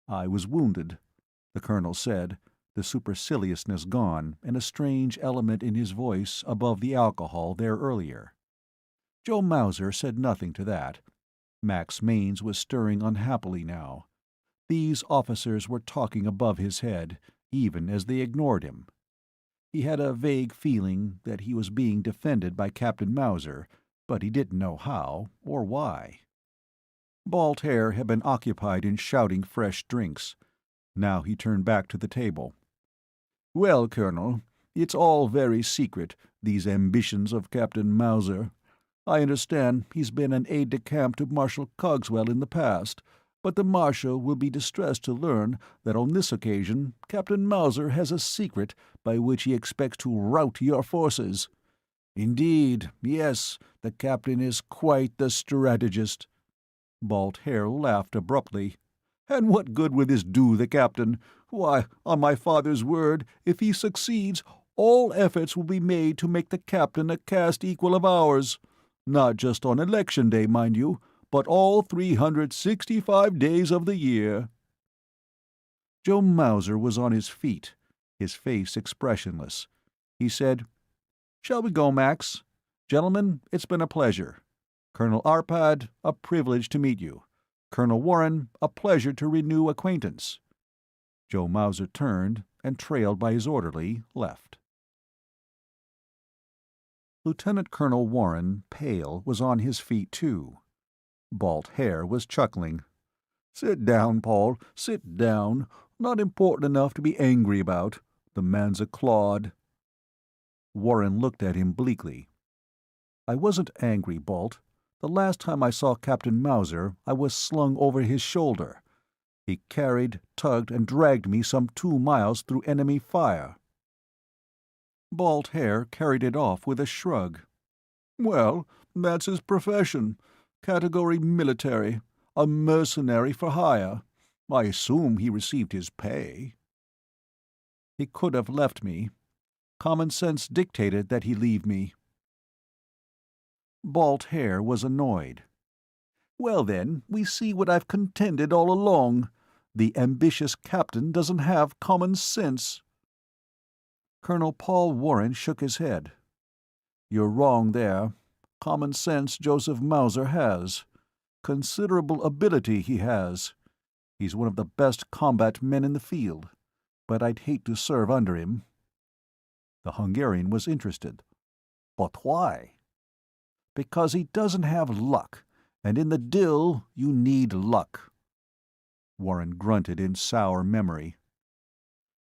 "I was wounded," the colonel said, the superciliousness gone and a strange element in his voice above the alcohol there earlier. Joe Mauser said nothing to that. Max Mainz was stirring unhappily now. These officers were talking above his head, even as they ignored him. He had a vague feeling that he was being defended by Captain Mauser, but he didn't know how or why. Balt Haer had been occupied in shouting fresh drinks. Now he turned back to the table. "Well, Colonel, it's all very secret, these ambitions of Captain Mauser. I understand he's been an aide-de-camp to Marshal Cogswell in the past, but the Marshal will be distressed to learn that on this occasion Captain Mauser has a secret by which he expects to rout your forces. Indeed, yes, the Captain is quite the strategist." Balt Haer laughed abruptly. "And what good will this do the Captain? Why, on my father's word, if he succeeds, all efforts will be made to make the Captain a caste equal of ours. Not just on election day, mind you, but all 365 days of the year." Joe Mauser was on his feet, his face expressionless. He said, "Shall we go, Max? Gentlemen, it's been a pleasure. Colonel Arpad, a privilege to meet you. Colonel Warren, a pleasure to renew acquaintance." Joe Mauser turned, and trailed by his orderly, left. Lieutenant Colonel Warren, pale, was on his feet too. Balt Haer was chuckling. "Sit down, Paul, sit down. Not important enough to be angry about. The man's a clod." Warren looked at him bleakly. "I wasn't angry, Balt. The last time I saw Captain Mauser, I was slung over his shoulder. He carried, tugged, and dragged me some 2 miles through enemy fire." Balt Haer carried it off with a shrug. "Well, that's his profession. Category military. A mercenary for hire. I assume he received his pay." "He could have left me. Common sense dictated that he leave me." Balt Haer was annoyed. "Well then, we see what I've contended all along. The ambitious captain doesn't have common sense." Colonel Paul Warren shook his head. "You're wrong there. Common sense Joseph Mauser has. Considerable ability he has. He's one of the best combat men in the field, but I'd hate to serve under him." The Hungarian was interested. "But why?" "Because he doesn't have luck. And in the Dill, you need luck." Warren grunted in sour memory.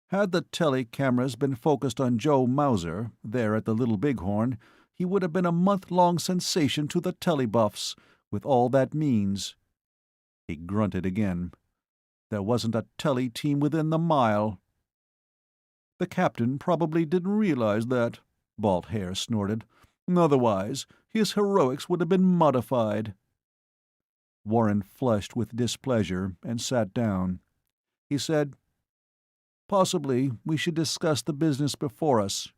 Had the tele-cameras been focused on Joe Mauser, there at the Little Bighorn, he would have been a month-long sensation to the telebuffs, with all that means. He grunted again. There wasn't a tele-team within the mile. "The captain probably didn't realize that," Balt Haer snorted. "Otherwise, his heroics would have been modified." Warren flushed with displeasure and sat down. He said, "Possibly we should discuss the business before us.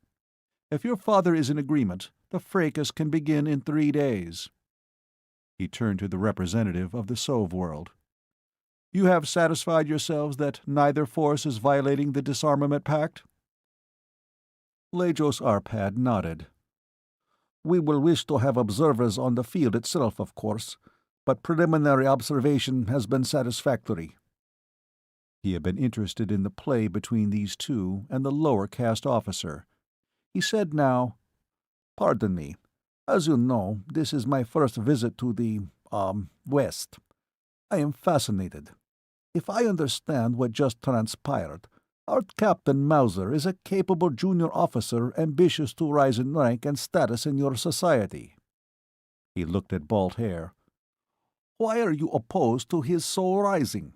If your father is in agreement, the fracas can begin in 3 days." He turned to the representative of the Sov world. "You have satisfied yourselves that neither force is violating the disarmament pact?" Lajos Arpad nodded. "We will wish to have observers on the field itself, of course, but preliminary observation has been satisfactory." He had been interested in the play between these two and the lower caste officer. He said now, "Pardon me. As you know, this is my first visit to the, West. I am fascinated. If I understand what just transpired, our Captain Mauser is a capable junior officer ambitious to rise in rank and status in your society." He looked at Balt Haer. "Why are you opposed to his so rising?"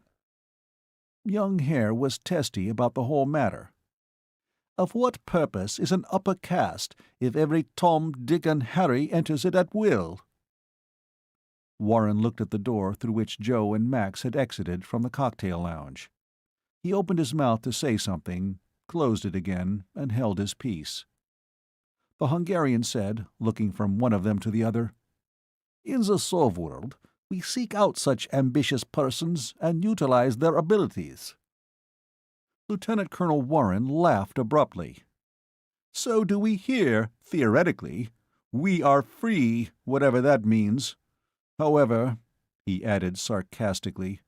Young Haer was testy about the whole matter. "Of what purpose is an upper caste if every Tom, Dick, and Harry enters it at will?" Warren looked at the door through which Joe and Max had exited from the cocktail lounge. He opened his mouth to say something, closed it again, and held his peace. The Hungarian said, looking from one of them to the other, "In the Sov world, we seek out such ambitious persons and utilize their abilities." Lieutenant Colonel Warren laughed abruptly. "So do we here, theoretically. We are free, whatever that means. However," he added sarcastically,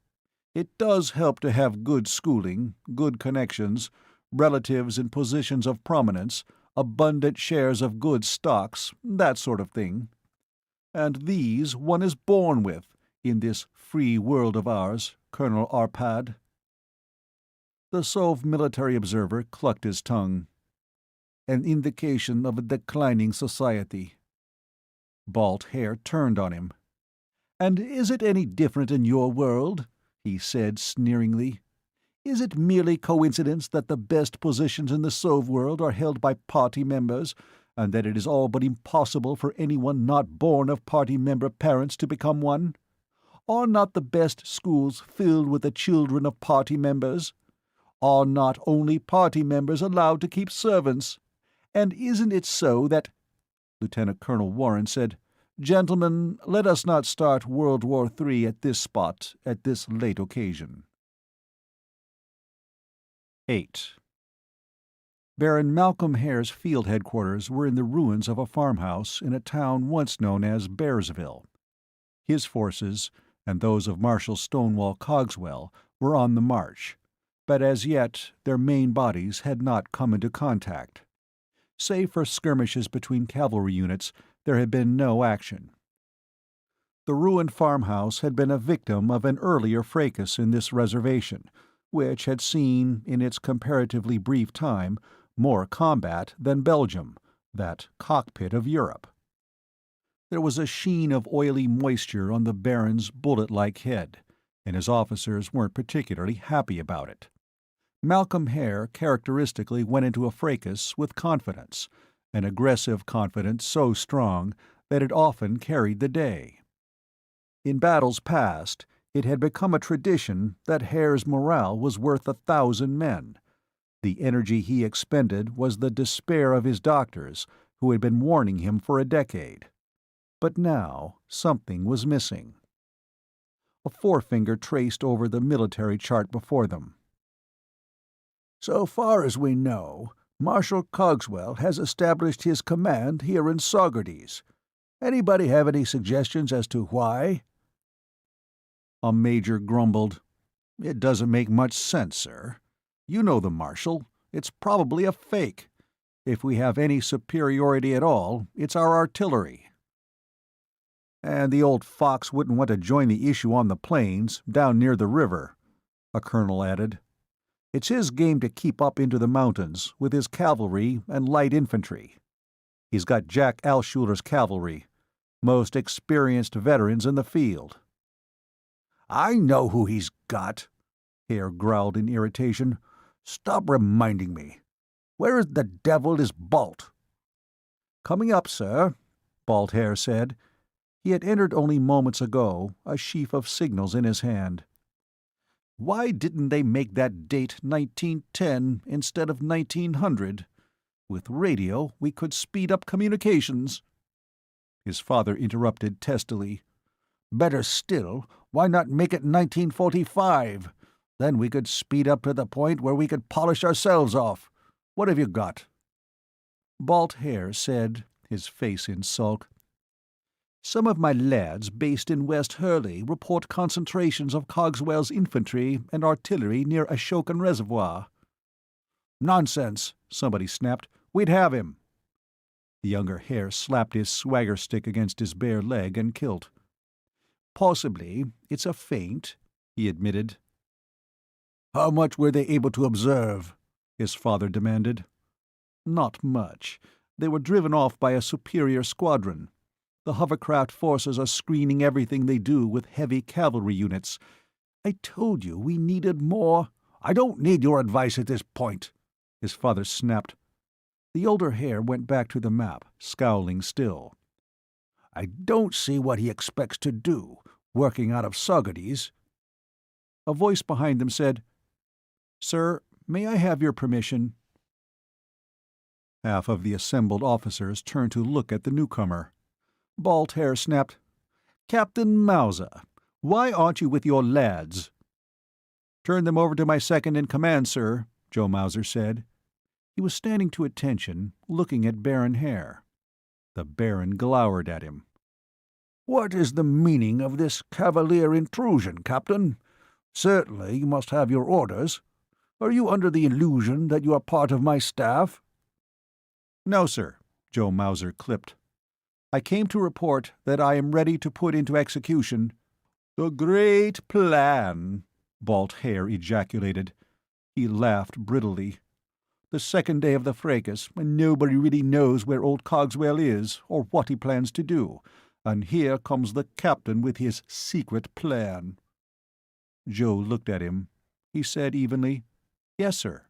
"it does help to have good schooling, good connections, relatives in positions of prominence, abundant shares of good stocks, that sort of thing. And these one is born with, in this free world of ours, Colonel Arpad." The Sov military observer clucked his tongue. "An indication of a declining society." Balt Haer turned on him. "And is it any different in your world?" he said sneeringly. "Is it merely coincidence that the best positions in the Sov world are held by party members, and that it is all but impossible for anyone not born of party-member parents to become one? Are not the best schools filled with the children of party members? Are not only party members allowed to keep servants? And isn't it so that—" Lieutenant Colonel Warren said, "Gentlemen, let us not start World War III at this spot, at this late occasion." 8. Baron Malcolm Hare's field headquarters were in the ruins of a farmhouse in a town once known as Bearsville. His forces, and those of Marshal Stonewall Cogswell, were on the march, but as yet their main bodies had not come into contact. Save for skirmishes between cavalry units, there had been no action. The ruined farmhouse had been a victim of an earlier fracas in this reservation, which had seen, in its comparatively brief time, more combat than Belgium, that cockpit of Europe. There was a sheen of oily moisture on the Baron's bullet-like head, and his officers weren't particularly happy about it. Malcolm Hare characteristically went into a fracas with confidence, an aggressive confidence so strong that it often carried the day. In battles past, it had become a tradition that Hare's morale was worth 1,000 men. The energy he expended was the despair of his doctors, who had been warning him for a decade. But now something was missing. A forefinger traced over the military chart before them. "So far as we know, Marshal Cogswell has established his command here in Saugerties. Anybody have any suggestions as to why?" A major grumbled. "It doesn't make much sense, sir. You know the Marshal. It's probably a fake. If we have any superiority at all, it's our artillery." And the old fox wouldn't want to join the issue on the plains, down near the river," a colonel added. "It's his game to keep up into the mountains, with his cavalry and light infantry. He's got Jack Alschuler's cavalry, most experienced veterans in the field." "I know who he's got," Hare growled in irritation. "Stop reminding me. Where the devil is Balt?" "Coming up, sir," Balt Hare said. He had entered only moments ago, a sheaf of signals in his hand. "Why didn't they make that date 1910 instead of 1900? With radio, we could speed up communications." His father interrupted testily. "Better still, why not make it 1945? Then we could speed up to the point where we could polish ourselves off. What have you got?" Balt Hare said, his face in sulk, "Some of my lads based in West Hurley report concentrations of Cogswell's infantry and artillery near Ashokan Reservoir." "Nonsense," somebody snapped. "We'd have him." The younger Hare slapped his swagger stick against his bare leg and kilt. "Possibly it's a feint," he admitted. "How much were they able to observe?" his father demanded. "Not much. They were driven off by a superior squadron. The hovercraft forces are screening everything they do with heavy cavalry units. I told you we needed more—" "I don't need your advice at this point," his father snapped. The older Hare went back to the map, scowling still. "I don't see what he expects to do, working out of Saugerties." A voice behind them said, "Sir, may I have your permission?" Half of the assembled officers turned to look at the newcomer. Balt Hare snapped, "Captain Mauser, why aren't you with your lads?" "Turn them over to my second-in-command, sir," Joe Mauser said. He was standing to attention, looking at Baron Hare. The Baron glowered at him. "What is the meaning of this cavalier intrusion, Captain? Certainly you must have your orders. Are you under the illusion that you are part of my staff?" "No, sir," Joe Mauser clipped. "I came to report that I am ready to put into execution—" "The great plan!" Balt Hare ejaculated. He laughed brittly. "The second day of the fracas, and nobody really knows where old Cogswell is, or what he plans to do, and here comes the captain with his secret plan." Joe looked at him. He said evenly, "Yes, sir."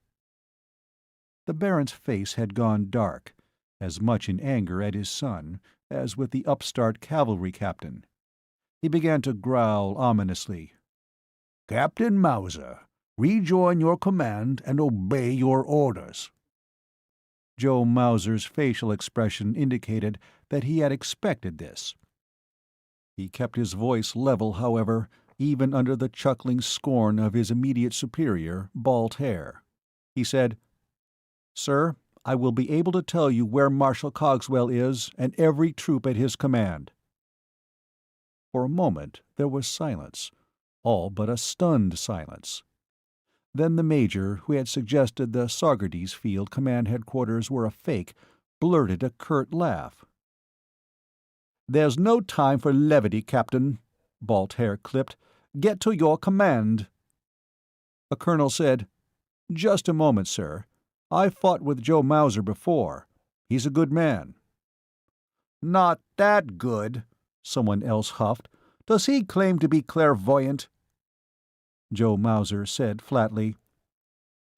The Baron's face had gone dark, as much in anger at his son as with the upstart cavalry captain. He began to growl ominously. "Captain Mauser, rejoin your command and obey your orders." Joe Mauser's facial expression indicated that he had expected this. He kept his voice level, however, even under the chuckling scorn of his immediate superior, Balt Hare. He said, "Sir, I will be able to tell you where Marshal Cogswell is and every troop at his command." For a moment there was silence, all but a stunned silence. Then the major, who had suggested the Saugerties Field Command Headquarters were a fake, blurted a curt laugh. "There's no time for levity, Captain," Balt Hare clipped. "Get to your command." A colonel said, "Just a moment, sir. I fought with Joe Mauser before. He's a good man." "Not that good," someone else huffed. "Does he claim to be clairvoyant?" Joe Mauser said flatly,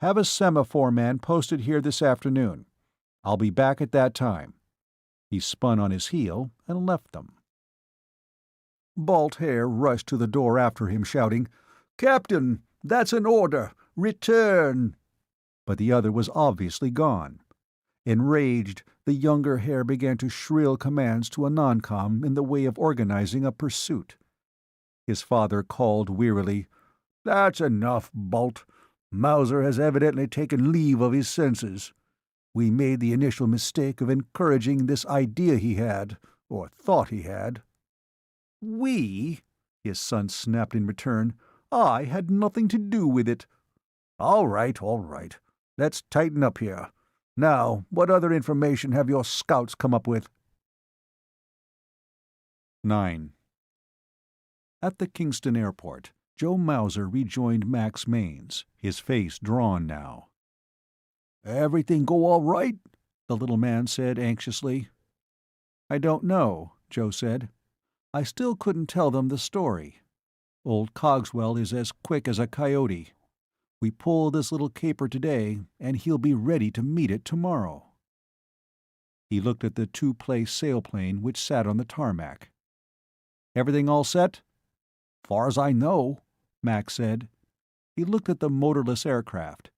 "Have a semaphore man posted here this afternoon. I'll be back at that time." He spun on his heel and left them. Balt Hare rushed to the door after him, shouting, "Captain, that's an order! Return!" But the other was obviously gone. Enraged, the younger Hare began to shrill commands to a non-com in the way of organizing a pursuit. His father called wearily, "That's enough, Balt. Mauser has evidently taken leave of his senses. We made the initial mistake of encouraging this idea he had, or thought he had." "We?" his son snapped in return. "I had nothing to do with it." All right. Let's tighten up here. Now, what other information have your scouts come up with?" 9. At the Kingston airport, Joe Mauser rejoined Max Mainz, his face drawn now. "Everything go all right?" the little man said anxiously. "I don't know," Joe said. "I still couldn't tell them the story. Old Cogswell is as quick as a coyote. We pull this little caper today, and he'll be ready to meet it tomorrow." He looked at the two-place sailplane which sat on the tarmac. "Everything all set?" "Far as I know," Max said. He looked at the motorless aircraft.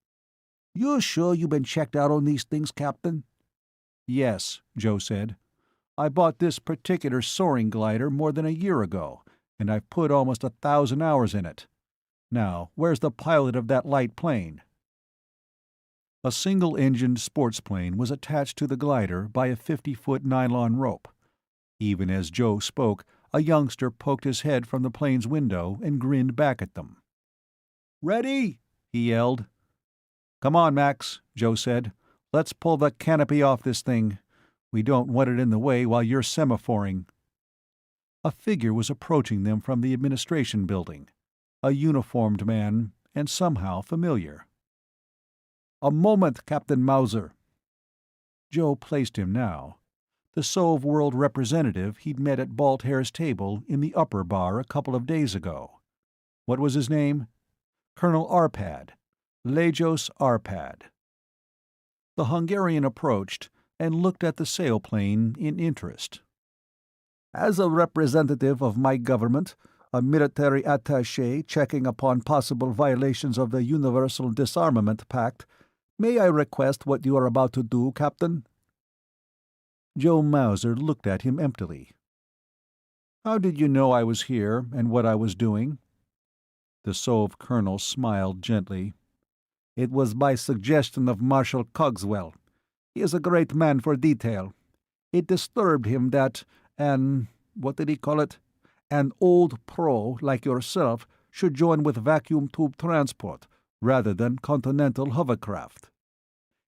"You sure you been checked out on these things, Captain?" "Yes," Joe said. "I bought this particular soaring glider more than a year ago, and I've put almost 1,000 hours in it. Now, where's the pilot of that light plane?" A single-engined sports plane was attached to the glider by a 50-foot nylon rope. Even as Joe spoke, a youngster poked his head from the plane's window and grinned back at them. "Ready?" he yelled. "Come on, Max," Joe said. "Let's pull the canopy off this thing. We don't want it in the way while you're semaphoring." A figure was approaching them from the administration building. A uniformed man, and somehow familiar. "A moment, Captain Mauser." Joe placed him now. The Sov-World representative he'd met at Balt Haer's table in the upper bar a couple of days ago. What was his name? Colonel Arpad. Lajos Arpad. The Hungarian approached and looked at the sailplane in interest. "As a representative of my government, a military attaché checking upon possible violations of the Universal Disarmament Pact, may I request what you are about to do, Captain?" Joe Mauser looked at him emptily. "How did you know I was here and what I was doing?" The Sov colonel smiled gently. "It was by suggestion of Marshal Cogswell. He is a great man for detail. It disturbed him that what did he call it? An old pro like yourself should join with vacuum tube transport rather than continental hovercraft.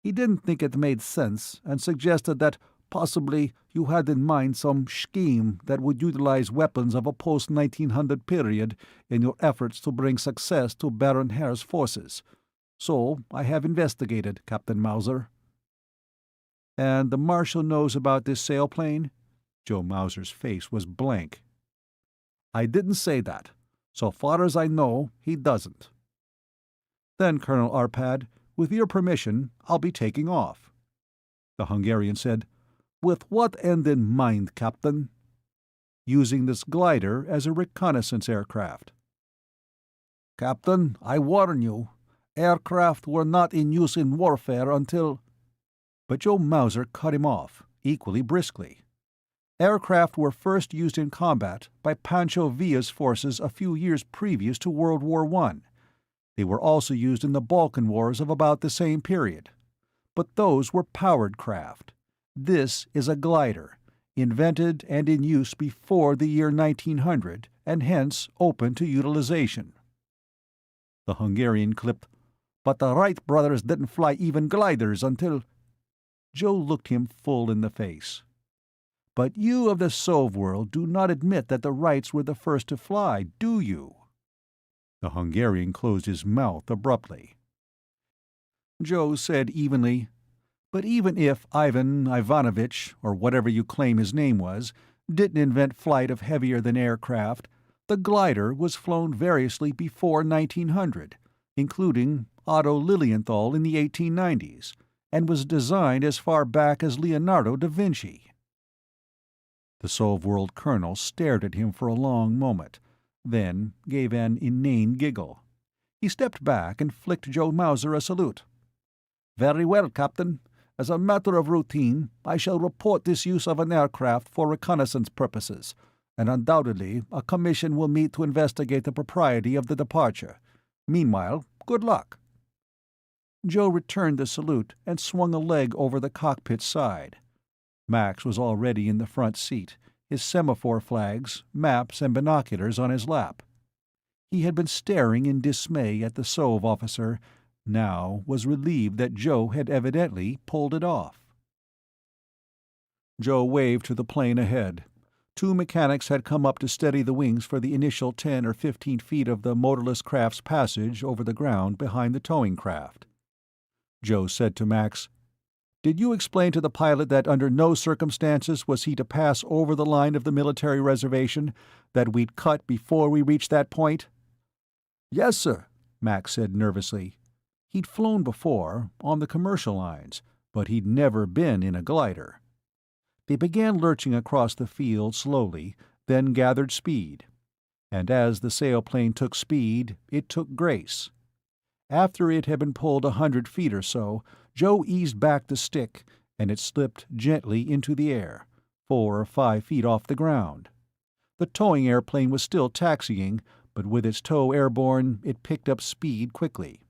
He didn't think it made sense and suggested that possibly you had in mind some scheme that would utilize weapons of a post-1900 period in your efforts to bring success to Baron Haer's forces. So I have investigated, Captain Mauser." "And the Marshal knows about this sailplane?" Joe Mauser's face was blank. "I didn't say that. So far as I know, he doesn't." "Then, Colonel Arpad, with your permission, I'll be taking off." The Hungarian said, "With what end in mind, Captain?" "Using this glider as a reconnaissance aircraft." "Captain, I warn you. Aircraft were not in use in warfare until—" But Joe Mauser cut him off, equally briskly. "Aircraft were first used in combat by Pancho Villa's forces a few years previous to World War I. They were also used in the Balkan Wars of about the same period. But those were powered craft. This is a glider, invented and in use before the year 1900, and hence open to utilization." The Hungarian clipped, "But the Wright brothers didn't fly even gliders until—" Joe looked him full in the face. "But you of the Sov-World do not admit that the Wrights were the first to fly, do you?" The Hungarian closed his mouth abruptly. Joe said evenly, "But even if Ivan Ivanovich, or whatever you claim his name was, didn't invent flight of heavier-than-air craft, the glider was flown variously before 1900, including Otto Lilienthal in the 1890s, and was designed as far back as Leonardo da Vinci." The Sov-World colonel stared at him for a long moment, then gave an inane giggle. He stepped back and flicked Joe Mauser a salute. "Very well, Captain. As a matter of routine, I shall report this use of an aircraft for reconnaissance purposes, and undoubtedly a commission will meet to investigate the propriety of the departure. Meanwhile, good luck." Joe returned the salute and swung a leg over the cockpit side. Max was already in the front seat, his semaphore flags, maps, and binoculars on his lap. He had been staring in dismay at the Sov officer, now was relieved that Joe had evidently pulled it off. Joe waved to the plane ahead. Two mechanics had come up to steady the wings for the initial 10 or 15 feet of the motorless craft's passage over the ground behind the towing craft. Joe said to Max, "Did you explain to the pilot that under no circumstances was he to pass over the line of the military reservation, that we'd cut before we reached that point?" "Yes, sir," Max said nervously. He'd flown before, on the commercial lines, but he'd never been in a glider. They began lurching across the field slowly, then gathered speed. And as the sailplane took speed, it took grace. After it had been pulled 100 feet or so, Joe eased back the stick, and it slipped gently into the air, 4 or 5 feet off the ground. The towing airplane was still taxiing, but with its tow airborne, it picked up speed quickly.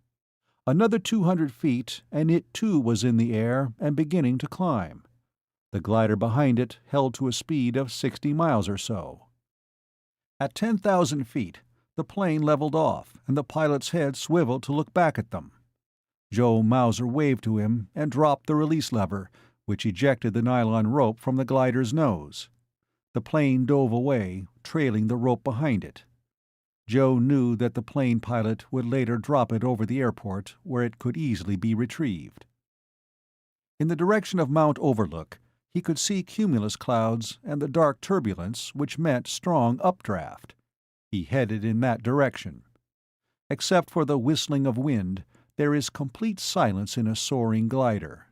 Another 200 feet, and it too was in the air and beginning to climb. The glider behind it held to a speed of 60 miles or so. At 10,000 feet, the plane leveled off, and the pilot's head swiveled to look back at them. Joe Mauser waved to him and dropped the release lever, which ejected the nylon rope from the glider's nose. The plane dove away, trailing the rope behind it. Joe knew that the plane pilot would later drop it over the airport, where it could easily be retrieved. In the direction of Mount Overlook, he could see cumulus clouds and the dark turbulence which meant strong updraft. He headed in that direction. Except for the whistling of wind, there is complete silence in a soaring glider.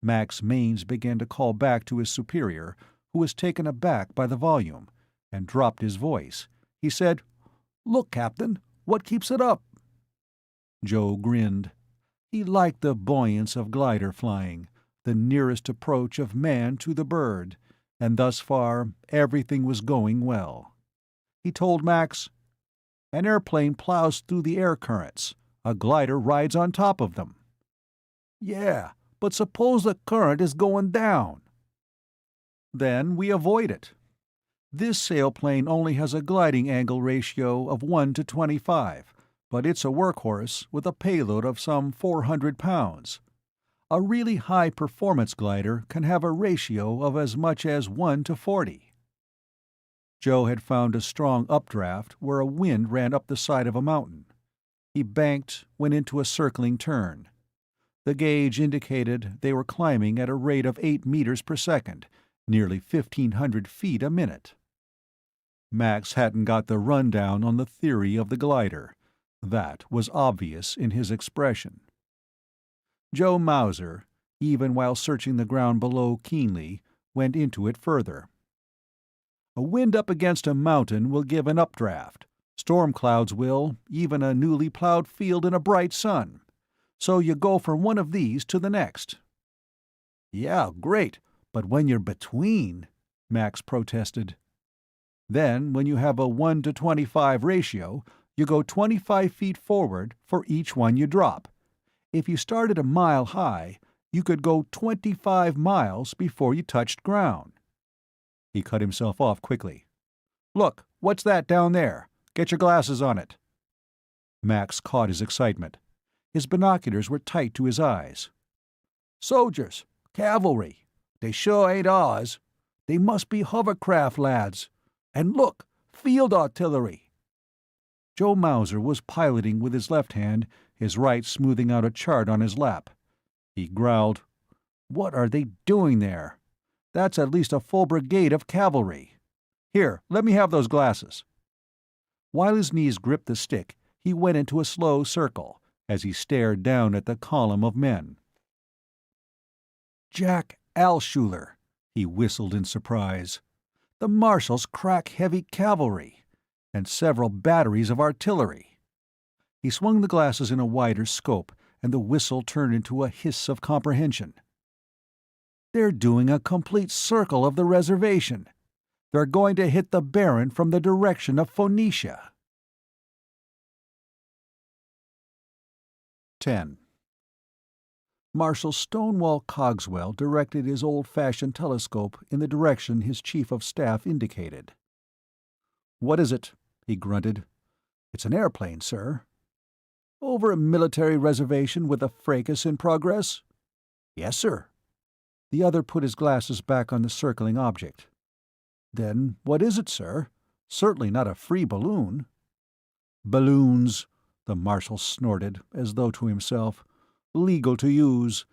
Max Mainz began to call back to his superior, who was taken aback by the volume, and dropped his voice. He said, "Look, Captain, what keeps it up?" Joe grinned. He liked the buoyance of glider flying, the nearest approach of man to the bird, and thus far everything was going well. He told Max, "An airplane plows through the air currents. A glider rides on top of them." "Yeah, but suppose the current is going down?" "Then we avoid it. This sailplane only has a gliding angle ratio of 1 to 25, but it's a workhorse with a payload of some 400 pounds. A really high-performance glider can have a ratio of as much as 1 to 40. Joe had found a strong updraft where a wind ran up the side of a mountain. He banked, went into a circling turn. The gauge indicated they were climbing at a rate of 8 meters per second, nearly 1,500 feet a minute. Max hadn't got the rundown on the theory of the glider. That was obvious in his expression. Joe Mauser, even while searching the ground below keenly, went into it further. "A wind up against a mountain will give an updraft. Storm clouds will, even a newly plowed field in a bright sun. So you go from one of these to the next." "Yeah, great, but when you're between," Max protested. "Then, when you have a 1 to 25 ratio, you go 25 feet forward for each one you drop. If you started a mile high, you could go 25 miles before you touched ground." He cut himself off quickly. "Look, what's that down there? Get your glasses on it." Max caught his excitement. His binoculars were tight to his eyes. "Soldiers, cavalry. They sure ain't ours. They must be hovercraft lads. And look, field artillery." Joe Mauser was piloting with his left hand, his right smoothing out a chart on his lap. He growled, "What are they doing there? That's at least a full brigade of cavalry. Here, let me have those glasses." While his knees gripped the stick, he went into a slow circle, as he stared down at the column of men. "Jack Alschuler," he whistled in surprise. "The Marshal's crack heavy cavalry, and several batteries of artillery." He swung the glasses in a wider scope, and the whistle turned into a hiss of comprehension. "They're doing a complete circle of the reservation. They're going to hit the Baron from the direction of Phoenicia." 10. Marshal Stonewall Cogswell directed his old-fashioned telescope in the direction his chief of staff indicated. "What is it?" he grunted. "It's an airplane, sir." "Over a military reservation with a fracas in progress?" "Yes, sir." The other put his glasses back on the circling object. Then what is it, sir? Certainly not a free balloon. Balloons, the Marshal snorted, as though to himself. Legal to use.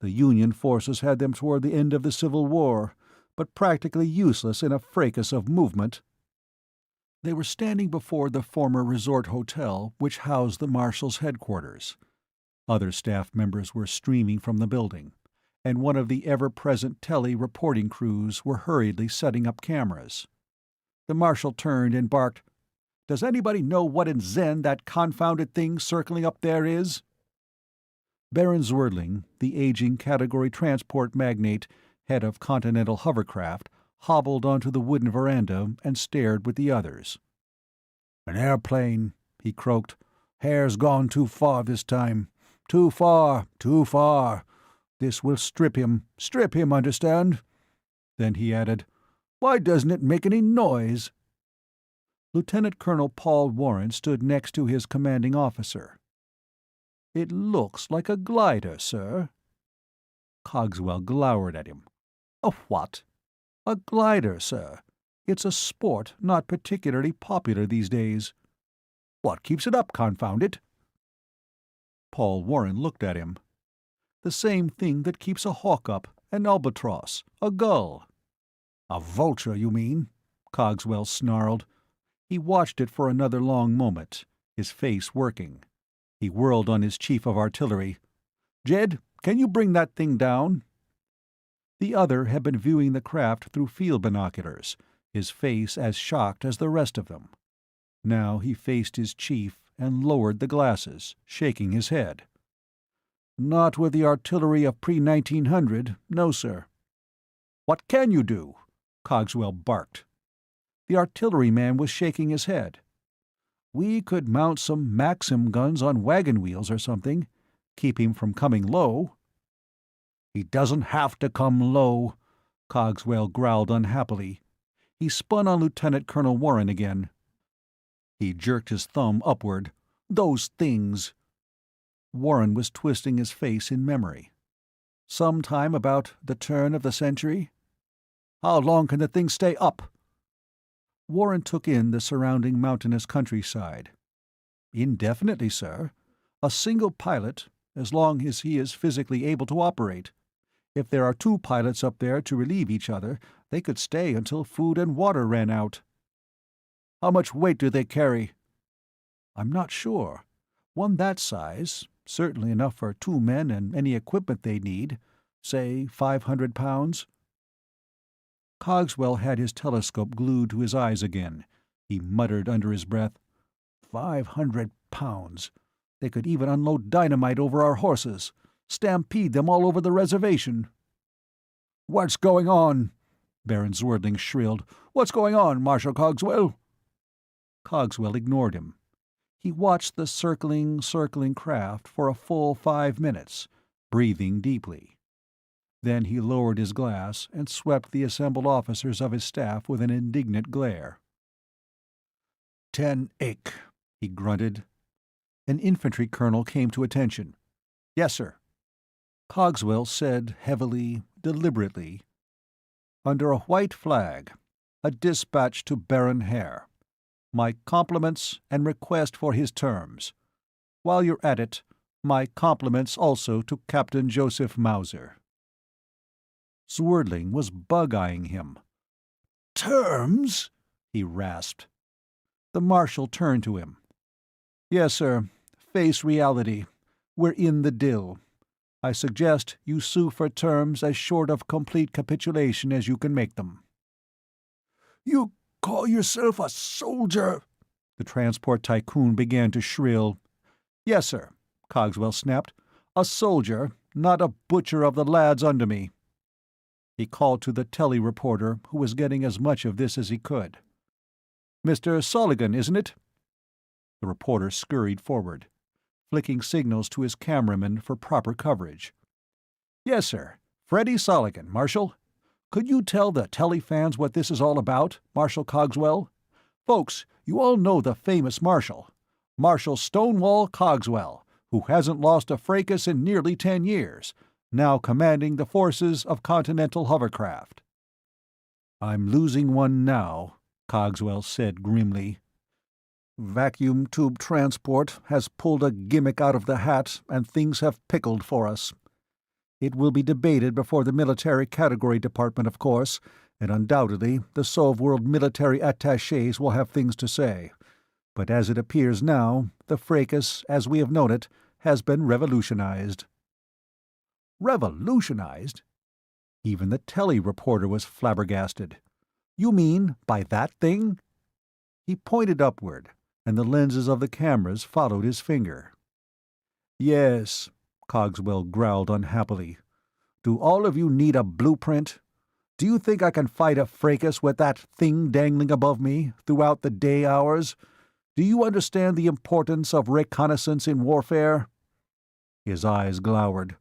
The Union forces had them toward the end of the Civil War, but practically useless in a fracas of movement. They were standing before the former resort hotel which housed the Marshal's headquarters. Other staff members were streaming from the building, and one of the ever-present tele-reporting crews were hurriedly setting up cameras. The Marshal turned and barked, "Does anybody know what in Zen that confounded thing circling up there is?" Baron Zwerdling, the aging Category Transport magnate, head of Continental Hovercraft, hobbled onto the wooden veranda and stared with the others. "An airplane," he croaked. "Hare's gone too far this time. Too far, too far. This will strip him, understand?" Then he added, "Why doesn't it make any noise?" Lieutenant Colonel Paul Warren stood next to his commanding officer. "It looks like a glider, sir." Cogswell glowered at him. "A what?" "A glider, sir. It's a sport not particularly popular these days." "What keeps it up, confound it?" Paul Warren looked at him. "The same thing that keeps a hawk up, an albatross, a gull." "A vulture, you mean?" Cogswell snarled. He watched it for another long moment, his face working. He whirled on his chief of artillery. "Jed, can you bring that thing down?" The other had been viewing the craft through field binoculars, his face as shocked as the rest of them. Now he faced his chief and lowered the glasses, shaking his head. "Not with the artillery of pre-1900, no, sir." "What can you do?" Cogswell barked. The artilleryman was shaking his head. "We could mount some Maxim guns on wagon wheels or something. Keep him from coming low." "He doesn't have to come low," Cogswell growled unhappily. He spun on Lieutenant Colonel Warren again. He jerked his thumb upward. "Those things." Warren was twisting his face in memory. "Some time about the turn of the century?" "How long can the thing stay up?" Warren took in the surrounding mountainous countryside. "Indefinitely, sir. A single pilot, as long as he is physically able to operate. If there are two pilots up there to relieve each other, they could stay until food and water ran out." "How much weight do they carry?" "I'm not sure. One that size, certainly enough for 2 men and any equipment they need. Say 500 pounds." Cogswell had his telescope glued to his eyes again. He muttered under his breath, 500 pounds. They could even unload dynamite over our horses, stampede them all over the reservation." "What's going on?" Baron Zwerdling shrilled. "What's going on, Marshal Cogswell?" Cogswell ignored him. He watched the circling craft for a full 5 minutes, breathing deeply. Then he lowered his glass and swept the assembled officers of his staff with an indignant glare. 10 ache, he grunted. An infantry colonel came to attention. "Yes, sir." Cogswell said heavily, deliberately, "Under a white flag, a dispatch to Baron Hare. My compliments and request for his terms. While you're at it, my compliments also to Captain Joseph Mauser." Zwerdling was bug-eyeing him. "Terms?" he rasped. The Marshal turned to him. "Yes, sir. Face reality. We're in the dill. I suggest you sue for terms as short of complete capitulation as you can make them." "You call yourself a soldier?" the transport tycoon began to shrill. "Yes, sir," Cogswell snapped. "A soldier, not a butcher of the lads under me." He called to the tele-reporter, who was getting as much of this as he could. "Mr. Soligan, isn't it?" The reporter scurried forward, flicking signals to his cameraman for proper coverage. "Yes, sir. Freddie Soligan, Marshal. Could you tell the tele-fans what this is all about, Marshal Cogswell? Folks, you all know the famous Marshal. Marshal Stonewall Cogswell, who hasn't lost a fracas in nearly 10 years, now commanding the forces of Continental Hovercraft." I'm losing one now, Cogswell said grimly. Vacuum tube transport has pulled a gimmick out of the hat, and things have pickled for us. It will be debated before the military category department, of course, and undoubtedly the Sov-World military attachés will have things to say. But as it appears now, the fracas, as we have known it, has been revolutionized. Revolutionized? Even the telly-reporter was flabbergasted. You mean by that thing? He pointed upward, and the lenses of the cameras followed his finger. Yes, Cogswell growled unhappily. Do all of you need a blueprint? Do you think I can fight a fracas with that thing dangling above me throughout the day hours? Do you understand the importance of reconnaissance in warfare? His eyes glowered.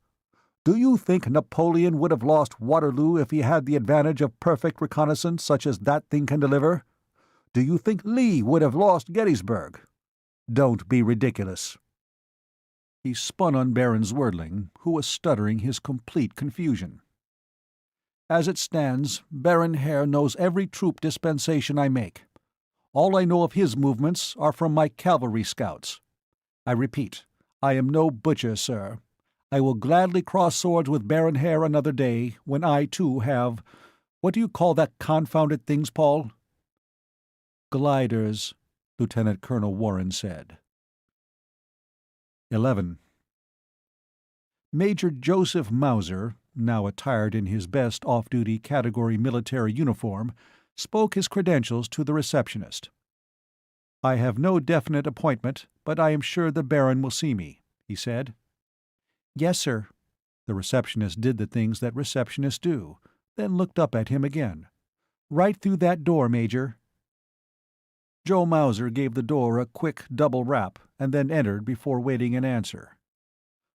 Do you think Napoleon would have lost Waterloo if he had the advantage of perfect reconnaissance such as that thing can deliver? Do you think Lee would have lost Gettysburg? Don't be ridiculous. He spun on Baron Zwerdling, who was stuttering his complete confusion. As it stands, Baron Hare knows every troop dispensation I make. All I know of his movements are from my cavalry scouts. I repeat, I am no butcher, sir. I will gladly cross swords with Baron Hare another day, when I, too, have— what do you call that confounded things, Paul? Gliders, Lieutenant Colonel Warren said. 11. Major Joseph Mauser, now attired in his best off-duty category military uniform, spoke his credentials to the receptionist. "I have no definite appointment, but I am sure the Baron will see me," he said. "Yes, sir." The receptionist did the things that receptionists do, then looked up at him again. "Right through that door, Major." Joe Mauser gave the door a quick double rap, and then entered before waiting an answer.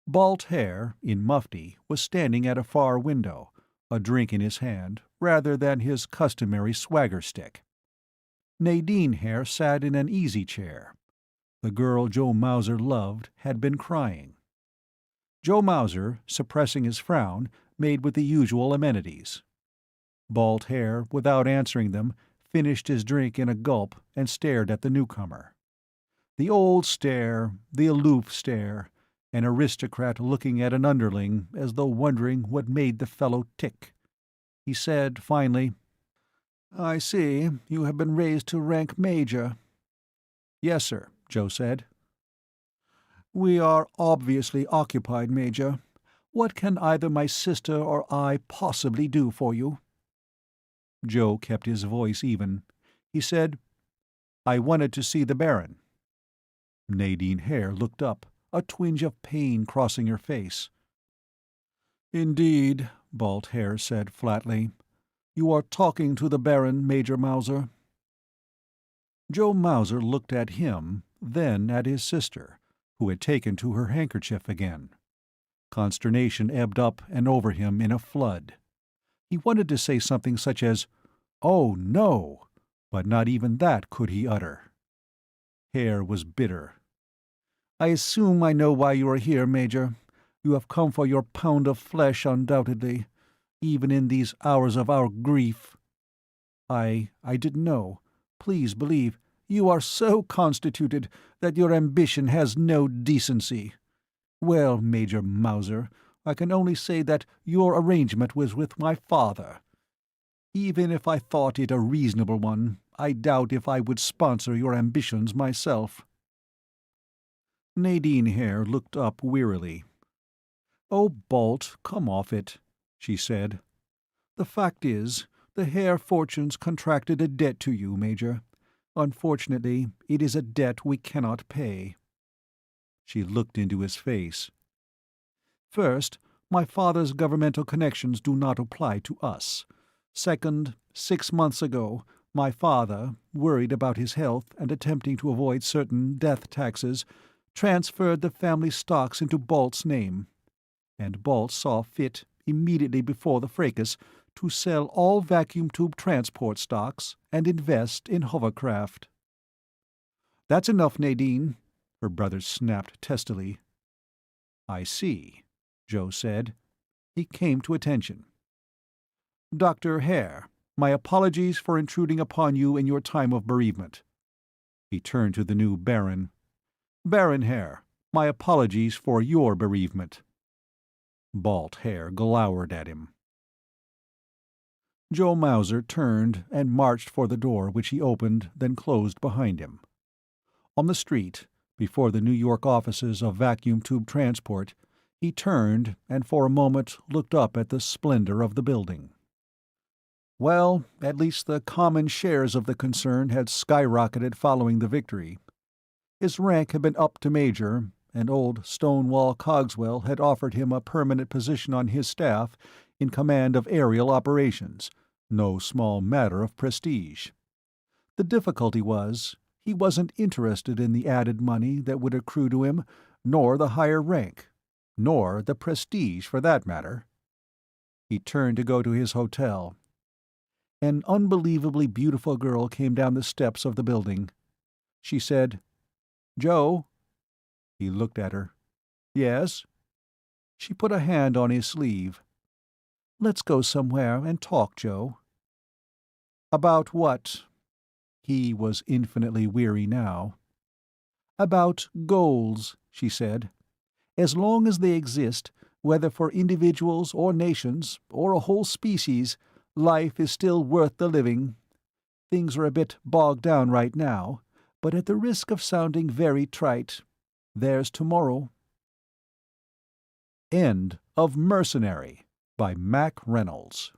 Balt Hare, in mufti, was standing at a far window, a drink in his hand, rather than his customary swagger stick. Nadine Hare sat in an easy chair. The girl Joe Mauser loved had been crying. Joe Mauser, suppressing his frown, made with the usual amenities. Balt Hare, without answering them, finished his drink in a gulp and stared at the newcomer. The old stare, the aloof stare, an aristocrat looking at an underling as though wondering what made the fellow tick. He said, finally, "I see you have been raised to rank major." "Yes, sir," Joe said. "We are obviously occupied, Major. What can either my sister or I possibly do for you?" Joe kept his voice even. He said, "I wanted to see the Baron." Nadine Hare looked up, a twinge of pain crossing her face. "Indeed," Balt Hare said flatly. "You are talking to the Baron, Major Mauser." Joe Mauser looked at him, then at his sister, who had taken to her handkerchief again. Consternation ebbed up and over him in a flood. He wanted to say something such as, "Oh, no," but not even that could he utter. Hare was bitter. "I assume I know why you are here, Major. You have come for your pound of flesh, undoubtedly, even in these hours of our grief." I didn't know. Please believe, you are so constituted that your ambition has no decency. Well, Major Mauser, I can only say that your arrangement was with my father. Even if I thought it a reasonable one, I doubt if I would sponsor your ambitions myself." Nadine Hare looked up wearily. "Oh, Balt, come off it," she said. "The fact is, the Hare fortunes contracted a debt to you, Major. Unfortunately, it is a debt we cannot pay." She looked into his face. "First, my father's governmental connections do not apply to us. Second, 6 months ago, my father, worried about his health and attempting to avoid certain death taxes, transferred the family stocks into Balt's name. And Balt saw fit, immediately before the fracas, to sell all vacuum tube transport stocks and invest in hovercraft." "That's enough, Nadine," her brother snapped testily. "I see," Joe said. He came to attention. "Dr. Hare, My apologies for intruding upon you in your time of bereavement." He turned to the new Baron. "Baron Hare, my apologies for your bereavement." Balt Hare glowered at him. Joe Mauser turned and marched for the door, which he opened, then closed behind him. On the street, before the New York offices of Vacuum Tube Transport, he turned and for a moment looked up at the splendor of the building. Well, at least the common shares of the concern had skyrocketed following the victory. His rank had been upped to major, and old Stonewall Cogswell had offered him a permanent position on his staff in command of aerial operations, no small matter of prestige. The difficulty was, he wasn't interested in the added money that would accrue to him, nor the higher rank, nor the prestige for that matter. He turned to go to his hotel. An unbelievably beautiful girl came down the steps of the building. She said, "Joe?" He looked at her. "Yes?" She put a hand on his sleeve. "Let's go somewhere and talk, Joe." "About what?" He was infinitely weary now. "About goals," she said. "As long as they exist, whether for individuals or nations, or a whole species, life is still worth the living. Things are a bit bogged down right now, but at the risk of sounding very trite, there's tomorrow." End of Mercenary by Mack Reynolds.